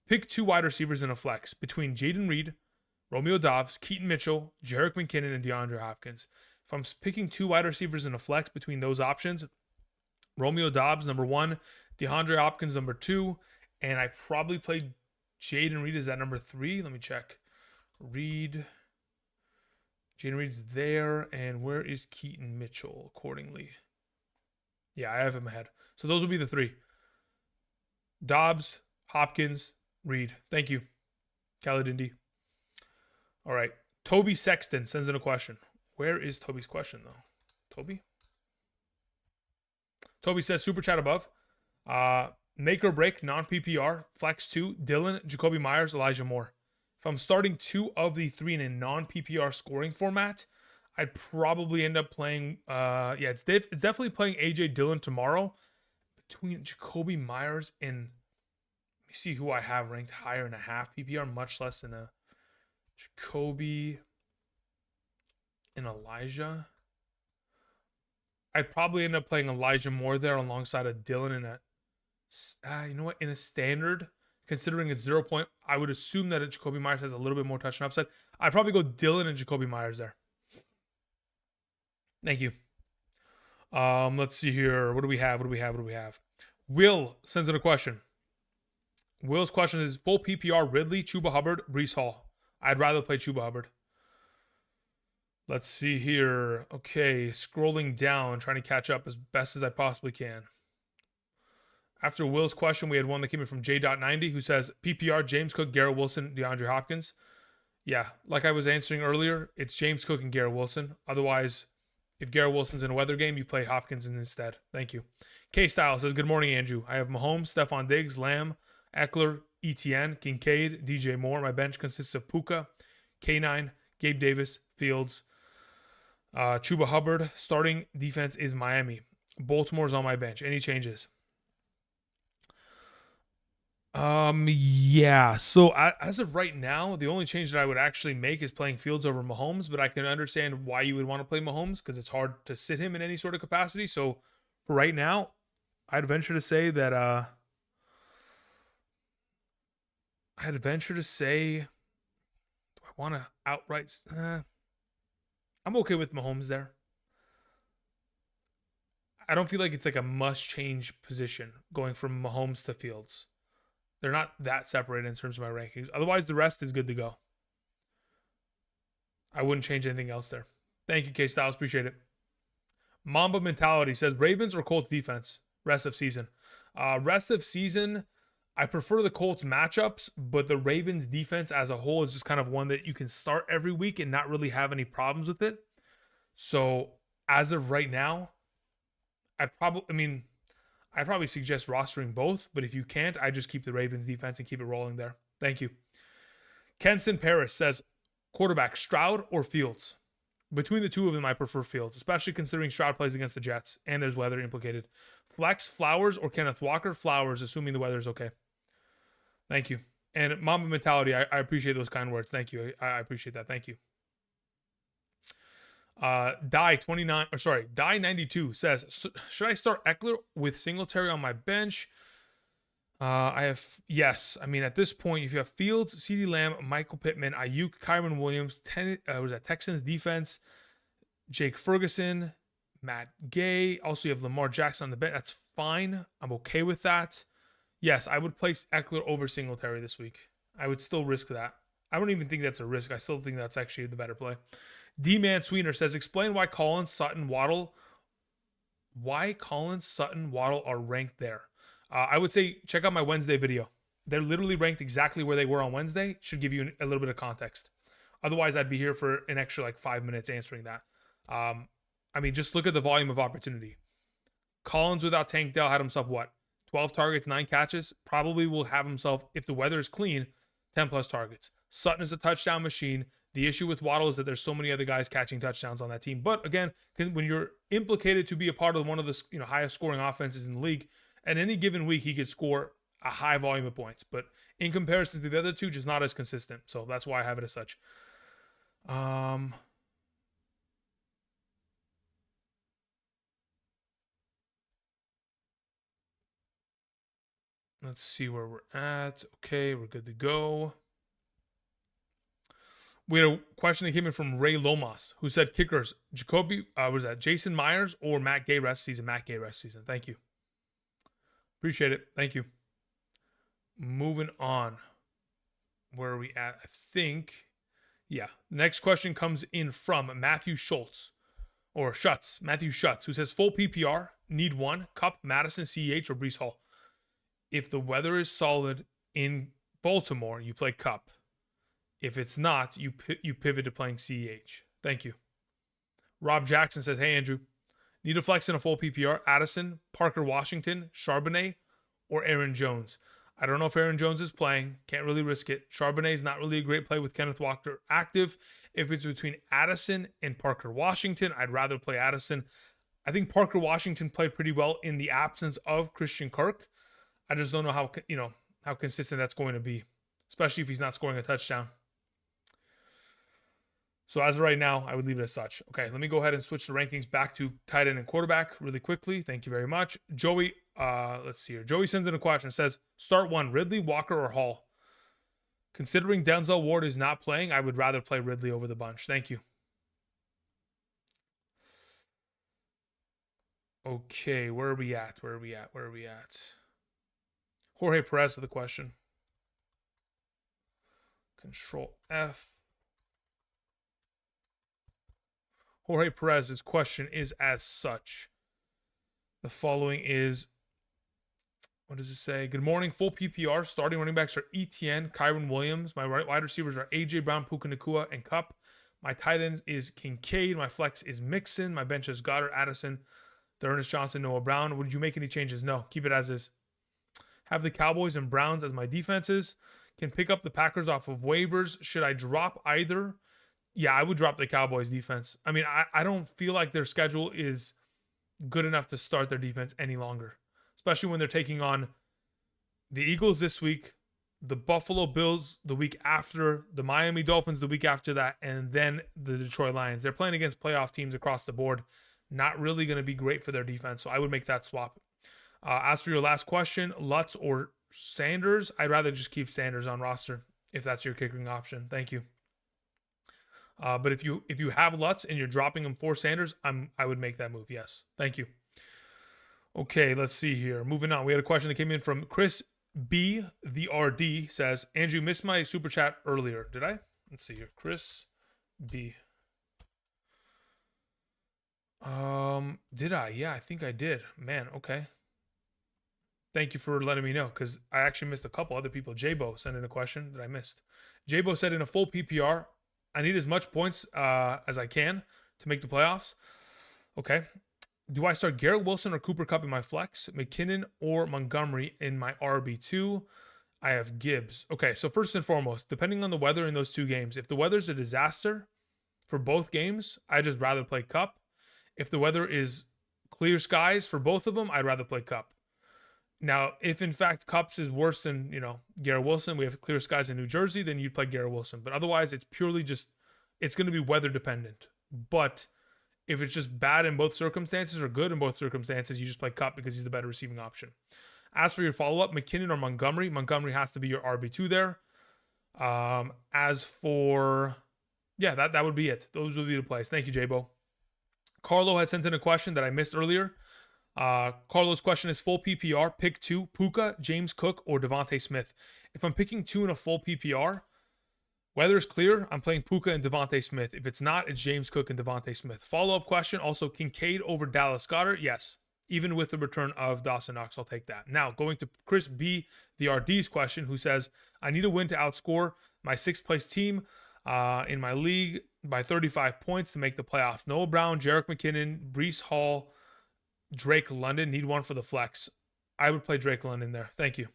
Pick 2 wide receivers in a flex between Jaden Reed, Romeo Doubs, Keaton Mitchell, Jerick McKinnon, and DeAndre Hopkins. If I'm picking 2 wide receivers in a flex between those options, Romeo Doubs, number 1, DeAndre Hopkins, number 2, and I probably played Jaden Reed as that number 3. Let me check. Jaden Reed's there, and where is Keaton Mitchell accordingly? Yeah, I have him ahead. So those will be the 3. Doubs, Hopkins, Reed. Thank you, Caladindi. All right. Toby Sexton sends in a question. Where is Toby's question, though? Toby? Toby says, super chat above. Make or break, non-PPR, flex 2, Dylan, Jacoby Myers, Elijah Moore. If I'm starting 2 of the 3 in a non-PPR scoring format, I'd probably end up playing, it's definitely playing AJ Dillon tomorrow. Between Jacoby Myers and, let me see who I have ranked higher in a half PPR, much less than a Jacoby and Elijah. I'd probably end up playing Elijah Moore there alongside of Dillon in a, you know what, in a standard, considering it's 0 point. I would assume that Jacoby Myers has a little bit more touchdown upside. I'd probably go Dillon and Jacoby Myers there. Thank you. Let's see here. What do we have? Will sends in a question. Will's question is full PPR Ridley, Chuba Hubbard, Breece Hall. I'd rather play Chuba Hubbard. Let's see here. Okay, scrolling down, trying to catch up as best as I possibly can. After Will's question, we had one that came in from J.90 who says, PPR, James Cook, Garrett Wilson, DeAndre Hopkins. Yeah, like I was answering earlier, it's James Cook and Garrett Wilson. Otherwise, if Garrett Wilson's in a weather game, you play Hopkins instead. Thank you. K-Style says, good morning, Andrew. I have Mahomes, Stephon Diggs, Lamb, Eckler, ETN, Kincaid, DJ Moore. My bench consists of Puka, K9, Gabe Davis, Fields, Chuba Hubbard. Starting defense is Miami. Baltimore's on my bench. Any changes? Yeah. So as of right now, the only change that I would actually make is playing Fields over Mahomes, but I can understand why you would want to play Mahomes because it's hard to sit him in any sort of capacity. So for right now, I'd venture to say that do I want to outright I'm okay with Mahomes there. I don't feel like it's like a must change position going from Mahomes to Fields. They're not that separated in terms of my rankings. Otherwise, the rest is good to go. I wouldn't change anything else there. Thank you, K Styles. Appreciate it. Mamba Mentality says Ravens or Colts defense rest of season. Rest of season, I prefer the Colts matchups, but the Ravens defense as a whole is just kind of one that you can start every week and not really have any problems with it. So as of right now, I'd probably suggest rostering both, but if you can't, I just keep the Ravens defense and keep it rolling there. Thank you. Kenson Paris says, quarterback, Stroud or Fields? Between the two of them, I prefer Fields, especially considering Stroud plays against the Jets and there's weather implicated. Flex, Flowers or Kenneth Walker? Flowers, assuming the weather is okay. Thank you. And Mamba Mentality, I appreciate those kind words. Thank you. I appreciate that. Thank you. Die 92 says, should I start Eckler with Singletary on my bench? Yes. I mean, at this point, if you have Fields, CeeDee Lamb, Michael Pittman, Ayuk, Kyron Williams, Texans defense, Jake Ferguson, Matt Gay. Also, you have Lamar Jackson on the bench. That's fine. I'm okay with that. Yes, I would place Eckler over Singletary this week. I would still risk that. I don't even think that's a risk. I still think that's actually the better play. D-Man Sweetener says, explain why Collins, Sutton, Waddle are ranked there. I would say check out my Wednesday video. They're literally ranked exactly where they were on Wednesday. Should give you a little bit of context. Otherwise, I'd be here for an extra 5 minutes answering that. Just look at the volume of opportunity. Collins without Tank Dell had himself 12 targets, 9 catches. Probably will have himself, if the weather is clean, 10 plus targets. Sutton is a touchdown machine. The issue with Waddle is that there's so many other guys catching touchdowns on that team. But again, when you're implicated to be a part of one of the highest scoring offenses in the league, at any given week he could score a high volume of points. But in comparison to the other two, just not as consistent. So that's why I have it as such. Let's see where we're at. Okay, we're good to go. We had a question that came in from Ray Lomas, who said kickers, Jason Myers or Matt Gay rest season? Matt Gay rest season. Thank you. Appreciate it. Thank you. Moving on. Where are we at? I think, yeah. Next question comes in from Matthew Schultz, or Schutz, Matthew Schutz, who says full PPR, need one, Cup, Madison, CEH, or Brees Hall. If the weather is solid in Baltimore, you play Cup. If it's not, you pivot to playing CEH. Thank you. Rob Jackson says, hey, Andrew, need a flex in a full PPR, Addison, Parker Washington, Charbonnet, or Aaron Jones. I don't know if Aaron Jones is playing. Can't really risk it. Charbonnet is not really a great play with Kenneth Walker active. If it's between Addison and Parker Washington, I'd rather play Addison. I think Parker Washington played pretty well in the absence of Christian Kirk. I just don't know how consistent that's going to be, especially if he's not scoring a touchdown. So as of right now, I would leave it as such. Okay, let me go ahead and switch the rankings back to tight end and quarterback really quickly. Thank you very much. Joey, let's see here. Joey sends in a question. It says, start one, Ridley, Walker, or Hall? Considering Denzel Ward is not playing, I would rather play Ridley over the bunch. Thank you. Okay, where are we at? Jorge Perez with the question. Control F. Jorge Perez's question is as such. The following is, what does it say? Good morning, full PPR. Starting running backs are ETN, Kyron Williams. My wide receivers are AJ Brown, Puka Nacua, and Cup. My tight end is Kincaid. My flex is Mixon. My bench is Goddard, Addison, D'Ernest Johnson, Noah Brown. Would you make any changes? No. Keep it as is. Have the Cowboys and Browns as my defenses. Can pick up the Packers off of waivers. Should I drop either? Yeah, I would drop the Cowboys defense. I mean, I don't feel like their schedule is good enough to start their defense any longer, especially when they're taking on the Eagles this week, the Buffalo Bills the week after, the Miami Dolphins the week after that, and then the Detroit Lions. They're playing against playoff teams across the board. Not really going to be great for their defense, so I would make that swap. As for your last question, Lutz or Sanders, I'd rather just keep Sanders on roster if that's your kicking option. Thank you. But if you have Lutz and you're dropping him for Sanders, I would make that move. Yes. Thank you. Okay, let's see here. Moving on. We had a question that came in from Chris B. The RD says, Andrew, missed my super chat earlier. Did I? Let's see here. Chris B. Did I? Yeah, I think I did. Man, okay. Thank you for letting me know, because I actually missed a couple other people. Jabo sent in a question that I missed. Jabo said in a full PPR, I need as much points as I can to make the playoffs. Okay. Do I start Garrett Wilson or Cooper Kupp in my flex, McKinnon or Montgomery in my RB2? I have Gibbs. Okay, so first and foremost, depending on the weather in those two games, if the weather's a disaster for both games, I'd just rather play Kupp. If the weather is clear skies for both of them, I'd rather play Kupp. Now, if in fact Kupp's is worse than, Garrett Wilson, we have clear skies in New Jersey, then you'd play Garrett Wilson. But otherwise, it's purely just, it's going to be weather dependent. But if it's just bad in both circumstances or good in both circumstances, you just play Kupp because he's the better receiving option. As for your follow-up, McKinnon or Montgomery, Montgomery has to be your RB2 there. As for, that would be it. Those would be the plays. Thank you, Jabo. Carlo had sent in a question that I missed earlier. Carlo's question is full PPR, pick two, Puka, James Cook, or Devontae Smith. If I'm picking two in a full PPR, weather's clear, I'm playing Puka and Devontae Smith. If it's not, it's James Cook and Devontae Smith. Follow-up question, also Kincaid over Dallas Goedert? Yes. Even with the return of Dawson Knox, I'll take that. Now, going to Chris B, the RD's question, who says, I need a win to outscore my sixth-place team in my league by 35 points to make the playoffs. Noah Brown, Jerick McKinnon, Brees Hall, Drake London. Need one for the flex. I would play Drake London there. Thank you.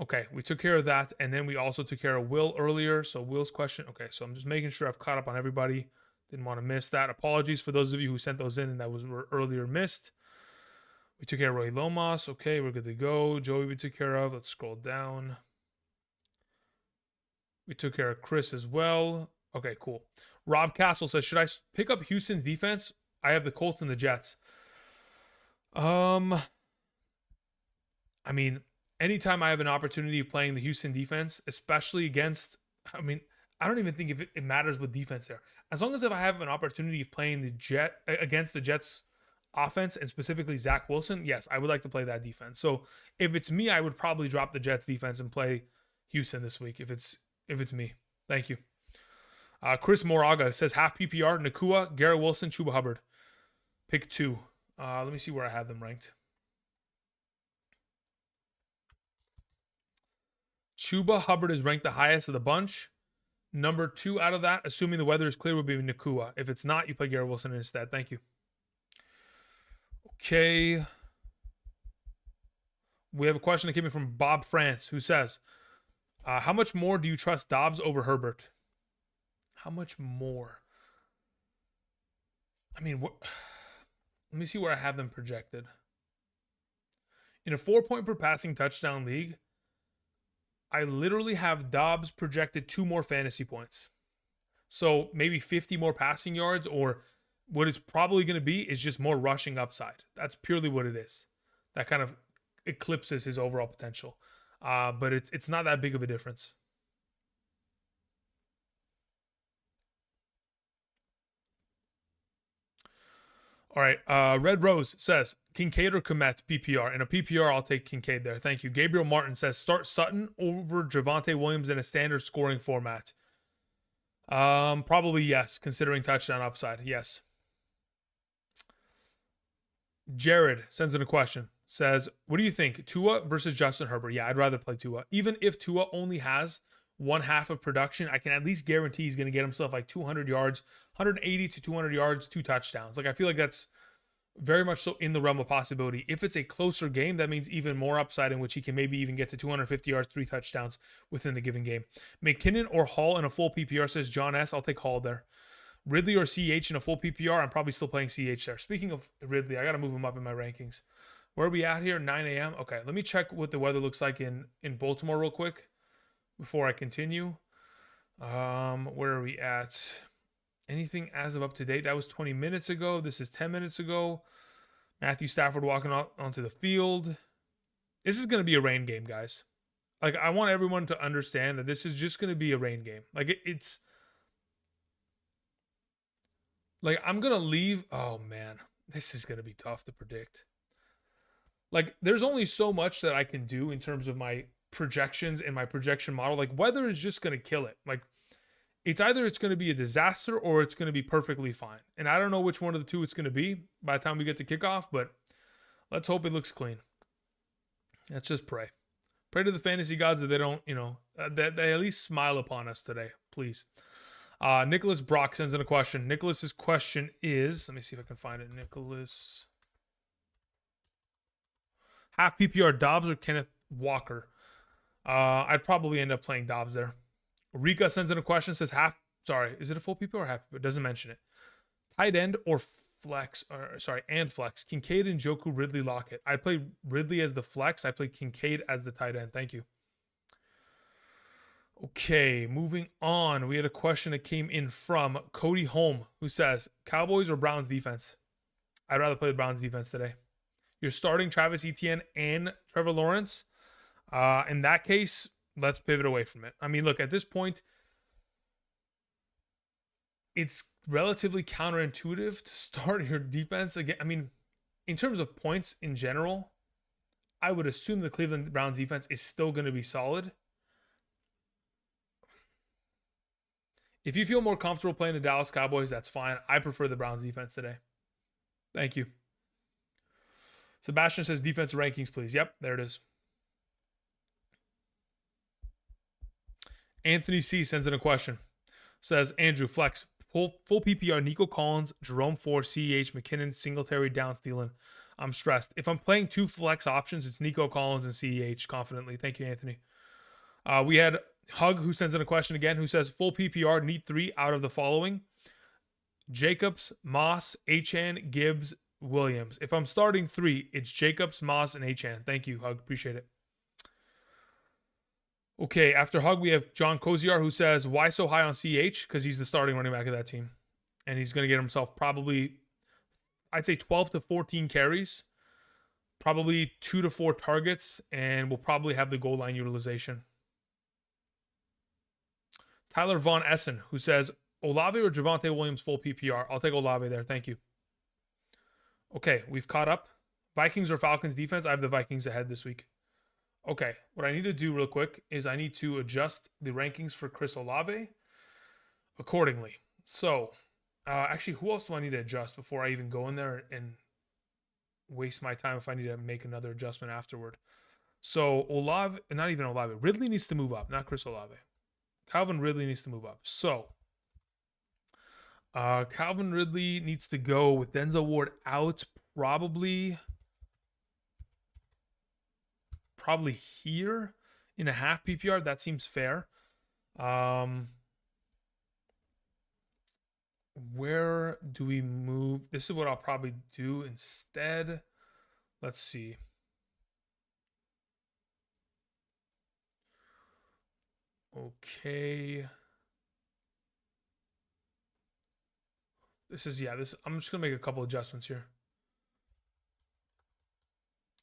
Okay, we took care of that, and then we also took care of Will earlier. So Will's question. Okay, so I'm just making sure I've caught up on everybody. Didn't want to miss that. Apologies for those of you who sent those in and that were earlier missed. We took care of Roy Lomas. Okay, we're good to go. Joey we took care of. Let's scroll down. We took care of Chris as well. Okay, cool. Rob Castle says, should I pick up Houston's defense? I have the Colts and the Jets. I mean, anytime I have an opportunity of playing the Houston defense, especially against, I don't even think if it matters with defense there. As long as if I have an opportunity of playing against the Jets offense and specifically Zach Wilson, yes, I would like to play that defense. So if it's me, I would probably drop the Jets defense and play Houston this week if it's me. Thank you. Chris Moraga says half PPR, Nakua, Garrett Wilson, Chuba Hubbard. Pick 2. Let me see where I have them ranked. Chuba Hubbard is ranked the highest of the bunch. Number 2 out of that, assuming the weather is clear, would be Nakua. If it's not, you play Garrett Wilson instead. Thank you. Okay. We have a question that came in from Bob France, who says, how much more do you trust Dobbs over Herbert? How much more? I mean, let me see where I have them projected. In a 4-point per passing touchdown league, I literally have Dobbs projected 2 more fantasy points. So maybe 50 more passing yards, or what it's probably going to be is just more rushing upside. That's purely what it is. That kind of eclipses his overall potential. But it's not that big of a difference. All right. Red Rose says Kincaid or Komet PPR. In a PPR, I'll take Kincaid there. Thank you. Gabriel Martin says start Sutton over Javonte Williams in a standard scoring format. Probably yes, considering touchdown upside. Yes. Jared sends in a question. Says, what do you think? Tua versus Justin Herbert? Yeah, I'd rather play Tua. Even if Tua only has 1/2 of production, I can at least guarantee he's going to get himself like 200 yards, 180 to 200 yards, 2 touchdowns. Like, I feel like that's very much so in the realm of possibility. If it's a closer game, that means even more upside in which he can maybe even get to 250 yards, 3 touchdowns within the given game. McKinnon or Hall in a full PPR, says John S. I'll take Hall there. Ridley or CH in a full PPR, I'm probably still playing CH there. Speaking of Ridley, I got to move him up in my rankings. Where are we at here? 9 a.m. Okay, let me check what the weather looks like in Baltimore real quick before I continue. Where are we at? Anything as of up to date? That was 20 minutes ago. This is 10 minutes ago. Matthew Stafford walking onto the field. This is going to be a rain game, guys. Like, I want everyone to understand that this is just going to be a rain game. Like, it's... Like, I'm going to leave... Oh, man. This is going to be tough to predict. Like, there's only so much that I can do in terms of my projections and my projection model. Like, weather is just going to kill it. Like, it's either it's going to be a disaster or it's going to be perfectly fine. And I don't know which one of the two it's going to be by the time we get to kickoff, but let's hope it looks clean. Let's just pray. Pray to the fantasy gods that they don't, that they at least smile upon us today, please. Nicholas Brock sends in a question. Nicholas's question is, let me see if I can find it. Nicholas... Half PPR, Dobbs or Kenneth Walker? I'd probably end up playing Dobbs there. Rika sends in a question, says is it a full PPR or half PPR? It doesn't mention it. Tight end or flex, and flex. Kincaid and Njoku, Ridley, Lockett. I play Ridley as the flex. I play Kincaid as the tight end. Thank you. Okay, moving on. We had a question that came in from Cody Holm, who says, Cowboys or Browns defense? I'd rather play the Browns defense today. You're starting Travis Etienne and Trevor Lawrence. In that case, let's pivot away from it. I mean, look, at this point, it's relatively counterintuitive to start your defense again. I mean, in terms of points in general, I would assume the Cleveland Browns defense is still going to be solid. If you feel more comfortable playing the Dallas Cowboys, that's fine. I prefer the Browns defense today. Thank you. Sebastian says defensive rankings, please. Yep, there it is. Anthony C sends in a question. Says, Andrew, flex, full PPR, Nico Collins, Jerome Ford, CEH, McKinnon, Singletary, Downs, Thielen. I'm stressed. If I'm playing 2 flex options, it's Nico Collins and CEH confidently. Thank you, Anthony. We had Hug, who sends in a question again, who says, full PPR, need 3 out of the following. Jacobs, Moss, Achane, Gibbs, Williams. If I'm starting 3, it's Jacobs, Moss, and Achane. Thank you, Hug. Appreciate it. Okay, after Hug, we have John Koziar, who says, why so high on CH? Because he's the starting running back of that team. And he's going to get himself probably, I'd say 12 to 14 carries, probably 2 to 4 targets, and will probably have the goal line utilization. Tyler Von Essen, who says, Olave or Javonte Williams full PPR? I'll take Olave there. Thank you. Okay, we've caught up. Vikings or Falcons defense? I have the Vikings ahead this week. Okay, what I need to do real quick is I need to adjust the rankings for Chris Olave accordingly. So, actually, who else do I need to adjust before I even go in there and waste my time if I need to make another adjustment afterward? So, Olave, not even Olave, Ridley needs to move up, not Chris Olave. Calvin Ridley needs to move up. So, Calvin Ridley needs to go with Denzel Ward out probably here in a half PPR. That seems fair. Where do we move? This is what I'll probably do instead. Let's see. Okay. This is, I'm just going to make a couple adjustments here.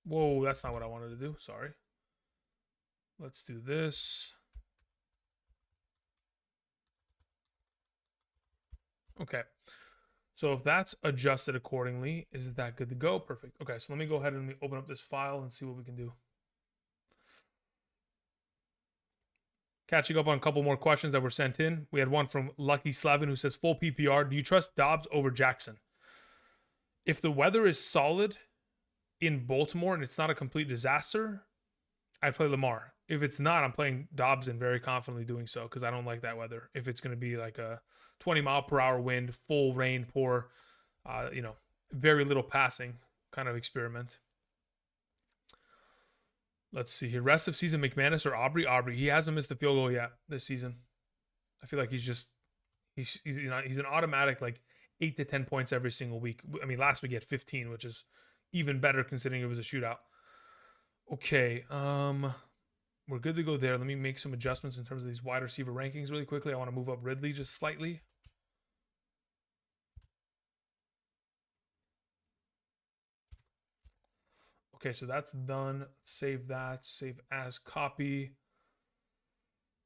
Whoa, that's not what I wanted to do. Sorry. Let's do this. Okay. So if that's adjusted accordingly, is that good to go? Perfect. Okay, so let me go ahead and open up this file and see what we can do. Catching up on a couple more questions that were sent in. We had one from Lucky Slavin who says, full PPR, do you trust Dobbs over Jackson? If the weather is solid in Baltimore and it's not a complete disaster, I'd play Lamar. If it's not, I'm playing Dobbs and very confidently doing so because I don't like that weather. If it's going to be like a 20-mile-per-hour wind, full rain, pour, very little passing kind of experiment. Let's see here. Rest of season, McManus or Aubrey? Aubrey. He hasn't missed a field goal yet this season. I feel like he's an automatic like 8 to 10 points every single week. I mean, last week he had 15, which is even better considering it was a shootout. Okay, we're good to go there. Let me make some adjustments in terms of these wide receiver rankings really quickly. I want to move up Ridley just slightly. Okay, so that's done. Save that. Save as copy.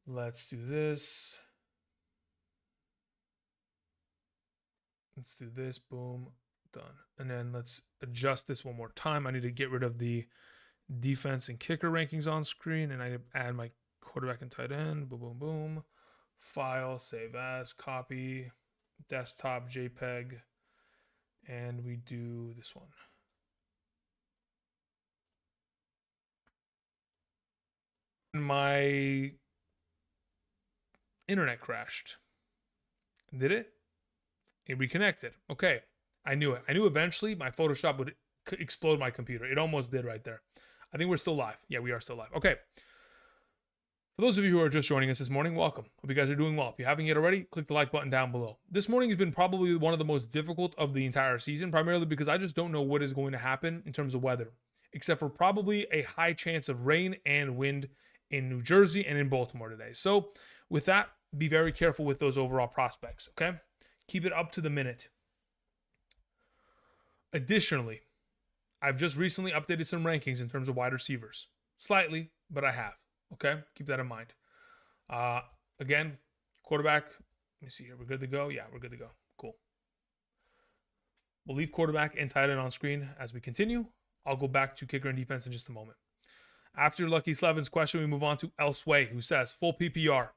Let's do this. Let's do this. Boom. Done. And then let's adjust this one more time. I need to get rid of the defense and kicker rankings on screen. And I add my quarterback and tight end. Boom, boom, boom. File. Save as. Copy. Desktop. JPEG. And we do this one. My internet crashed. Did it? It reconnected. Okay. I knew it. I knew eventually my Photoshop would explode my computer. It almost did right there. I think we're still live. Yeah, we are still live. Okay. For those of you who are just joining us this morning, welcome. Hope you guys are doing well. If you haven't yet already, click the like button down below. This morning has been probably one of the most difficult of the entire season, primarily because I just don't know what is going to happen in terms of weather, except for probably a high chance of rain and wind in New Jersey and in Baltimore today. So with that, be very careful with those overall prospects, okay? Keep it up to the minute. Additionally, I've just recently updated some rankings in terms of wide receivers. Slightly, but I have, okay? Keep that in mind. Again, quarterback, let me see here. We're good to go? Yeah, we're good to go. Cool. We'll leave quarterback and tight end on screen as we continue. I'll go back to kicker and defense in just a moment. After Lucky Slavin's question, we move on to Elseway, who says, full PPR.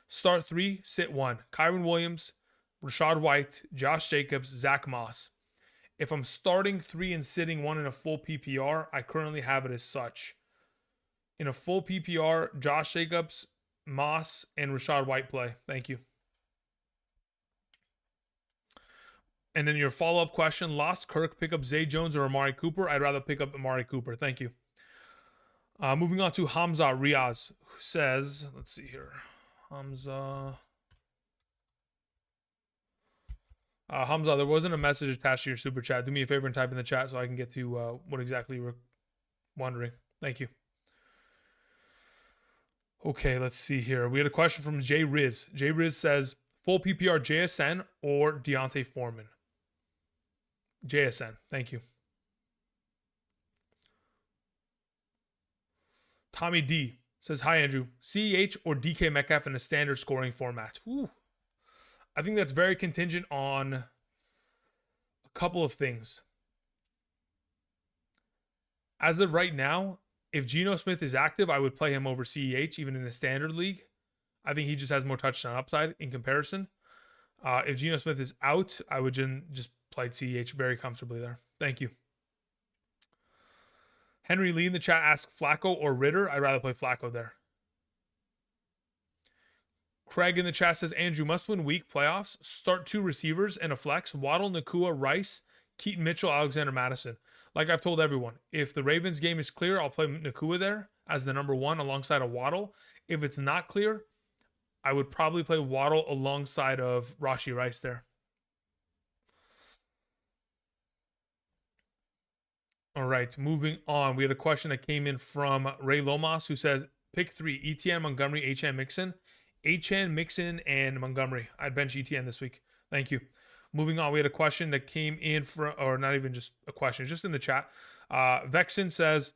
Start 3, sit 1. Kyron Williams, Rashad White, Josh Jacobs, Zach Moss. If I'm starting 3 and sitting 1 in a full PPR, I currently have it as such. In a full PPR, Josh Jacobs, Moss, and Rashad White play. Thank you. And then your follow-up question, lost Kirk, pick up Zay Jones or Amari Cooper? I'd rather pick up Amari Cooper. Thank you. Moving on to Hamza Riaz, who says, let's see here. Hamza, there wasn't a message attached to your super chat. Do me a favor and type in the chat so I can get to what exactly you were wondering. Thank you. Okay, let's see here. We had a question from Jay Riz. Jay Riz says, full PPR JSN or Deontay Foreman? JSN. Thank you. Tommy D. Says, hi, Andrew. CEH or DK Metcalf in a standard scoring format? Ooh. I think that's very contingent on a couple of things. As of right now, if Geno Smith is active, I would play him over CEH, even in a standard league. I think he just has more touchdown upside in comparison. If Geno Smith is out, I would just play CEH very comfortably there. Thank you. Henry Lee in the chat asks Flacco or Ritter. I'd rather play Flacco there. Craig in the chat says, Andrew, must win week playoffs. Start 2 receivers and a flex. Waddle, Nakua, Rice, Keaton Mitchell, Alexander Madison. Like I've told everyone, if the Ravens game is clear, I'll play Nakua there as the number 1 alongside a Waddle. If it's not clear, I would probably play Waddle alongside of Rashee Rice there. All right, moving on. We had a question that came in from Ray Lomas who says, pick 3, ETN, Montgomery, Achane, Mixon. Achane, Mixon, and Montgomery. I'd bench ETN this week. Thank you. Moving on, we had a question that came in from, or not even just a question, just in the chat. Vexen says,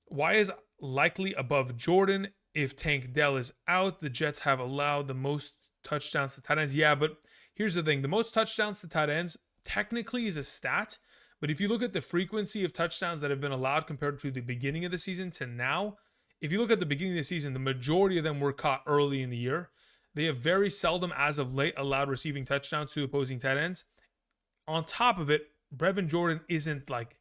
why is likely above Jordan if Tank Dell is out? The Jets have allowed the most touchdowns to tight ends. Yeah, but here's the thing. The most touchdowns to tight ends technically is a stat, but if you look at the frequency of touchdowns that have been allowed compared to the beginning of the season to now, if you look at the beginning of the season, the majority of them were caught early in the year. They have very seldom, as of late, allowed receiving touchdowns to opposing tight ends. On top of it, Brevin Jordan isn't like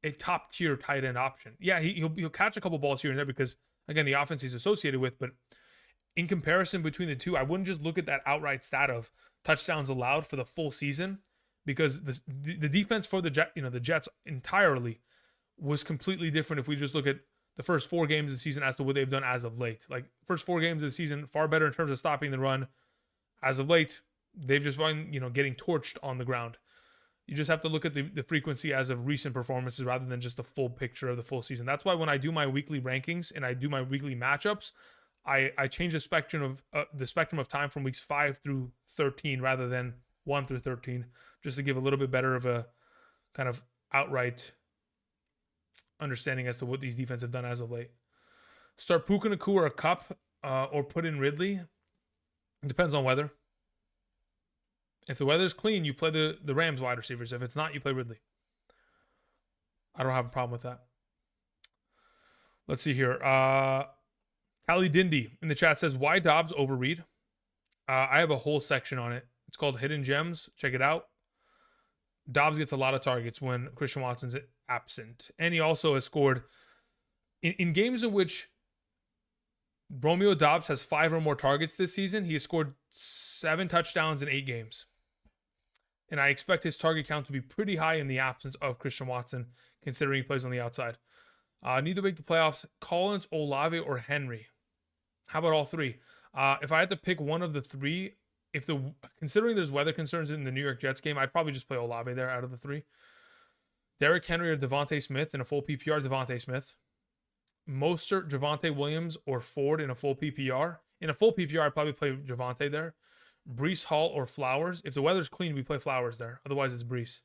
a top-tier tight end option. Yeah, he'll catch a couple balls here and there because, again, the offense he's associated with. But in comparison between the two, I wouldn't just look at that outright stat of touchdowns allowed for the full season, because the defense for the Jets entirely was completely different if we just look at the first 4 games of the season as to what they've done as of late. Like, first 4 games of the season, far better in terms of stopping the run. As of late, they've just been, getting torched on the ground. You just have to look at the frequency as of recent performances rather than just the full picture of the full season. That's why when I do my weekly rankings and I do my weekly matchups, I change the spectrum of time from weeks 5 through 13 rather than 1 through 13, just to give a little bit better of a kind of outright understanding as to what these defenses have done as of late. Start Puka Nacua or a Cup or put in Ridley. It depends on weather. If the weather's clean, you play the Rams wide receivers. If it's not, you play Ridley. I don't have a problem with that. Let's see here. Ali Dindy in the chat says, why Dobbs over Reed? I have a whole section on it. It's called Hidden Gems. Check it out. Dobbs gets a lot of targets when Christian Watson's absent. And he also has scored in games in which Romeo Dobbs has 5 or more targets this season. He has scored 7 touchdowns in 8 games. And I expect his target count to be pretty high in the absence of Christian Watson, considering he plays on the outside. Need to make the playoffs. Collins, Olave, or Henry? How about all 3? If I had to pick one of the 3, considering there's weather concerns in the New York Jets game, I'd probably just play Olave there out of the 3. Derrick Henry or Devontae Smith in a full PPR, Devontae Smith. Mostert, Javonte Williams, or Ford in a full PPR. In a full PPR, I'd probably play Javonte there. Breece Hall or Flowers. If the weather's clean, we play Flowers there. Otherwise, it's Breece.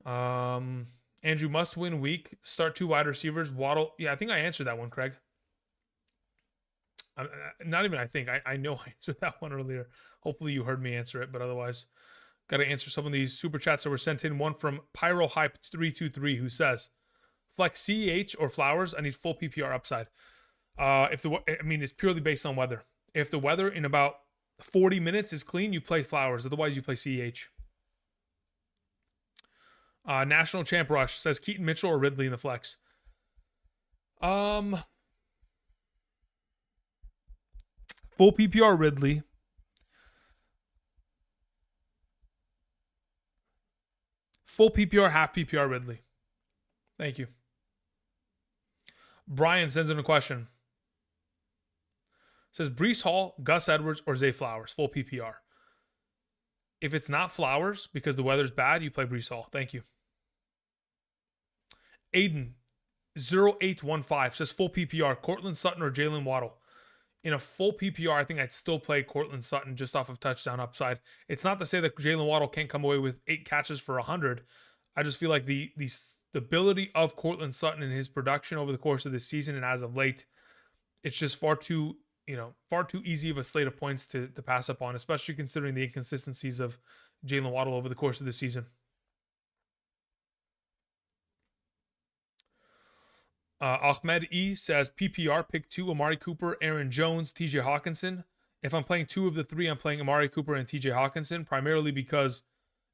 Andrew, must win week. Start 2 wide receivers. Waddle. Yeah, I think I answered that one, Craig. Not even I think. I know I answered that one earlier. Hopefully you heard me answer it, but otherwise, got to answer some of these super chats that were sent in. One from PyroHype323 who says, flex CEH or Flowers, I need full PPR upside. It's purely based on weather. If the weather in about 40 minutes is clean, you play Flowers. Otherwise, you play CEH. National Champ Rush says Keaton Mitchell or Ridley in the flex. Full PPR Ridley. Full PPR, half PPR Ridley. Thank you. Brian sends in a question. Says Breece Hall, Gus Edwards, or Zay Flowers. Full PPR. If it's not Flowers because the weather's bad, you play Breece Hall. Thank you. Aiden 0815 says full PPR. Cortland Sutton or Jalen Waddle. In a full PPR, I think I'd still play Cortland Sutton just off of touchdown upside. It's not to say that Jalen Waddle can't come away with 8 catches for 100. I just feel like the stability of Cortland Sutton and his production over the course of this season and as of late it's just far too easy of a slate of points to pass up on, especially considering the inconsistencies of Jalen Waddle over the course of the season. Ahmed E says PPR pick 2 Amari Cooper, Aaron Jones, TJ Hawkinson. If I'm playing 2 of the 3, I'm playing Amari Cooper and TJ Hawkinson, primarily because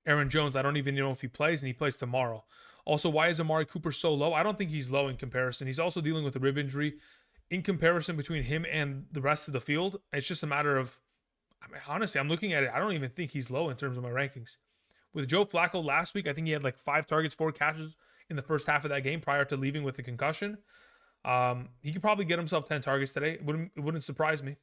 Aaron Jones, I don't even know if he plays, and he plays tomorrow. Also, why is Amari Cooper so low? I don't think he's low in comparison. He's also dealing with a rib injury. In comparison between him and the rest of the field, it's just a matter of, honestly, I'm looking at it. I don't even think he's low in terms of my rankings. With Joe Flacco last week, I think he had like 5 targets, 4 catches in the first half of that game prior to leaving with a concussion. He could probably get himself 10 targets today. It wouldn't surprise me.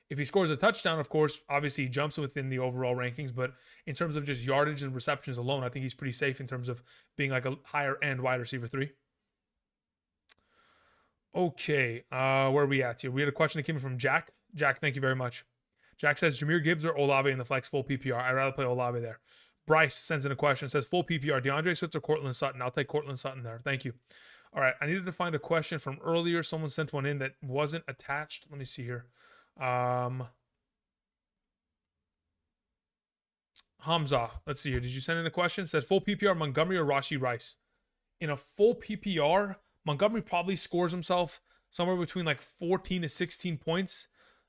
If he scores a touchdown, of course, obviously he jumps within the overall rankings. But in terms of just yardage and receptions alone, I think he's pretty safe in terms of being like a higher end wide receiver 3. Okay, where are we at here? We had a question that came in from Jack. Jack, thank you very much. Jack says, Jahmyr Gibbs or Olave in the flex full PPR? I'd rather play Olave there. Bryce sends in a question, says full PPR, DeAndre Swift or Cortland Sutton? I'll take Cortland Sutton there. Thank you. All right, I needed to find a question from earlier. Someone sent one in that wasn't attached. Let me see here. Hamza, let's see here. Did you send in a question? It says full PPR, Montgomery or Rashee Rice? In a full PPR, Montgomery probably scores himself somewhere between like 14 to 16 points.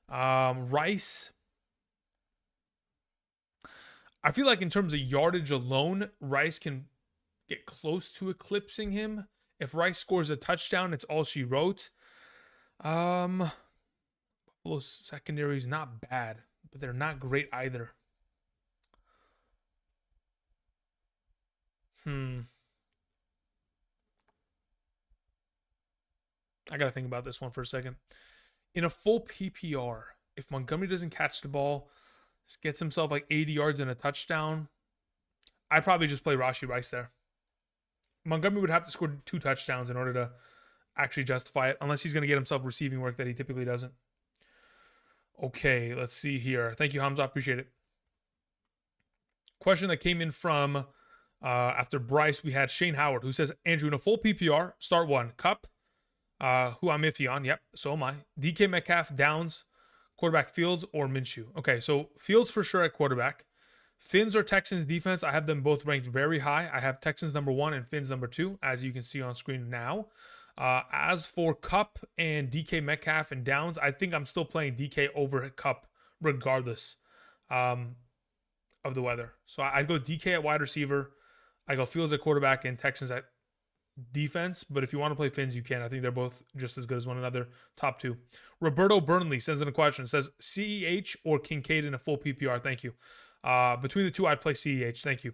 Rice, I feel like in terms of yardage alone, Rice can get close to eclipsing him. If Rice scores a touchdown, it's all she wrote. Buffalo's secondary is not bad, but they're not great either. I got to think about this one for a second. In a full PPR, if Montgomery doesn't catch the ball, gets himself like 80 yards and a touchdown, I'd probably just play Rashee Rice there. Montgomery would have to score 2 touchdowns in order to actually justify it, unless he's going to get himself receiving work that he typically doesn't. Okay, let's see here. Thank you, Hamza. Appreciate it. Question that came in from after Bryce, we had Shane Howard, who says, Andrew, in a full PPR, start 1, Cup, who I'm iffy on. Yep, so am I. DK Metcalf, Downs, quarterback Fields, or Minshew. Okay, so Fields for sure at quarterback. Fins or Texans defense, I have them both ranked very high. I have Texans number 1 and Fins number 2, as you can see on screen now. As for Cup and DK Metcalf and Downs, I think I'm still playing DK over Cup regardless of the weather. So I'd go DK at wide receiver. I go Fields at quarterback and Texans at defense. But if you want to play Fins, you can. I think they're both just as good as one another. Top 2. Roberto Burnley sends in a question. Says CEH or Kincaid in a full PPR? Thank you. Between the two, I'd play CEH. Thank you.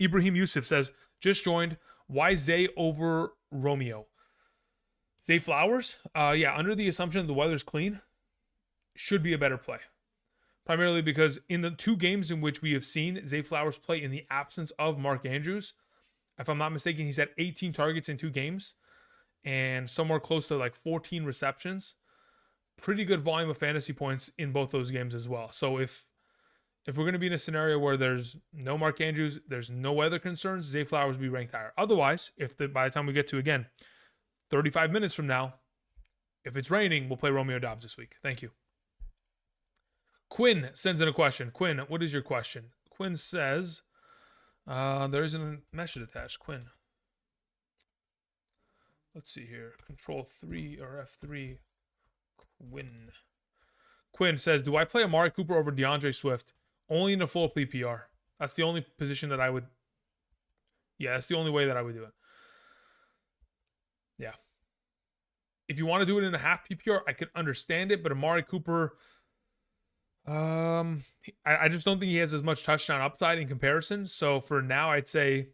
Ibrahim Yusuf says, just joined. Why Zay over Romeo? Zay Flowers? Yeah, under the assumption the weather's clean, should be a better play. Primarily because in the 2 games in which we have seen Zay Flowers play in the absence of Mark Andrews, if I'm not mistaken, he's had 18 targets in 2 games and somewhere close to like 14 receptions. Pretty good volume of fantasy points in both those games as well. So if we're going to be in a scenario where there's no Mark Andrews, there's no weather concerns, Zay Flowers will be ranked higher. Otherwise, by the time we get to, again, 35 minutes from now, if it's raining, we'll play Romeo Dobbs this week. Thank you. Quinn sends in a question. Quinn, what is your question? Quinn says, there isn't a message attached. Quinn. Let's see here. Control 3 or F3. Quinn says, do I play Amari Cooper over DeAndre Swift? Only in a full PPR. That's the only position that I would. Yeah, that's the only way that I would do it. Yeah. If you want to do it in a half PPR, I could understand it, but Amari Cooper, I just don't think he has as much touchdown upside in comparison. So for now, I'd say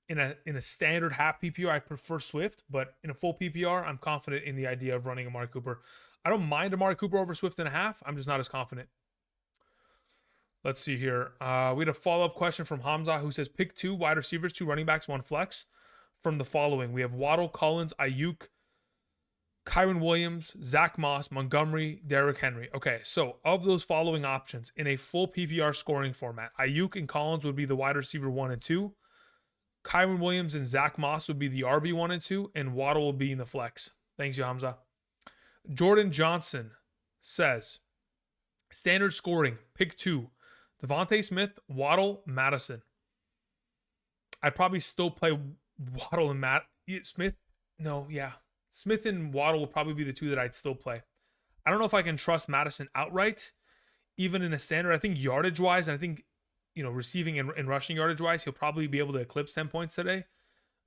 in a standard half PPR, I prefer Swift, but in a full PPR, I'm confident in the idea of running Amari Cooper. I don't mind Amari Cooper over Swift in a half. I'm just not as confident. Let's see here. We had a follow-up question from Hamza who says, pick 2 wide receivers, 2 running backs, 1 flex. From the following, we have Waddle, Collins, Ayuk, Kyren Williams, Zach Moss, Montgomery, Derrick Henry. Okay, so of those following options in a full PPR scoring format, Ayuk and Collins would be the wide receiver 1 and 2. Kyren Williams and Zach Moss would be the RB 1 and 2, and Waddle will be in the flex. Thanks, you, Hamza. Jordan Johnson says, standard scoring, pick 2. Devontae Smith, Waddle, Madison. I'd probably still play Waddle and Smith. No, yeah. Smith and Waddle will probably be the 2 that I'd still play. I don't know if I can trust Madison outright, even in a standard. I think yardage-wise, and I think, receiving and rushing yardage-wise, he'll probably be able to eclipse 10 points today.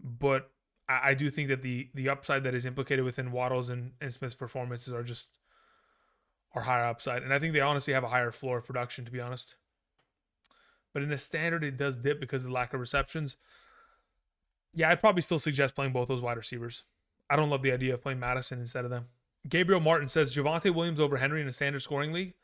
But I do think that the upside that is implicated within Waddle's and Smith's performances are higher upside. And I think they honestly have a higher floor of production, to be honest. But in a standard, it does dip because of the lack of receptions. Yeah, I'd probably still suggest playing both those wide receivers. I don't love the idea of playing Madison instead of them. Gabriel Martin says, Javonte Williams over Henry in a standard scoring league?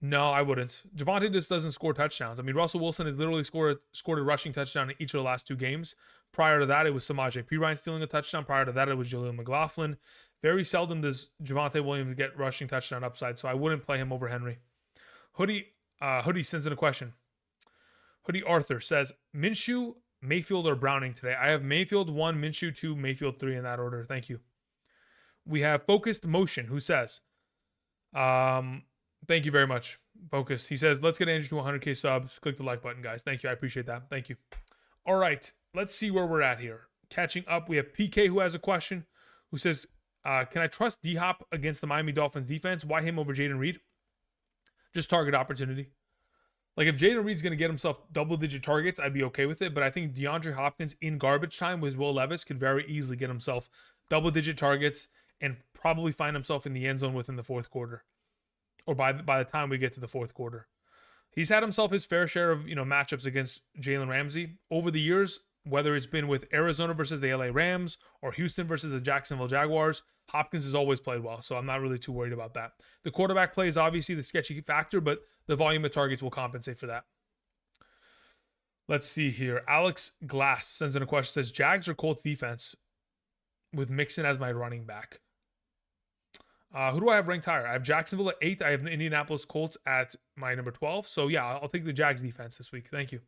No, I wouldn't. Javonte just doesn't score touchdowns. I mean, Russell Wilson has literally scored a rushing touchdown in each of the last 2 games. Prior to that, it was Samaje Perine stealing a touchdown. Prior to that, it was Jaleel McLaughlin. Very seldom does Javonte Williams get rushing touchdown upside, so I wouldn't play him over Henry. Hoodie sends in a question. Hoodie Arthur says, Minshew, Mayfield, or Browning today? I have Mayfield 1, Minshew 2, Mayfield 3 in that order. Thank you. We have Focused Motion, who says, thank you very much, Focused. He says, let's get Andrew to 100K subs. Click the like button, guys. Thank you. I appreciate that. Thank you. All right. Let's see where we're at here. Catching up, we have PK who has a question, who says, can I trust D-Hop against the Miami Dolphins defense? Why him over Jaden Reed? Just target opportunity. Like, if Jaden Reed's going to get himself double-digit targets, I'd be okay with it. But I think DeAndre Hopkins in garbage time with Will Levis could very easily get himself double-digit targets and probably find himself in the end zone within the fourth quarter, or by the time we get to the fourth quarter. He's had himself his fair share of matchups against Jalen Ramsey over the years, whether it's been with Arizona versus the LA Rams or Houston versus the Jacksonville Jaguars. Hopkins has always played well, so I'm not really too worried about that. The quarterback play is obviously the sketchy factor, but the volume of targets will compensate for that. Let's see here. Alex Glass sends in a question, says, Jags or Colts defense with Mixon as my running back? Who do I have ranked higher? I have Jacksonville at 8. I have the Indianapolis Colts at my number 12. So, yeah, I'll take the Jags defense this week. Thank you.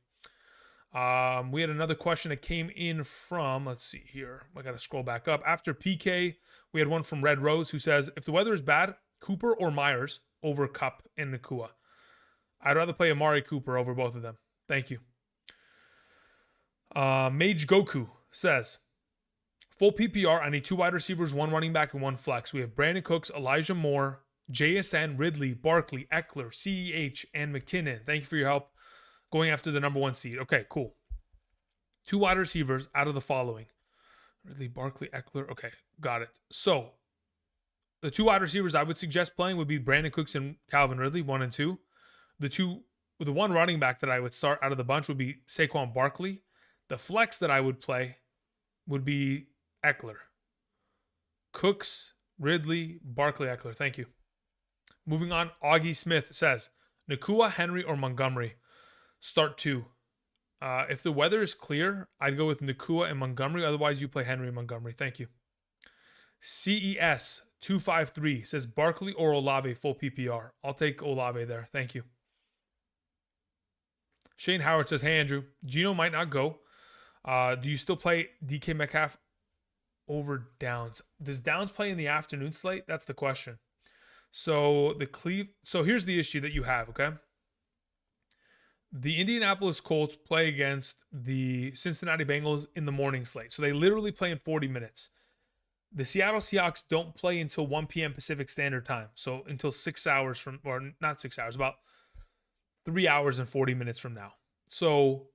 We had another question that came in from, let's see here. I got to scroll back up. After PK, we had one from Red Rose who says, if the weather is bad, Cooper or Myers over Kupp and Nakua? I'd rather play Amari Cooper over both of them. Thank you. Mage Goku says, full PPR, I need 2 wide receivers, 1 running back, and 1 flex. We have Brandon Cooks, Elijah Moore, JSN, Ridley, Barkley, Eckler, CEH, and McKinnon. Thank you for your help going after the number 1 seed. Okay, cool. 2 wide receivers out of the following. Ridley, Barkley, Eckler. Okay, got it. So, the 2 wide receivers I would suggest playing would be Brandon Cooks and Calvin Ridley, 1 and 2. The 1 running back that I would start out of the bunch would be Saquon Barkley. The flex that I would play would be Eckler. Cooks, Ridley, Barkley, Eckler. Thank you. Moving on, Augie Smith says, Nakua, Henry, or Montgomery? Start 2. If the weather is clear, I'd go with Nakua and Montgomery. Otherwise, you play Henry and Montgomery. Thank you. CES 253 says Barkley or Olave full PPR. I'll take Olave there. Thank you. Shane Howard says, hey, Andrew, Gino might not go. Do you still play DK Metcalf over Downs? Does Downs play in the afternoon slate? That's the question. So here's the issue that you have, okay? The Indianapolis Colts play against the Cincinnati Bengals in the morning slate. So they literally play in 40 minutes. The Seattle Seahawks don't play until 1 p.m. Pacific Standard Time. So until 6 hours from, or not 6 hours, about 3 hours and 40 minutes from now. So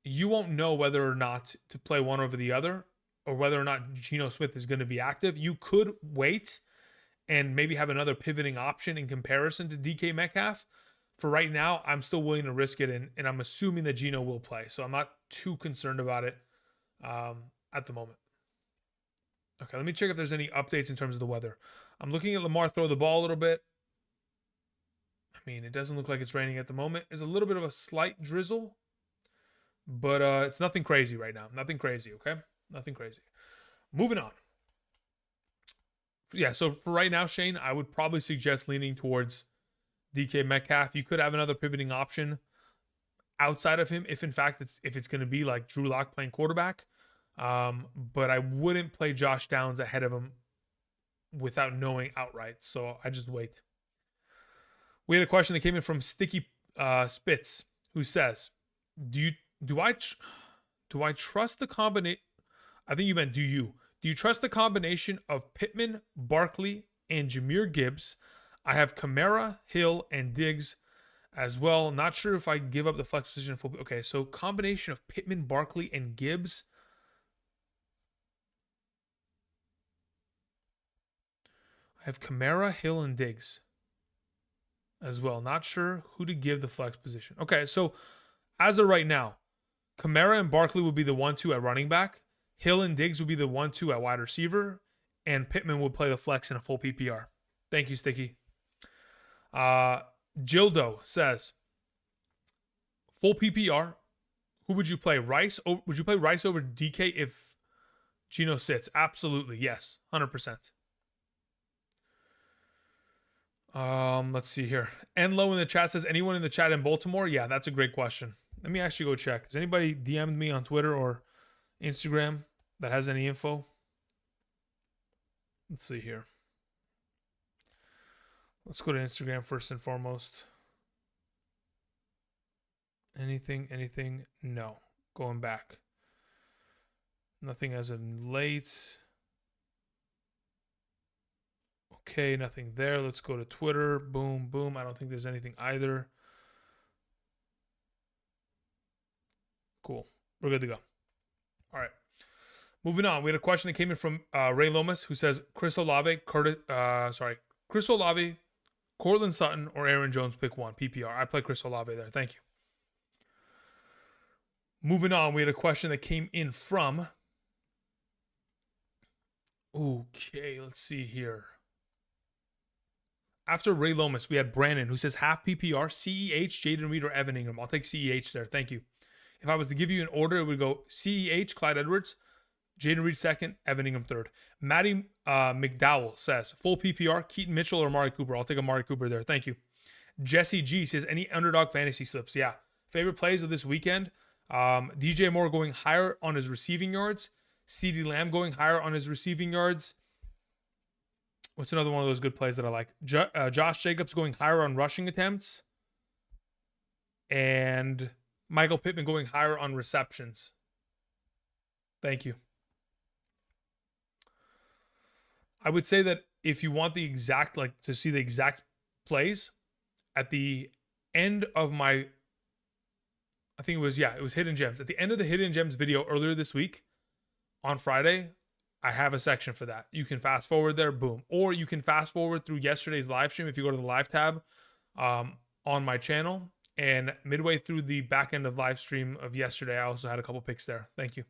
you won't know whether or not to play one over the other, or whether or not Geno Smith is going to be active. You could wait and maybe have another pivoting option in comparison to DK Metcalf. For right now, I'm still willing to risk it, and I'm assuming that Geno will play. So I'm not too concerned about it at the moment. Okay, let me check if there's any updates in terms of the weather. I'm looking at Lamar throw the ball a little bit. I mean, it doesn't look like it's raining at the moment. There's a little bit of a slight drizzle, but it's nothing crazy right now. Nothing crazy, okay? Nothing crazy. Moving on. Yeah, so for right now, Shane, I would probably suggest leaning towards DK Metcalf. You could have another pivoting option outside of him if in fact it's going to be like Drew Lock playing quarterback. But I wouldn't play Josh Downs ahead of him without knowing outright. So I just wait. We had a question that came in from Sticky Spitz, who says, do I trust the combination? I think you meant do you trust the combination of Pittman, Barkley, and Jahmyr Gibbs? I have Kamara, Hill, and Diggs as well. Not sure if I give up the flex position for. Okay, so combination of Pittman, Barkley, and Gibbs. I have Kamara, Hill, and Diggs as well. Not sure who to give the flex position. Okay, so as of right now, Kamara and Barkley would be the 1-2 at running back. Hill and Diggs would be the 1-2 at wide receiver. And Pittman would play the flex in a full PPR. Thank you, Sticky. Gildo says, full PPR, who would you play? Rice? Would you play Rice over DK if Geno sits? Absolutely, yes, 100%. Let's see here. Enlo in the chat says, anyone in the chat in Baltimore? Yeah, that's a great question. Let me actually go check. Has anybody DM'd me on Twitter or Instagram that has any info? Let's see here. Let's go to Instagram first and foremost. Anything? No. Going back. Nothing as of late. Okay, nothing there. Let's go to Twitter. Boom, boom. I don't think there's anything either. Cool. We're good to go. All right. Moving on. We had a question that came in from Ray Lomas, who says Chris Olave, Cortland Sutton, or Aaron Jones, pick one. PPR. I play Chris Olave there. Thank you. Moving on. We had a question that came in from. Okay, let's see here. After Ray Lomas, we had Brandon, who says half PPR, CEH, Jaden Reed, or Evan Ingram. I'll take CEH there. Thank you. If I was to give you an order, it would go CEH, Clyde Edwards, Jaden Reed second, Evan Ingram third. Matty McDowell says, full PPR, Keaton Mitchell or Amari Cooper. I'll take Amari Cooper there. Thank you. Jesse G says, any underdog fantasy slips? Yeah. Favorite plays of this weekend? DJ Moore going higher on his receiving yards. CeeDee Lamb going higher on his receiving yards. What's another one of those good plays that I like? Josh Jacobs going higher on rushing attempts. And Michael Pittman going higher on receptions. Thank you. I would say that if you want the exact, to see the exact plays, at the end of my, I think it was Hidden Gems. At the end of the Hidden Gems video earlier this week, on Friday, I have a section for that. You can fast forward there, boom. Or you can fast forward through yesterday's live stream if you go to the live tab on my channel. And midway through the back end of live stream of yesterday, I also had a couple picks there. Thank you.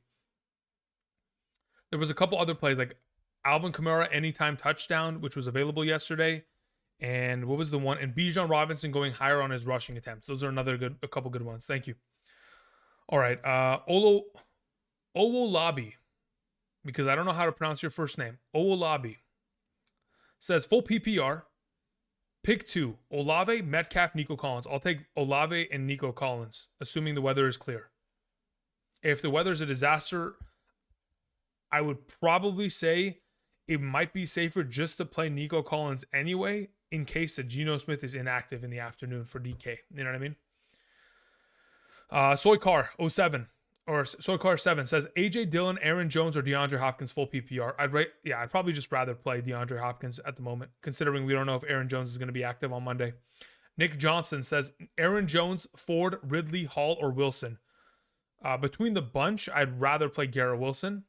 There was a couple other plays like Alvin Kamara anytime touchdown, which was available yesterday. And what was the one? And Bijan Robinson going higher on his rushing attempts. Those are a couple good ones. Thank you. All right. Owolabi, because I don't know how to pronounce your first name. Owolabi says full PPR. Pick two. Olave, Metcalf, Nico Collins. I'll take Olave and Nico Collins, assuming the weather is clear. If the weather is a disaster, I would probably say it might be safer just to play Nico Collins anyway, in case that Geno Smith is inactive in the afternoon for DK. You know what I mean? Soycar07 or Soycar7 says AJ Dillon, Aaron Jones, or DeAndre Hopkins full PPR. I'd probably just rather play DeAndre Hopkins at the moment, considering we don't know if Aaron Jones is going to be active on Monday. Nick Johnson says Aaron Jones, Ford, Ridley, Hall, or Wilson. Between the bunch, I'd rather play Garrett Wilson.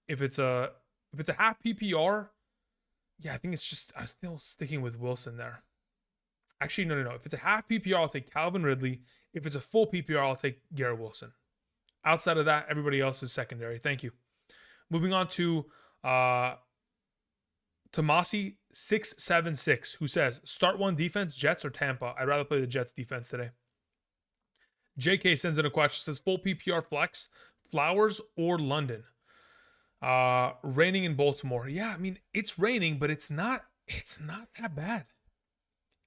If it's a half PPR, yeah, I think I'm still sticking with Wilson there. Actually, no. If it's a half PPR, I'll take Calvin Ridley. If it's a full PPR, I'll take Garrett Wilson. Outside of that, everybody else is secondary. Thank you. Moving on to Tomasi676, who says, start one defense, Jets or Tampa? I'd rather play the Jets defense today. JK sends in a question, says full PPR flex, Flowers or London? Raining in Baltimore. Yeah, I mean, it's raining, but it's not that bad.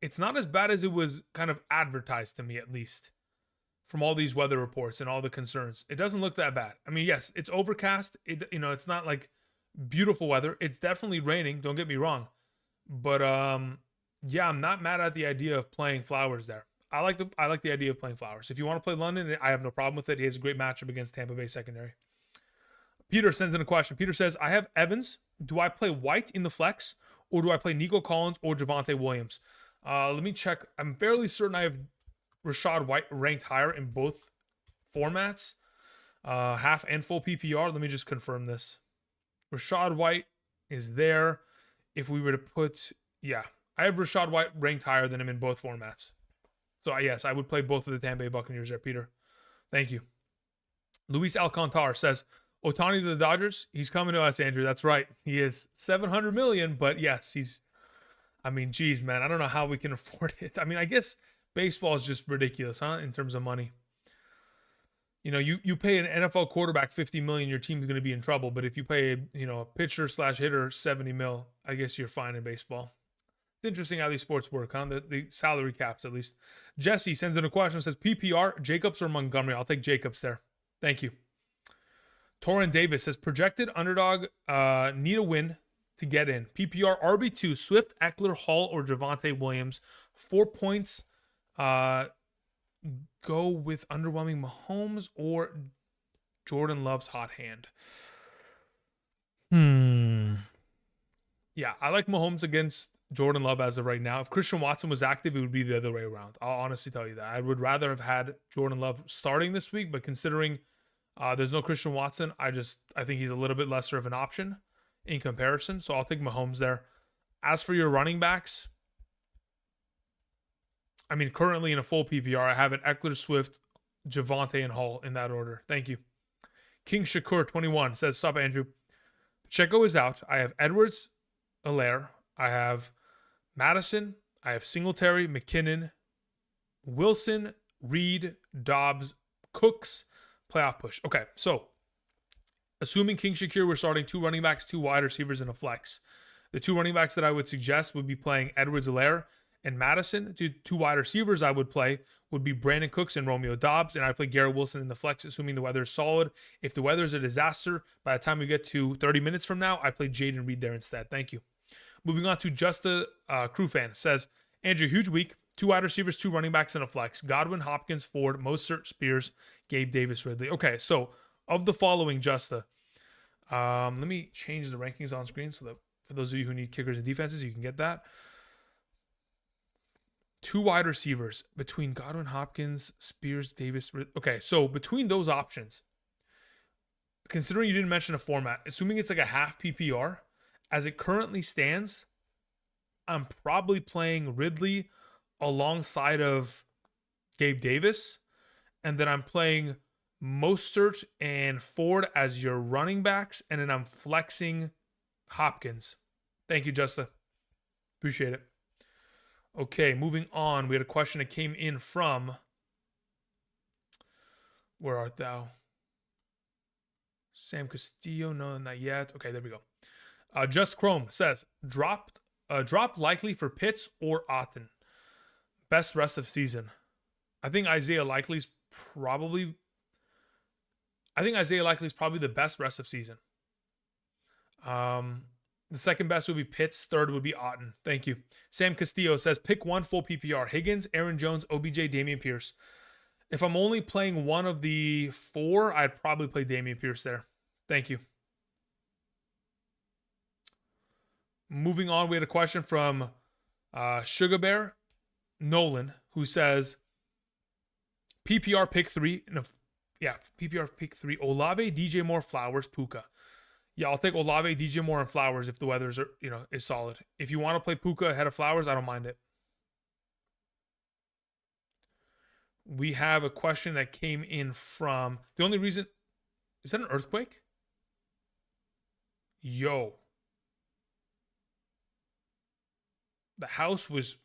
It's not as bad as it was kind of advertised to me, at least, from all these weather reports and all the concerns. It doesn't look that bad. I mean, yes, it's overcast. It's not like Beautiful weather. It's definitely raining. Don't get me wrong, but yeah, I'm not mad at the idea of playing Flowers there. I like the idea of playing Flowers. If you want to play London, I have no problem with it. He has a great matchup against Tampa Bay secondary. Peter sends in a question. Peter says, I have Evans. Do I play White in the flex, or do I play Nico Collins or Javonte Williams? Let me check. I'm fairly certain I have Rashad White ranked higher in both formats, half and full PPR. Let me just confirm this. Rashad White is there. If we were to put, yeah, I have Rashad White ranked higher than him in both formats. So, yes, I would play both of the Tampa Bay Buccaneers there, Peter. Thank you. Luis Alcantar says, Otani to the Dodgers, he's coming to us, Andrew. That's right. He is $700 million, but yes, I mean, geez, man, I don't know how we can afford it. I mean, I guess baseball is just ridiculous, huh, in terms of money. You know, you pay an NFL quarterback $50 million, your team's going to be in trouble. But if you pay, a pitcher / hitter $70 million, I guess you're fine in baseball. It's interesting how these sports work, huh? The salary caps, at least. Jesse sends in a question, says, PPR, Jacobs or Montgomery? I'll take Jacobs there. Thank you. Torrin Davis says, projected underdog, need a win to get in. PPR, RB2, Swift, Eckler, Hall, or Javonte Williams. 4 points. Go with underwhelming Mahomes or Jordan Love's hot hand. Yeah, I like Mahomes against Jordan Love as of right now. If Christian Watson was active, it would be the other way around. I'll honestly tell you that. I would rather have had Jordan Love starting this week, but considering there's no Christian Watson, I think he's a little bit lesser of an option in comparison. So I'll take Mahomes there. As for your running backs, I mean, currently in a full PPR, I have it Eckler, Swift, Javonte, and Hall in that order. Thank you. King Shakur 21 says, sup, Andrew. Pacheco is out. I have Edwards, Allaire. I have Madison. I have Singletary, McKinnon, Wilson, Reed, Dobbs, Cooks, playoff push. Okay, so assuming King Shakir, we're starting 2 running backs, 2 wide receivers, and a flex. The 2 running backs that I would suggest would be playing Edwards, Allaire, and Madison. 2 wide receivers I would play would be Brandon Cooks and Romeo Dobbs, and I'd play Garrett Wilson in the flex, assuming the weather is solid. If the weather is a disaster, by the time we get to 30 minutes from now, I'd play Jaden Reed there instead. Thank you. Moving on to Just a Crew Fan. Says, Andrew, huge week. 2 wide receivers, 2 running backs, and a flex. Godwin, Hopkins, Ford, Mostert, Spears, Gabe Davis, Ridley. Okay, so of the following, Justa, let me change the rankings on screen so that for those of you who need kickers and defenses, you can get that. 2 wide receivers between Godwin, Hopkins, Spears, Davis. Okay, so between those options, considering you didn't mention a format, assuming it's like a half PPR, as it currently stands, I'm probably playing Ridley alongside of Gabe Davis, and then I'm playing Mostert and Ford as your running backs, and then I'm flexing Hopkins. Thank you, Justa. Appreciate it. Okay, moving on. We had a question that came in from, where art thou? Sam Castillo, no, not yet. Okay, there we go. Just Chrome says, drop likely for Pitts or Otten. Best rest of season. I think Isaiah Likely's probably the best rest of season. The second best would be Pitts. Third would be Otten. Thank you. Sam Castillo says, pick 1 full PPR. Higgins, Aaron Jones, OBJ, Dameon Pierce. If I'm only playing one of the 4, I'd probably play Dameon Pierce there. Thank you. Moving on, we had a question from Sugar Bear Nolan, who says, PPR pick 3. PPR pick 3. Olave, DJ Moore, Flowers, Puka. Yeah, I'll take Olave, DJ Moore, and Flowers if the weather's is solid. If you want to play Puka ahead of Flowers, I don't mind it. We have a question that came in from, the only reason, is that an earthquake? Yo. The house was,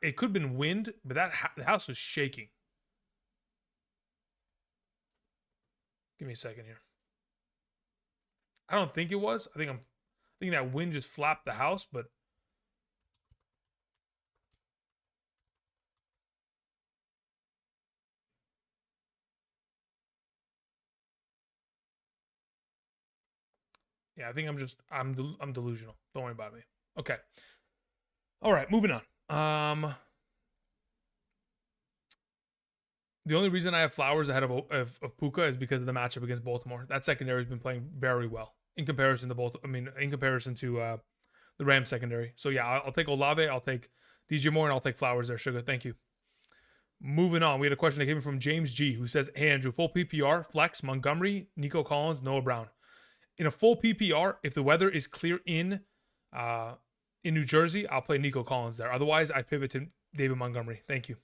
it could have been wind, but the house was shaking. Give me a second here. I don't think it was. I think that wind just slapped the house, but Yeah, I think I'm delusional. Don't worry about me. Okay. All right, moving on. The only reason I have Flowers ahead of Puka is because of the matchup against Baltimore. That secondary has been playing very well in comparison to the Rams secondary. So yeah, I'll take Olave, I'll take DJ Moore, and I'll take Flowers there. Sugar, thank you. Moving on, we had a question that came in from James G, who says, "Hey Andrew, full PPR, flex, Montgomery, Nico Collins, Noah Brown. In a full PPR, if the weather is clear in New Jersey, I'll play Nico Collins there. Otherwise, I pivot to David Montgomery. Thank you."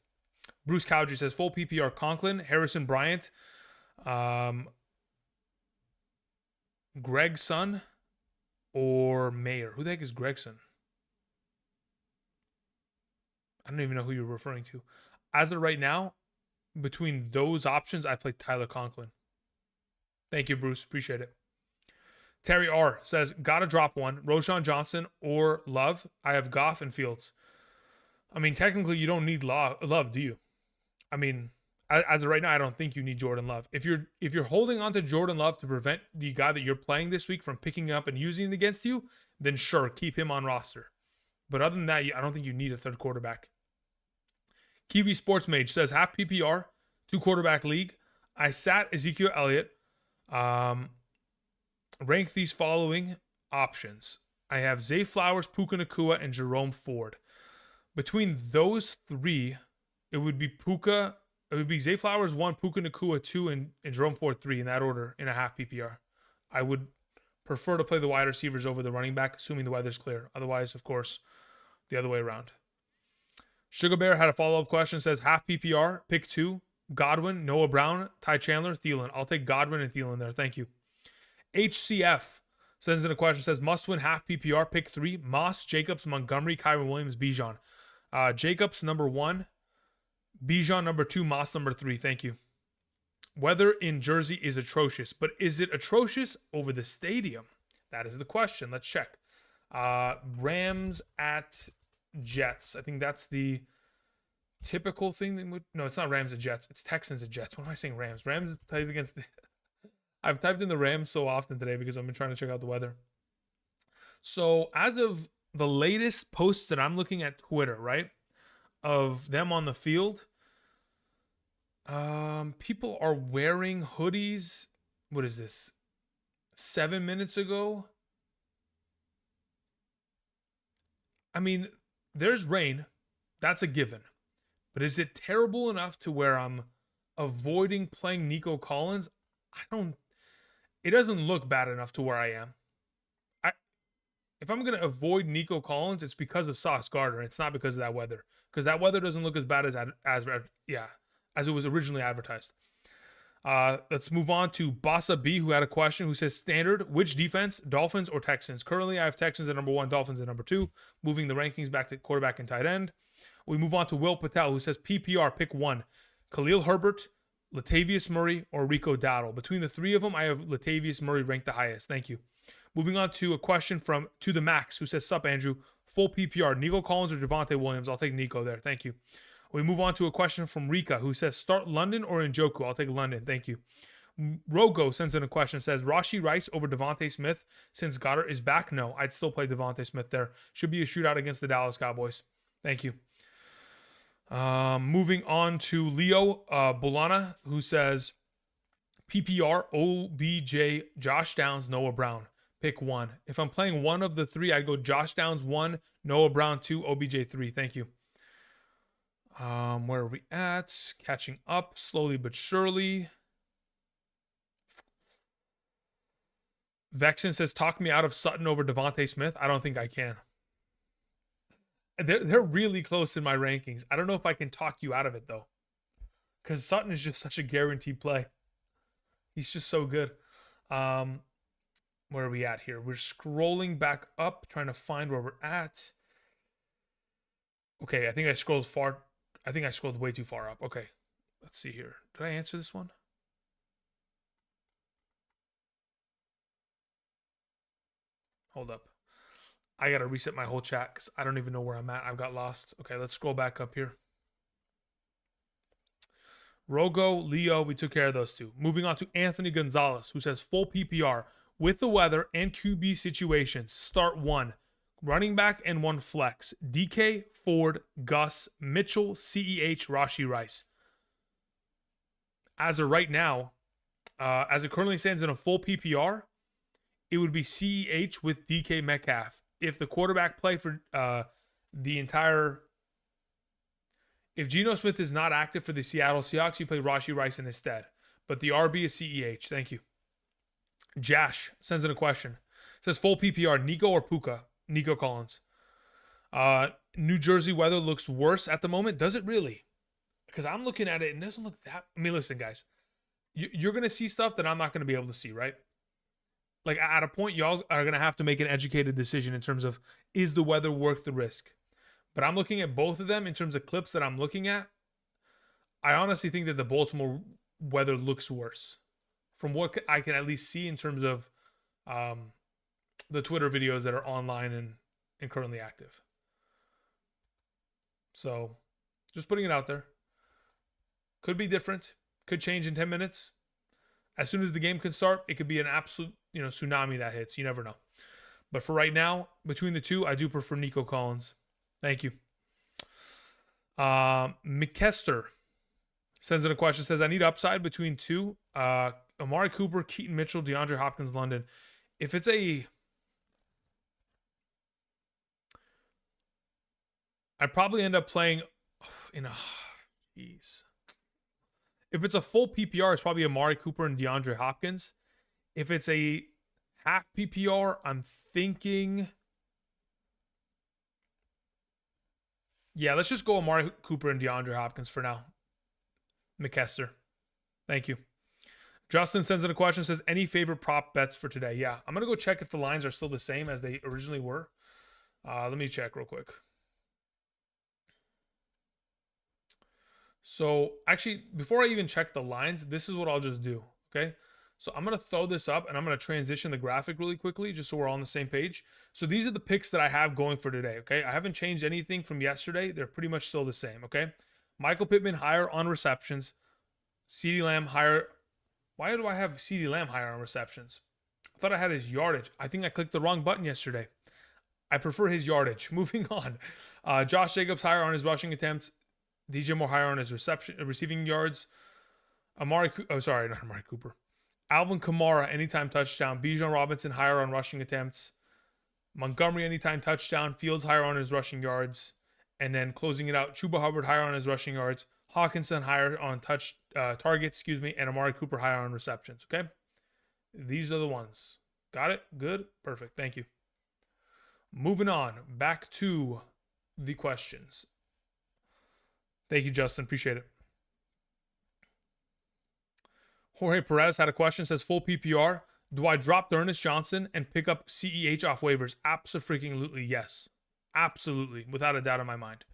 Bruce Cowdrey says, full PPR, Conklin, Harrison Bryant, Gregson, or Mayer. Who the heck is Gregson? I don't even know who you're referring to. As of right now, between those options, I play Tyler Conklin. Thank you, Bruce. Appreciate it. Terry R says, gotta drop one. Roshan Johnson or Love. I have Goff and Fields. I mean, technically, you don't need Love, do you? I mean, as of right now, I don't think you need Jordan Love. If you're holding on to Jordan Love to prevent the guy that you're playing this week from picking up and using it against you, then sure, keep him on roster. But other than that, I don't think you need a third quarterback. Kiwi Sports Mage says, half PPR, 2-quarterback league. I sat Ezekiel Elliott. Rank these following options. I have Zay Flowers, Puka Nacua, and Jerome Ford. Between those three, it would be Zay Flowers 1, Puka Nacua 2, and Jerome Ford 3 in that order in a half PPR. I would prefer to play the wide receivers over the running back, assuming the weather's clear. Otherwise, of course, the other way around. Sugar Bear had a follow-up question. Says half PPR, pick 2, Godwin, Noah Brown, Ty Chandler, Thielen. I'll take Godwin and Thielen there. Thank you. HCF sends in a question. Says must win half PPR, pick 3, Moss, Jacobs, Montgomery, Kyron Williams, Bijan. Jacobs number 1, Bijan number 2, Moss number 3. Thank you. Weather in Jersey is atrocious, but is it atrocious over the stadium? That is the question. Let's check. Rams at Jets. I think that's the typical thing. No, it's not Rams at Jets. It's Texans at Jets. What am I saying? Rams. Rams plays against the... I've typed in the Rams so often today because I've been trying to check out the weather. So as of the latest posts that I'm looking at Twitter, right, of them on the field, people are wearing hoodies. What is this? 7 minutes ago? I mean, there's rain. That's a given. But is it terrible enough to where I'm avoiding playing Nico Collins? It doesn't look bad enough to where I am. If I'm going to avoid Nico Collins, it's because of Sauce Gardner. It's not because of that weather. Because that weather doesn't look as bad as it was originally advertised. Let's move on to Bassa B, who had a question, who says, standard, which defense, Dolphins or Texans? Currently, I have Texans at number 1, Dolphins at number 2, moving the rankings back to quarterback and tight end. We move on to Will Patel, who says, PPR, pick 1, Khalil Herbert, Latavius Murray, or Rico Dowdle. Between the three of them, I have Latavius Murray ranked the highest. Thank you. Moving on to a question from To The Max, who says, sup, Andrew, full PPR, Nico Collins or Javonte Williams? I'll take Nico there. Thank you. We move on to a question from Rika, who says, start London or Njoku? I'll take London. Thank you. Rogo sends in a question, says, Rashee Rice over Devontae Smith since Goddard is back? No, I'd still play Devontae Smith there. Should be a shootout against the Dallas Cowboys. Thank you. Moving on to Leo Bolana, who says, PPR, OBJ, Josh Downs, Noah Brown. Pick 1. If I'm playing one of the 3, I'd go Josh Downs 1, Noah Brown 2, OBJ 3. Thank you. Where are we at? Catching up slowly but surely. Vexen says, talk me out of Sutton over Devontae Smith. I don't think I can. They're really close in my rankings. I don't know if I can talk you out of it, though. Because Sutton is just such a guaranteed play. He's just so good. Where are we at here? We're scrolling back up, trying to find where we're at. Okay, I think I scrolled way too far up. Okay, let's see here. Did I answer this one? Hold up. I got to reset my whole chat because I don't even know where I'm at. I've got lost. Okay, let's scroll back up here. Rogo, Leo, we took care of those two. Moving on to Anthony Gonzalez, who says full PPR, With the weather and QB situations, start 1 running back and 1 flex. DK, Ford, Gus, Mitchell, CEH, Rashee Rice. As of right now, as it currently stands in a full PPR, it would be CEH with DK Metcalf. If the quarterback play for the entire... If Geno Smith is not active for the Seattle Seahawks, you play Rashee Rice in his stead. But the RB is CEH. Thank you. Jash sends in a question. Says full PPR, Nico or Puka? Nico Collins. New Jersey weather looks worse at the moment. Does it really? Because I'm looking at it and it doesn't look that... I mean, listen, guys. You're going to see stuff that I'm not going to be able to see, right? Like, at a point, y'all are going to have to make an educated decision in terms of, is the weather worth the risk? But I'm looking at both of them in terms of clips that I'm looking at. I honestly think that the Baltimore weather looks worse from what I can at least see in terms of the Twitter videos that are online and currently active. So just putting it out there. Could be different. Could change in 10 minutes. As soon as the game can start, it could be an absolute, tsunami that hits. You never know. But for right now, between the two, I do prefer Nico Collins. Thank you. McKester sends in a question. Says, I need upside between two. Amari Cooper, Keaton Mitchell, DeAndre Hopkins, London. If it's a... I'd probably end up playing in a... Jeez. If it's a full PPR, it's probably Amari Cooper and DeAndre Hopkins. If it's a half PPR, I'm thinking... Yeah, let's just go Amari Cooper and DeAndre Hopkins for now. McKester. Thank you. Justin sends in a question, says, any favorite prop bets for today? Yeah, I'm going to go check if the lines are still the same as they originally were. Let me check real quick. So, actually, before I even check the lines, this is what I'll just do, okay? So, I'm going to throw this up, and I'm going to transition the graphic really quickly, just so we're all on the same page. So, these are the picks that I have going for today, okay? I haven't changed anything from yesterday. They're pretty much still the same, okay? Michael Pittman higher on receptions. CeeDee Lamb higher. Why do I have CeeDee Lamb higher on receptions? I thought I had his yardage. I think I clicked the wrong button yesterday. I prefer his yardage. Moving on. Josh Jacobs higher on his rushing attempts. DJ Moore higher on his receiving yards. Not Amari Cooper. Alvin Kamara, anytime touchdown. Bijan Robinson higher on rushing attempts. Montgomery, anytime touchdown. Fields higher on his rushing yards. And then closing it out, Chuba Hubbard higher on his rushing yards. Hawkinson higher on targets, and Amari Cooper higher on receptions, okay? These are the ones. Got it? Good? Perfect. Thank you. Moving on. Back to the questions. Thank you, Justin. Appreciate it. Jorge Perez had a question. Says, full PPR. Do I drop Ernest Johnson and pick up CEH off waivers? Absolutely, yes. Absolutely. Without a doubt in my mind.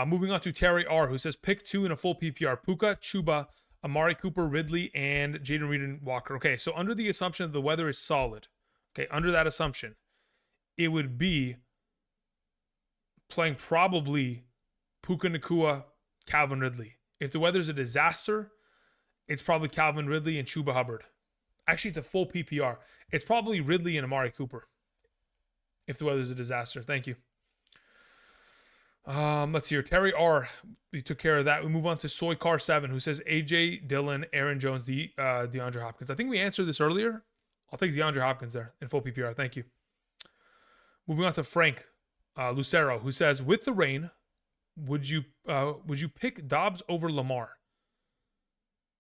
Moving on to Terry R, who says, pick 2 in a full PPR. Puka, Chuba, Amari Cooper, Ridley, and Jaden Reed and Walker. Okay, so under the assumption that the weather is solid, okay, under that assumption, it would be playing probably Puka Nacua, Calvin Ridley. If the weather's a disaster, it's probably Calvin Ridley and Chuba Hubbard. Actually, it's a full PPR. It's probably Ridley and Amari Cooper. If the weather's a disaster. Thank you. Let's see here. Terry R. We took care of that. We move on to Soy Car 7, who says AJ Dillon, Aaron Jones, DeAndre Hopkins. I think we answered this earlier. I'll take DeAndre Hopkins there in full PPR. Thank you. Moving on to Frank Lucero, who says, with the rain, would you pick Dobbs over Lamar?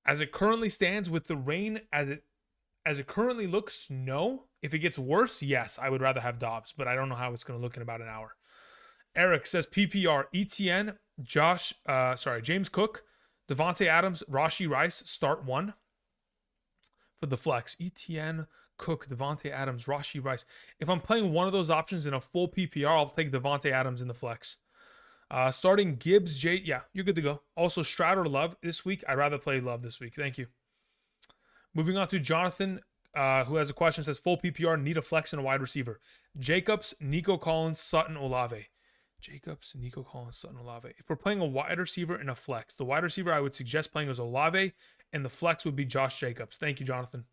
As it currently stands, with the rain as it currently looks, no. If it gets worse, yes, I would rather have Dobbs, but I don't know how it's going to look in about an hour. Eric says PPR, ETN, James Cook, Devontae Adams, Rashee Rice, start 1 for the flex. ETN, Cook, Devontae Adams, Rashee Rice. If I'm playing one of those options in a full PPR, I'll take Devontae Adams in the flex. Starting Gibbs, yeah, you're good to go. Also, Stroud or Love this week. I'd rather play Love this week. Thank you. Moving on to Jonathan, who has a question, says full PPR, need a flex and a wide receiver. Jacobs, Nico Collins, Sutton, Olave. Jacobs, Nico Collins, Sutton, Olave. If we're playing a wide receiver and a flex, the wide receiver I would suggest playing is Olave, and the flex would be Josh Jacobs. Thank you, Jonathan.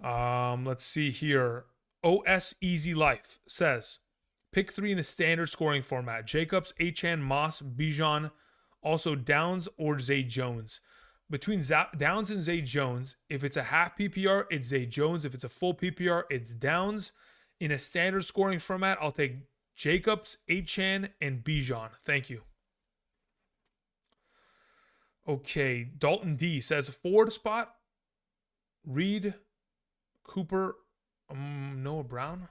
Let's see here. OS Easy Life says, pick 3 in a standard scoring format: Jacobs, Achan, Moss, Bijan, also Downs or Zay Jones. Between Downs and Zay Jones, if it's a half PPR, it's Zay Jones. If it's a full PPR, it's Downs. In a standard scoring format, I'll take Jacobs, Achan, and Bijan. Thank you. Okay, Dalton D says Ford spot, Reed, Cooper, Noah Brown.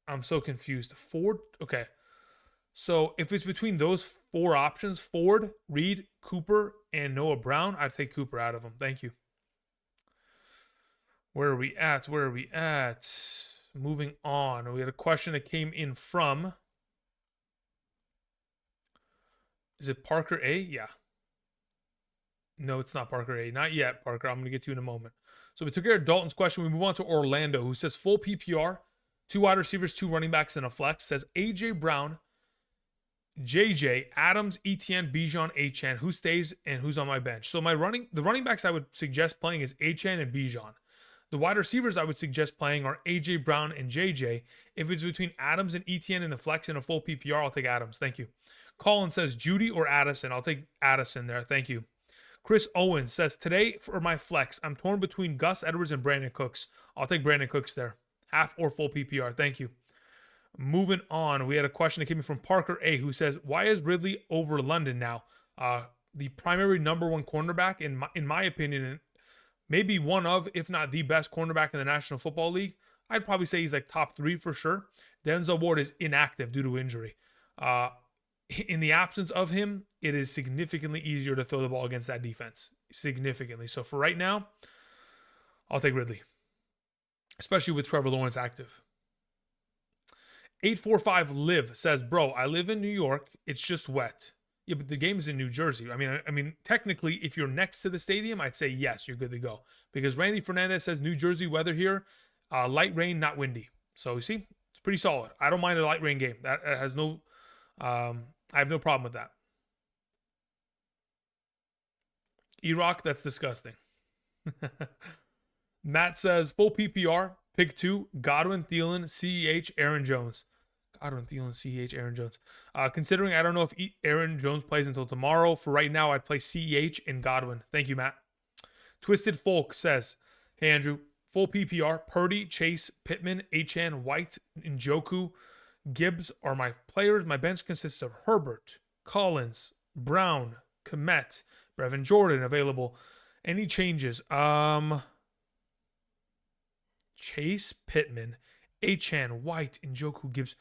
I'm so confused. Ford. Okay. So if it's between those 4 options, Ford, Reed, Cooper, and Noah Brown, I'd take Cooper out of them. Thank you. Where are we at? Moving on. We had a question that came in from. Is it Parker A? Yeah. No, it's not Parker A. Not yet, Parker. I'm going to get to you in a moment. So we took care of Dalton's question. We move on to Orlando, who says full PPR, 2 wide receivers, 2 running backs, and a flex. Says AJ Brown, JJ, Adams, Etienne, Bijan, Achan. Who stays and who's on my bench? So the running backs I would suggest playing is Achan and Bijan. The wide receivers I would suggest playing are AJ Brown and JJ. If it's between Adams and Etienne in the flex and a full PPR, I'll take Adams. Thank you. Colin says Judy or Addison. I'll take Addison there. Thank you. Chris Owens says, today for my flex, I'm torn between Gus Edwards and Brandon Cooks. I'll take Brandon Cooks there. Half or full PPR. Thank you. Moving on, we had a question that came in from Parker A, who says, why is Ridley over London now? The primary number 1 cornerback, in my opinion, and maybe one of, if not the best cornerback in the National Football League. I'd probably say he's like top 3 for sure. Denzel Ward is inactive due to injury. In the absence of him, it is significantly easier to throw the ball against that defense. Significantly. So for right now, I'll take Ridley. Especially with Trevor Lawrence active. 845 Liv says, bro, I live in New York. It's just wet. Yeah, but the game is in New Jersey. I mean, technically, if you're next to the stadium, I'd say yes, you're good to go. Because Randy Fernandez says New Jersey weather here, light rain, not windy. So you see, it's pretty solid. I don't mind a light rain game. That has no... I have no problem with that. E-Rock, that's disgusting. Matt says, full PPR, pick 2, Godwin, Thielen, CEH, Aaron Jones. Godwin, Thielen, CEH, Aaron Jones. Considering I don't know if Aaron Jones plays until tomorrow, for right now, I'd play CEH and Godwin. Thank you, Matt. Twisted Folk says, hey, Andrew, full PPR, Purdy, Chase, Pittman, Achan, White, Njoku, Gibbs are my players. My bench consists of Herbert, Collins, Brown, Komet, Brevin Jordan available. Any changes? Chase, Pittman, Achan, White, Njoku, Gibbs.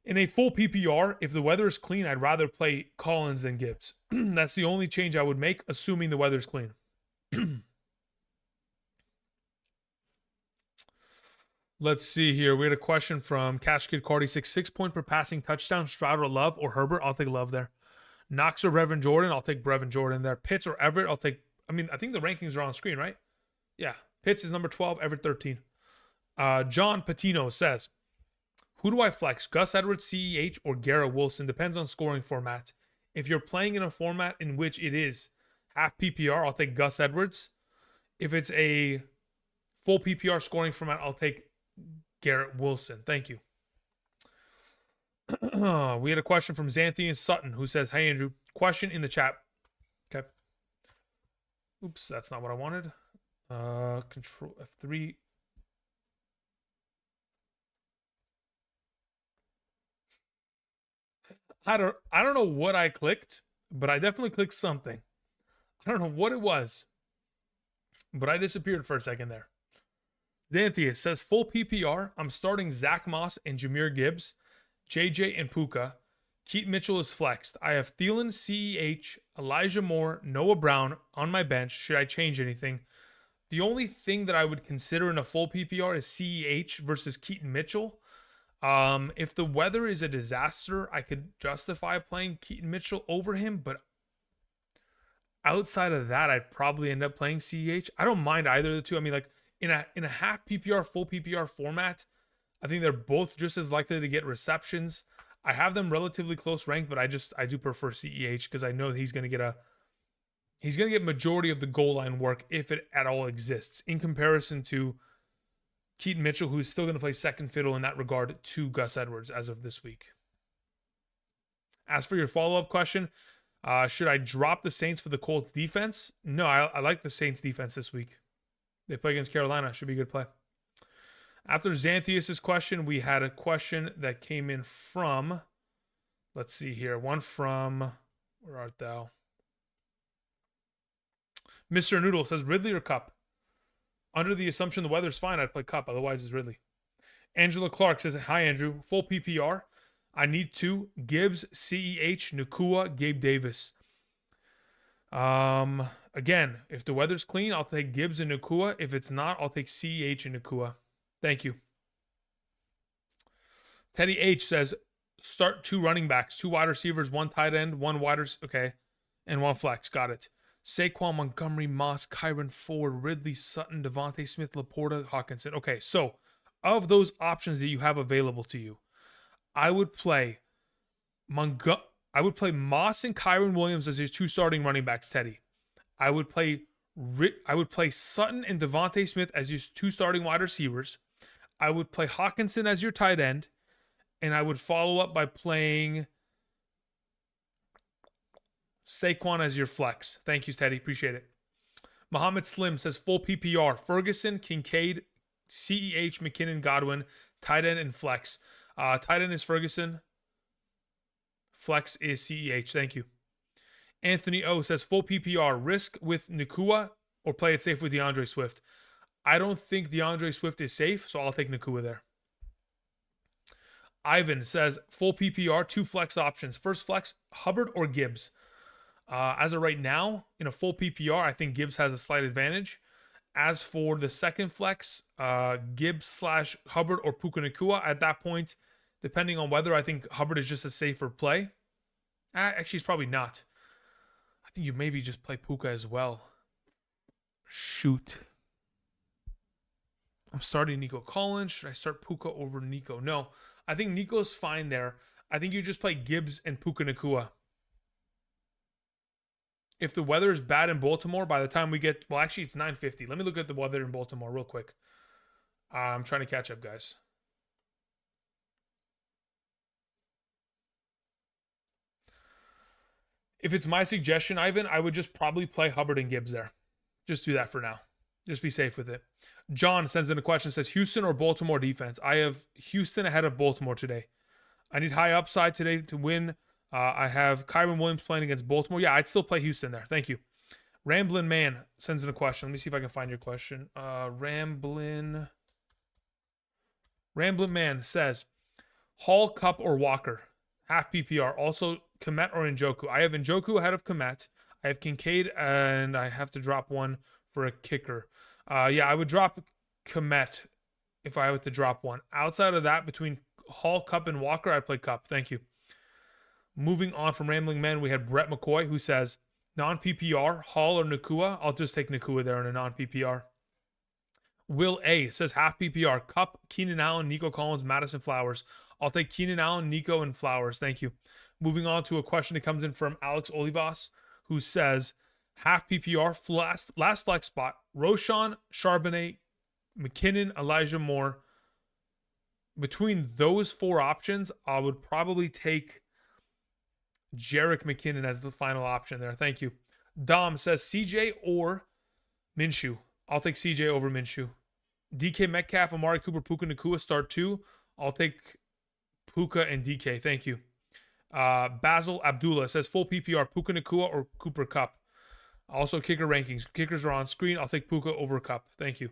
In a full PPR, if the weather is clean, I'd rather play Collins than Gibbs. That's the only change I would make, assuming the weather's clean. Let's see here. We had a question from Cash Kid Cardi. 6 point per passing touchdown. Stroud or Love or Herbert? I'll take Love there. Knox or Brevin Jordan? I'll take Brevin Jordan there. Pitts or Everett? I'll take... I think the rankings are on screen, right? Yeah. Pitts is number 12, Everett 13. John Patino says, who do I flex? Gus Edwards, CEH, or Garrett Wilson? Depends on scoring format. If you're playing in a format in which it is half PPR, I'll take Gus Edwards. If it's a full PPR scoring format, I'll take Garrett Wilson. Thank you. We had a question from Xanthian Sutton who says, hey, Andrew, question in the chat. Okay. Oops, that's not what I wanted. Control F3. I don't know what I clicked, but I definitely clicked something. I don't know what it was, but I disappeared for a second there. Xanthius says, full PPR. I'm starting Zach Moss and Jahmyr Gibbs, JJ and Puka. Keaton Mitchell is flexed. I have Thielen, CEH, Elijah Moore, Noah Brown on my bench. Should I change anything? The only thing that I would consider in a full PPR is CEH versus Keaton Mitchell. If the weather is a disaster, I could justify playing Keaton Mitchell over him, but outside of that, I'd probably end up playing CEH. I don't mind either of the two. I mean, like in a half PPR, full PPR format, I think they're both just as likely to get receptions. I have them relatively close ranked, but I do prefer CEH because I know he's going to get He's going to get majority of the goal line work if it at all exists, in comparison to Keaton Mitchell, who is still going to play second fiddle in that regard to Gus Edwards as of this week. As for your follow-up question, should I drop the Saints for the Colts defense? No, I like the Saints defense this week. They play against Carolina. Should be a good play. After Xanthius' question, we had a question that came in from, let's see here, one from, where art thou? Mr. Noodle says, Ridley or Cup? Under the assumption the weather's fine, I'd play Cup. Otherwise, it's Ridley. Angela Clark says, hi, Andrew. Full PPR. I need two. Gibbs, CEH, Nakua, Gabe Davis. Again, if the weather's clean, I'll take Gibbs and Nakua. If it's not, I'll take CEH and Nakua. Thank you. Teddy H says, start two running backs, two wide receivers, one tight end, one wider, okay, and one flex. Got it. Saquon, Montgomery, Moss, Kyron Ford, Ridley, Sutton, Devontae Smith, Laporta, Hawkinson. Okay, so of those options that you have available to you, I would play Moss and Kyron Williams as your two starting running backs, Teddy. I would play Sutton and Devontae Smith as your two starting wide receivers. I would play Hawkinson as your tight end, and I would follow up by playing Saquon as your flex. Thank you, Teddy. Appreciate it. Muhammad Slim says full PPR. Ferguson, Kincaid, CEH, McKinnon, Godwin, tight end, and flex. Tight end is Ferguson. Flex is CEH. Thank you. Anthony O says full PPR. Risk with Nakua or play it safe with DeAndre Swift. I don't think DeAndre Swift is safe, so I'll take Nakua there. Ivan says full PPR, two flex options. First flex, Hubbard or Gibbs. As of right now, in a full PPR, I think Gibbs has a slight advantage. As for the second flex, Gibbs / Hubbard or Puka Nakua, at that point, depending on weather, I think Hubbard is just a safer play. Actually, it's probably not. I think you maybe just play Puka as well. Shoot. I'm starting Nico Collins. Should I start Puka over Nico? No. I think Nico's fine there. I think you just play Gibbs and Puka Nakua. If the weather is bad in Baltimore, by the time we get... Well, actually, it's 9:50. Let me look at the weather in Baltimore real quick. I'm trying to catch up, guys. If it's my suggestion, Ivan, I would just probably play Hubbard and Gibbs there. Just do that for now. Just be safe with it. John sends in a question, says Houston or Baltimore defense. I have Houston ahead of Baltimore today. I need high upside today to win. I have Kyron Williams playing against Baltimore. Yeah, I'd still play Houston there. Thank you. Ramblin' Man sends in a question. Let me see if I can find your question. Ramblin' Man says, Hall, Cup, or Walker? Half PPR. Also, Komet or Njoku? I have Njoku ahead of Komet. I have Kincaid, and I have to drop one for a kicker. Yeah, I would drop Komet if I were to drop one. Outside of that, between Hall, Cup, and Walker, I'd play Cup. Thank you. Moving on from Rambling Man, we had Brett McCoy, who says, non-PPR, Hall or Nakua? I'll just take Nakua there in a non-PPR. Will A says half PPR, Cup, Keenan Allen, Nico Collins, Madison Flowers. I'll take Keenan Allen, Nico, and Flowers. Thank you. Moving on to a question that comes in from Alex Olivas, who says, half PPR, last flex spot, Roshan, Charbonnet, McKinnon, Elijah Moore. Between those four options, I would probably take Jerick McKinnon as the final option there. Thank you. Dom says CJ or Minshew. I'll take CJ over Minshew. DK Metcalf, Amari Cooper, Puka Nakua start two. I'll take Puka and DK. Thank you. Basil Abdullah says full PPR, Puka Nakua or Cooper Cup. Also kicker rankings. Kickers are on screen. I'll take Puka over Cup. Thank you.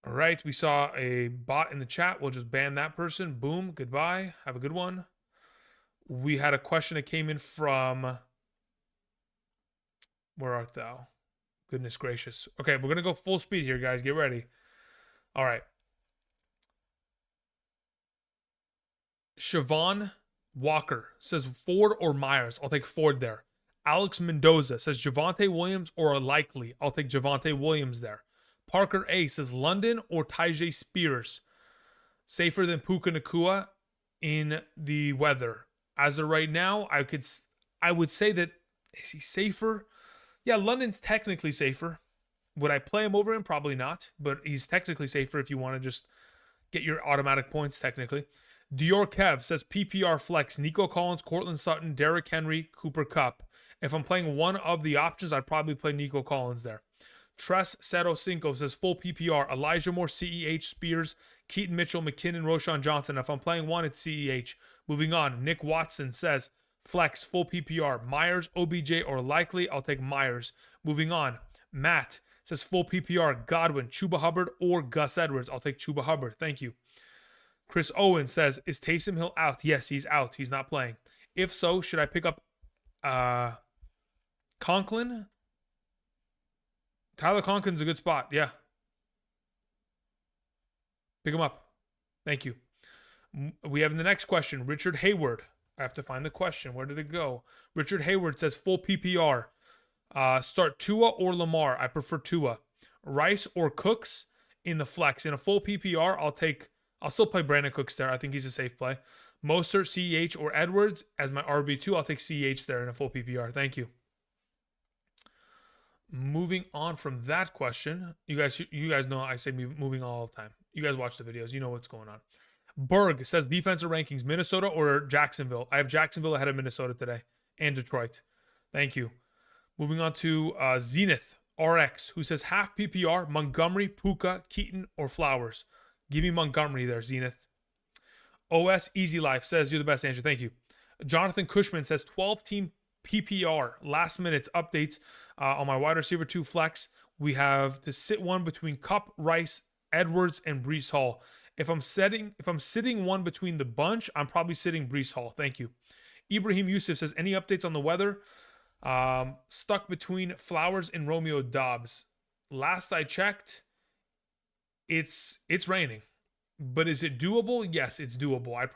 All right, we saw a bot in the chat. We'll just ban that person. Boom, goodbye. Have a good one. We had a question that came in from... Where art thou? Goodness gracious. Okay, we're going to go full speed here, guys. Get ready. All right. Siobhan Walker says Ford or Myers. I'll take Ford there. Alex Mendoza says Javonte Williams or likely. I'll take Javonte Williams there. Parker A says London or Tyjae Spears. Safer than Puka Nakua in the weather. As of right now, I would say that, is he safer? Yeah, London's technically safer. Would I play him over him? Probably not, but he's technically safer if you want to just get your automatic points, technically. Dior Kev says PPR flex, Nico Collins, Cortland Sutton, Derrick Henry, Cooper Kupp. If I'm playing one of the options, I'd probably play Nico Collins there. Tres Seto Cinco says full PPR, Elijah Moore, CEH, Spears, Keaton Mitchell, McKinnon, Roshan Johnson. If I'm playing one, it's CEH. Moving on, Nick Watson says flex, full PPR, Myers, OBJ, or likely, I'll take Myers. Moving on, Matt says full PPR, Godwin, Chuba Hubbard, or Gus Edwards. I'll take Chuba Hubbard. Thank you. Chris Owen says, is Taysom Hill out? Yes, he's out. He's not playing. If so, should I pick up Conklin? Tyler Conklin's a good spot. Yeah. Pick him up. Thank you. We have the next question. Richard Hayward. I have to find the question. Where did it go? Richard Hayward says full PPR. Start Tua or Lamar. I prefer Tua. Rice or Cooks in the flex. In a full PPR, I'll still play Brandon Cooks there. I think he's a safe play. Mostert, CEH, or Edwards as my RB2. I'll take CEH there in a full PPR. Thank you. Moving on from that question. You guys know I say moving all the time. You guys watch the videos. You know what's going on. Berg says defensive rankings, Minnesota or Jacksonville. I have Jacksonville ahead of Minnesota today and Detroit. Thank you. Moving on to Zenith RX, who says half PPR, Montgomery, Puka, Keaton, or Flowers. Give me Montgomery there, Zenith. OS Easy Life says, you're the best answer. Thank you. Jonathan Cushman says 12-team PPR. Last minutes updates on my wide receiver 2 flex. We have to sit one between Kupp, Rice, Edwards, and Breece Hall. If I'm sitting one between the bunch, I'm probably sitting Breece Hall. Thank you. Ibrahim Yusuf says, any updates on the weather? Stuck between Flowers and Romeo Dobbs. Last I checked, it's raining. But is it doable? Yes, it's doable. I'd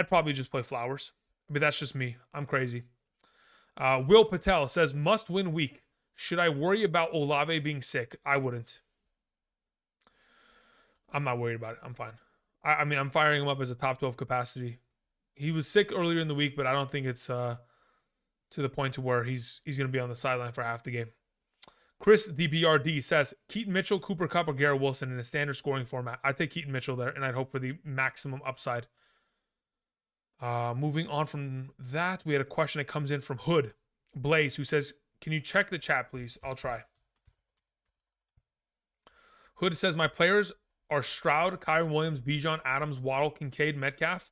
probably just play Flowers. But that's just me. I'm crazy. Will Patel says, must win week. Should I worry about Olave being sick? I wouldn't. I'm not worried about it. I'm fine. I mean, I'm firing him up as a top 12 capacity. He was sick earlier in the week, but I don't think it's to the point to where he's going to be on the sideline for half the game. Chris DBRD says, Keaton Mitchell, Cooper Kupp, or Garrett Wilson in a standard scoring format. I'd take Keaton Mitchell there, and I'd hope for the maximum upside. Moving on from that, we had a question that comes in from Hood Blaze, who says, can you check the chat, please? I'll try. Hood says, my players are Stroud, Kyron Williams, Bijan, Adams, Waddle, Kincaid, Metcalf.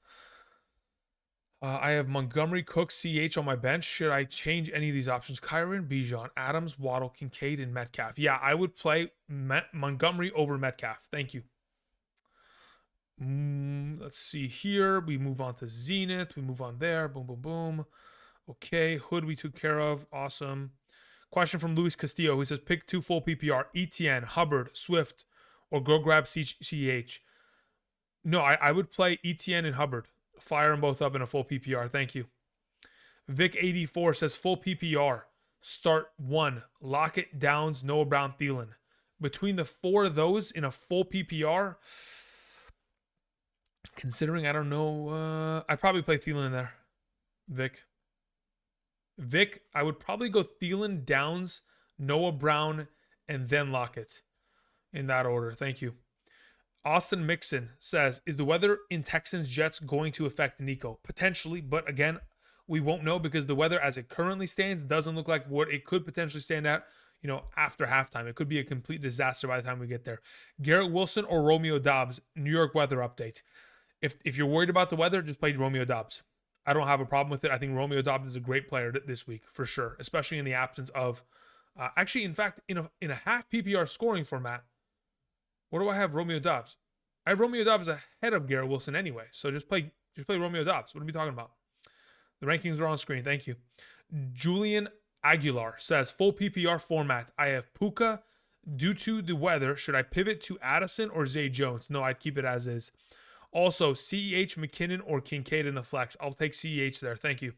I have Montgomery, Cook, CH on my bench. Should I change any of these options? Kyron, Bijan, Adams, Waddle, Kincaid, and Metcalf. Yeah, I would play Montgomery over Metcalf. Thank you. Let's see here. We move on to Zenith. We move on there. Boom, boom, boom. Okay, Hood we took care of. Awesome. Question from Luis Castillo, who says, pick 2 full PPR. ETN, Hubbard, Swift, or go grab CH. No, I would play ETN and Hubbard. Fire them both up in a full PPR. Thank you. Vic84 says full PPR. Start 1. Lockett, Downs, Noah Brown, Thielen. Between the 4 of those in a full PPR, considering, I don't know, I'd probably play Thielen there. Vic, I would probably go Thielen, Downs, Noah Brown, and then Lockett. In that order. Thank you. Austin Mixon says, is the weather in Texans Jets going to affect Nico? Potentially, but again, we won't know because the weather as it currently stands doesn't look like what it could potentially stand at, after halftime. It could be a complete disaster by the time we get there. Garrett Wilson or Romeo Dobbs, New York weather update. If you're worried about the weather, just play Romeo Dobbs. I don't have a problem with it. I think Romeo Dobbs is a great player this week for sure, especially in the absence of, actually, in fact, in a half PPR scoring format. What do I have Romeo Dobbs? I have Romeo Dobbs ahead of Garrett Wilson anyway. So just play Romeo Dobbs. What are we talking about? The rankings are on screen. Thank you. Julian Aguilar says, full PPR format. I have Puka. Due to the weather, should I pivot to Addison or Zay Jones? No, I'd keep it as is. Also, CEH, McKinnon, or Kincaid in the flex. I'll take CEH there. Thank you.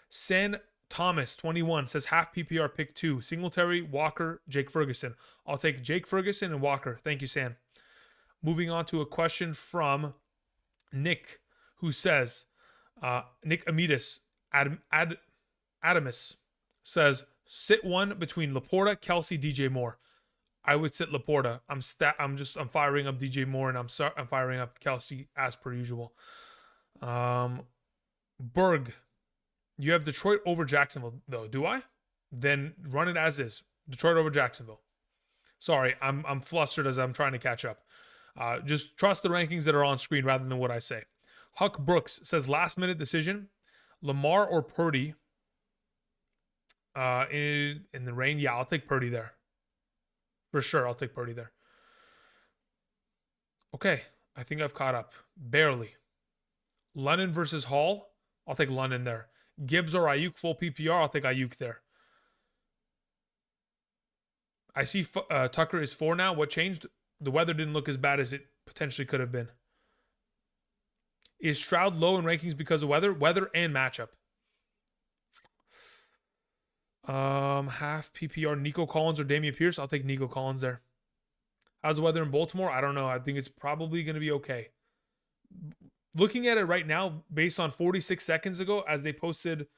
San Thomas 21 says half PPR pick 2. Singletary, Walker, Jake Ferguson. I'll take Jake Ferguson and Walker. Thank you, Sam. Moving on to a question from Nick, who says, Nick Amidas, Adamus says sit one between Laporta, Kelsey, DJ Moore. I would sit Laporta. I'm firing up DJ Moore and I'm firing up Kelsey as per usual. Berg, you have Detroit over Jacksonville though. Do I? Then run it as is. Detroit over Jacksonville. Sorry, I'm flustered as I'm trying to catch up. Just trust the rankings that are on screen rather than what I say. Huck Brooks says last minute decision, Lamar or Purdy. In the rain, yeah, I'll take Purdy there. For sure, I'll take Purdy there. Okay, I think I've caught up. Barely. London versus Hall. I'll take London there. Gibbs or Ayuk full PPR. I'll take Ayuk there. I see Tucker is 4 now. What changed? The weather didn't look as bad as it potentially could have been. Is Stroud low in rankings because of weather? Weather and matchup. Half PPR, Nico Collins or Damian Pierce. I'll take Nico Collins there. How's the weather in Baltimore? I don't know. I think it's probably going to be okay. Looking at it right now, based on 46 seconds ago, as they posted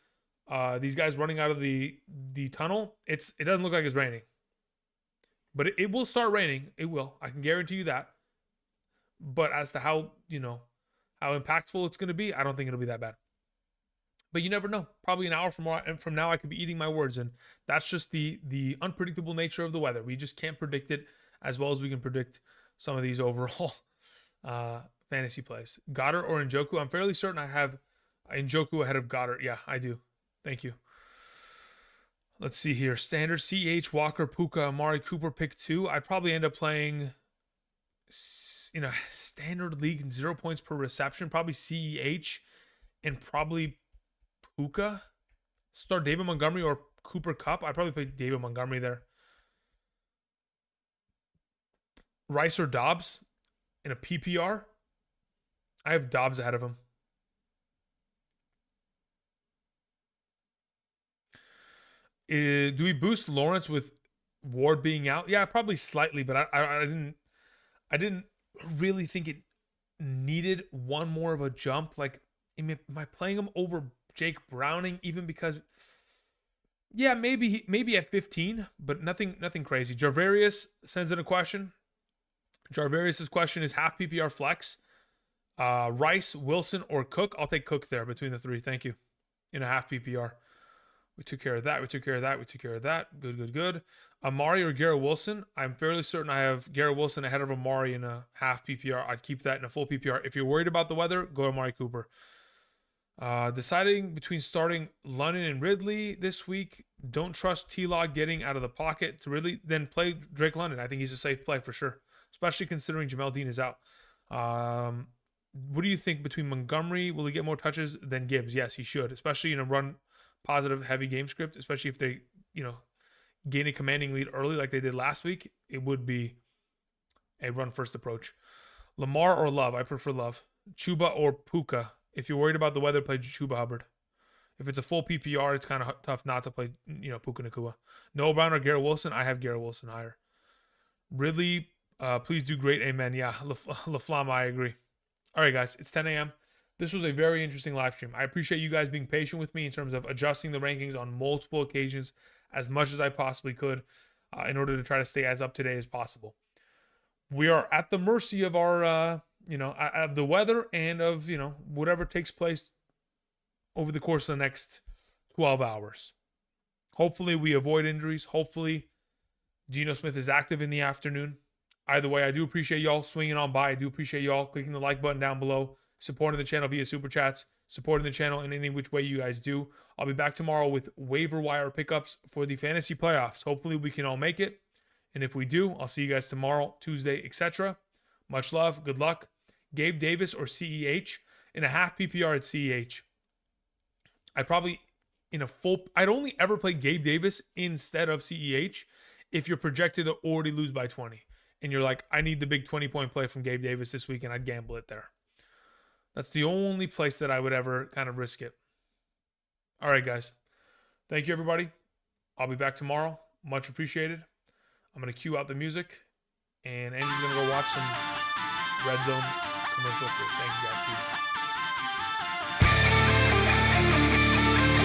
these guys running out of the tunnel, it doesn't look like it's raining. But it will start raining. It will. I can guarantee you that. But as to how impactful it's going to be, I don't think it'll be that bad. But you never know. Probably an hour from now, I could be eating my words. And that's just the unpredictable nature of the weather. We just can't predict it as well as we can predict some of these overall fantasy plays. Goddard or Njoku? I'm fairly certain I have Njoku ahead of Goddard. Yeah, I do. Thank you. Let's see here. Standard CH, Walker, Puka, Amari Cooper, pick 2. I'd probably end up playing in a standard league in 0 points per reception. Probably CEH and probably Puka. Start David Montgomery or Cooper Kupp. I'd probably play David Montgomery there. Rice or Dobbs in a PPR. I have Dobbs ahead of him. Do we boost Lawrence with Ward being out? Yeah, probably slightly, but I didn't really think it needed one more of a jump. Like, am I playing him over Jake Browning? Even because, yeah, maybe at 15, but nothing crazy. Jarvarius sends in a question. Jarvarius's question is half PPR flex. Rice, Wilson, or Cook. I'll take Cook there between the 3. Thank you. In a half PPR. We took care of that. We took care of that. Good. Amari or Garrett Wilson? I'm fairly certain I have Garrett Wilson ahead of Amari in a half PPR. I'd keep that in a full PPR. If you're worried about the weather, go to Amari Cooper. Deciding between starting London and Ridley this week. Don't trust T-Log getting out of the pocket to Ridley. Then play Drake London. I think he's a safe play for sure, especially considering Jamel Dean is out. What do you think between Montgomery? Will he get more touches than Gibbs? Yes, he should, especially in a run positive heavy game script, especially if they, gain a commanding lead early like they did last week. It would be a run first approach. Lamar or Love? I prefer Love. Chuba or Puka? If you're worried about the weather, play Chuba Hubbard. If it's a full PPR, it's kind of tough not to play, Puka Nacua. Noah Brown or Garrett Wilson? I have Garrett Wilson higher. Ridley, please do great. Amen. Yeah, LaFlamme, I agree. All right, guys, it's 10 a.m. This was a very interesting live stream. I appreciate you guys being patient with me in terms of adjusting the rankings on multiple occasions as much as I possibly could in order to try to stay as up to date as possible. We are at the mercy of our, of the weather and of, whatever takes place over the course of the next 12 hours. Hopefully we avoid injuries. Hopefully Geno Smith is active in the afternoon. Either way, I do appreciate y'all swinging on by. I do appreciate y'all clicking the like button down below, supporting the channel via Super Chats, supporting the channel in any which way you guys do. I'll be back tomorrow with waiver wire pickups for the fantasy playoffs. Hopefully we can all make it. And if we do, I'll see you guys tomorrow, Tuesday, etc. Much love. Good luck. Gabe Davis or CEH. In a half PPR at CEH. I'd only ever play Gabe Davis instead of CEH if you're projected to already lose by 20. And you're like, I need the big 20-point play from Gabe Davis this week, and I'd gamble it there. That's the only place that I would ever kind of risk it. All right, guys. Thank you, everybody. I'll be back tomorrow. Much appreciated. I'm going to cue out the music, and Andy's going to go watch some Red Zone commercial free. Thank you, guys. Peace.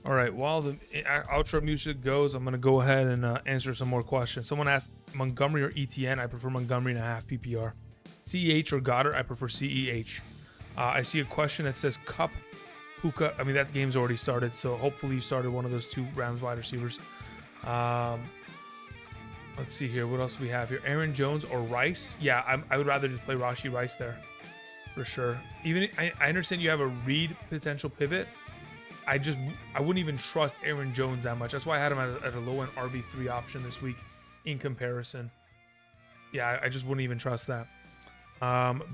All right, while the outro music goes, I'm going to go ahead and answer some more questions. Someone asked Montgomery or ETN. I prefer Montgomery and a half PPR. CEH or Goddard. I prefer CEH. I see a question that says Cup, Puka. I mean, that game's already started, so hopefully you started one of those 2 Rams wide receivers. Let's see here. What else do we have here? Aaron Jones or Rice? Yeah, I would rather just play Rashee Rice there for sure. Even I understand you have a Reed potential pivot. I wouldn't even trust Aaron Jones that much. That's why I had him at a low end RB3 option this week in comparison. Yeah, I just wouldn't even trust that.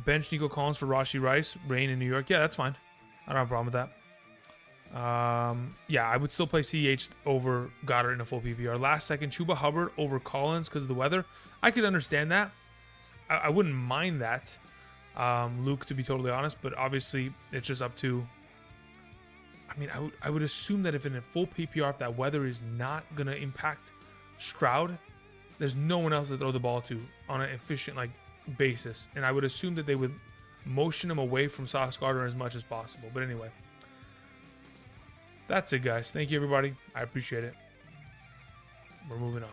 Bench Nico Collins for Rashee Rice. Rain in New York. Yeah, that's fine. I don't have a problem with that. Yeah, I would still play CEH over Goddard in a full PPR. Last second, Chuba Hubbard over Collins because of the weather. I could understand that. I wouldn't mind that, Luke, to be totally honest. But obviously, it's just up to... I mean, I would assume that if in a full PPR, if that weather is not going to impact Stroud, there's no one else to throw the ball to on an efficient basis. And I would assume that they would motion him away from Sauce Gardner as much as possible. But anyway, that's it, guys. Thank you, everybody. I appreciate it. We're moving on.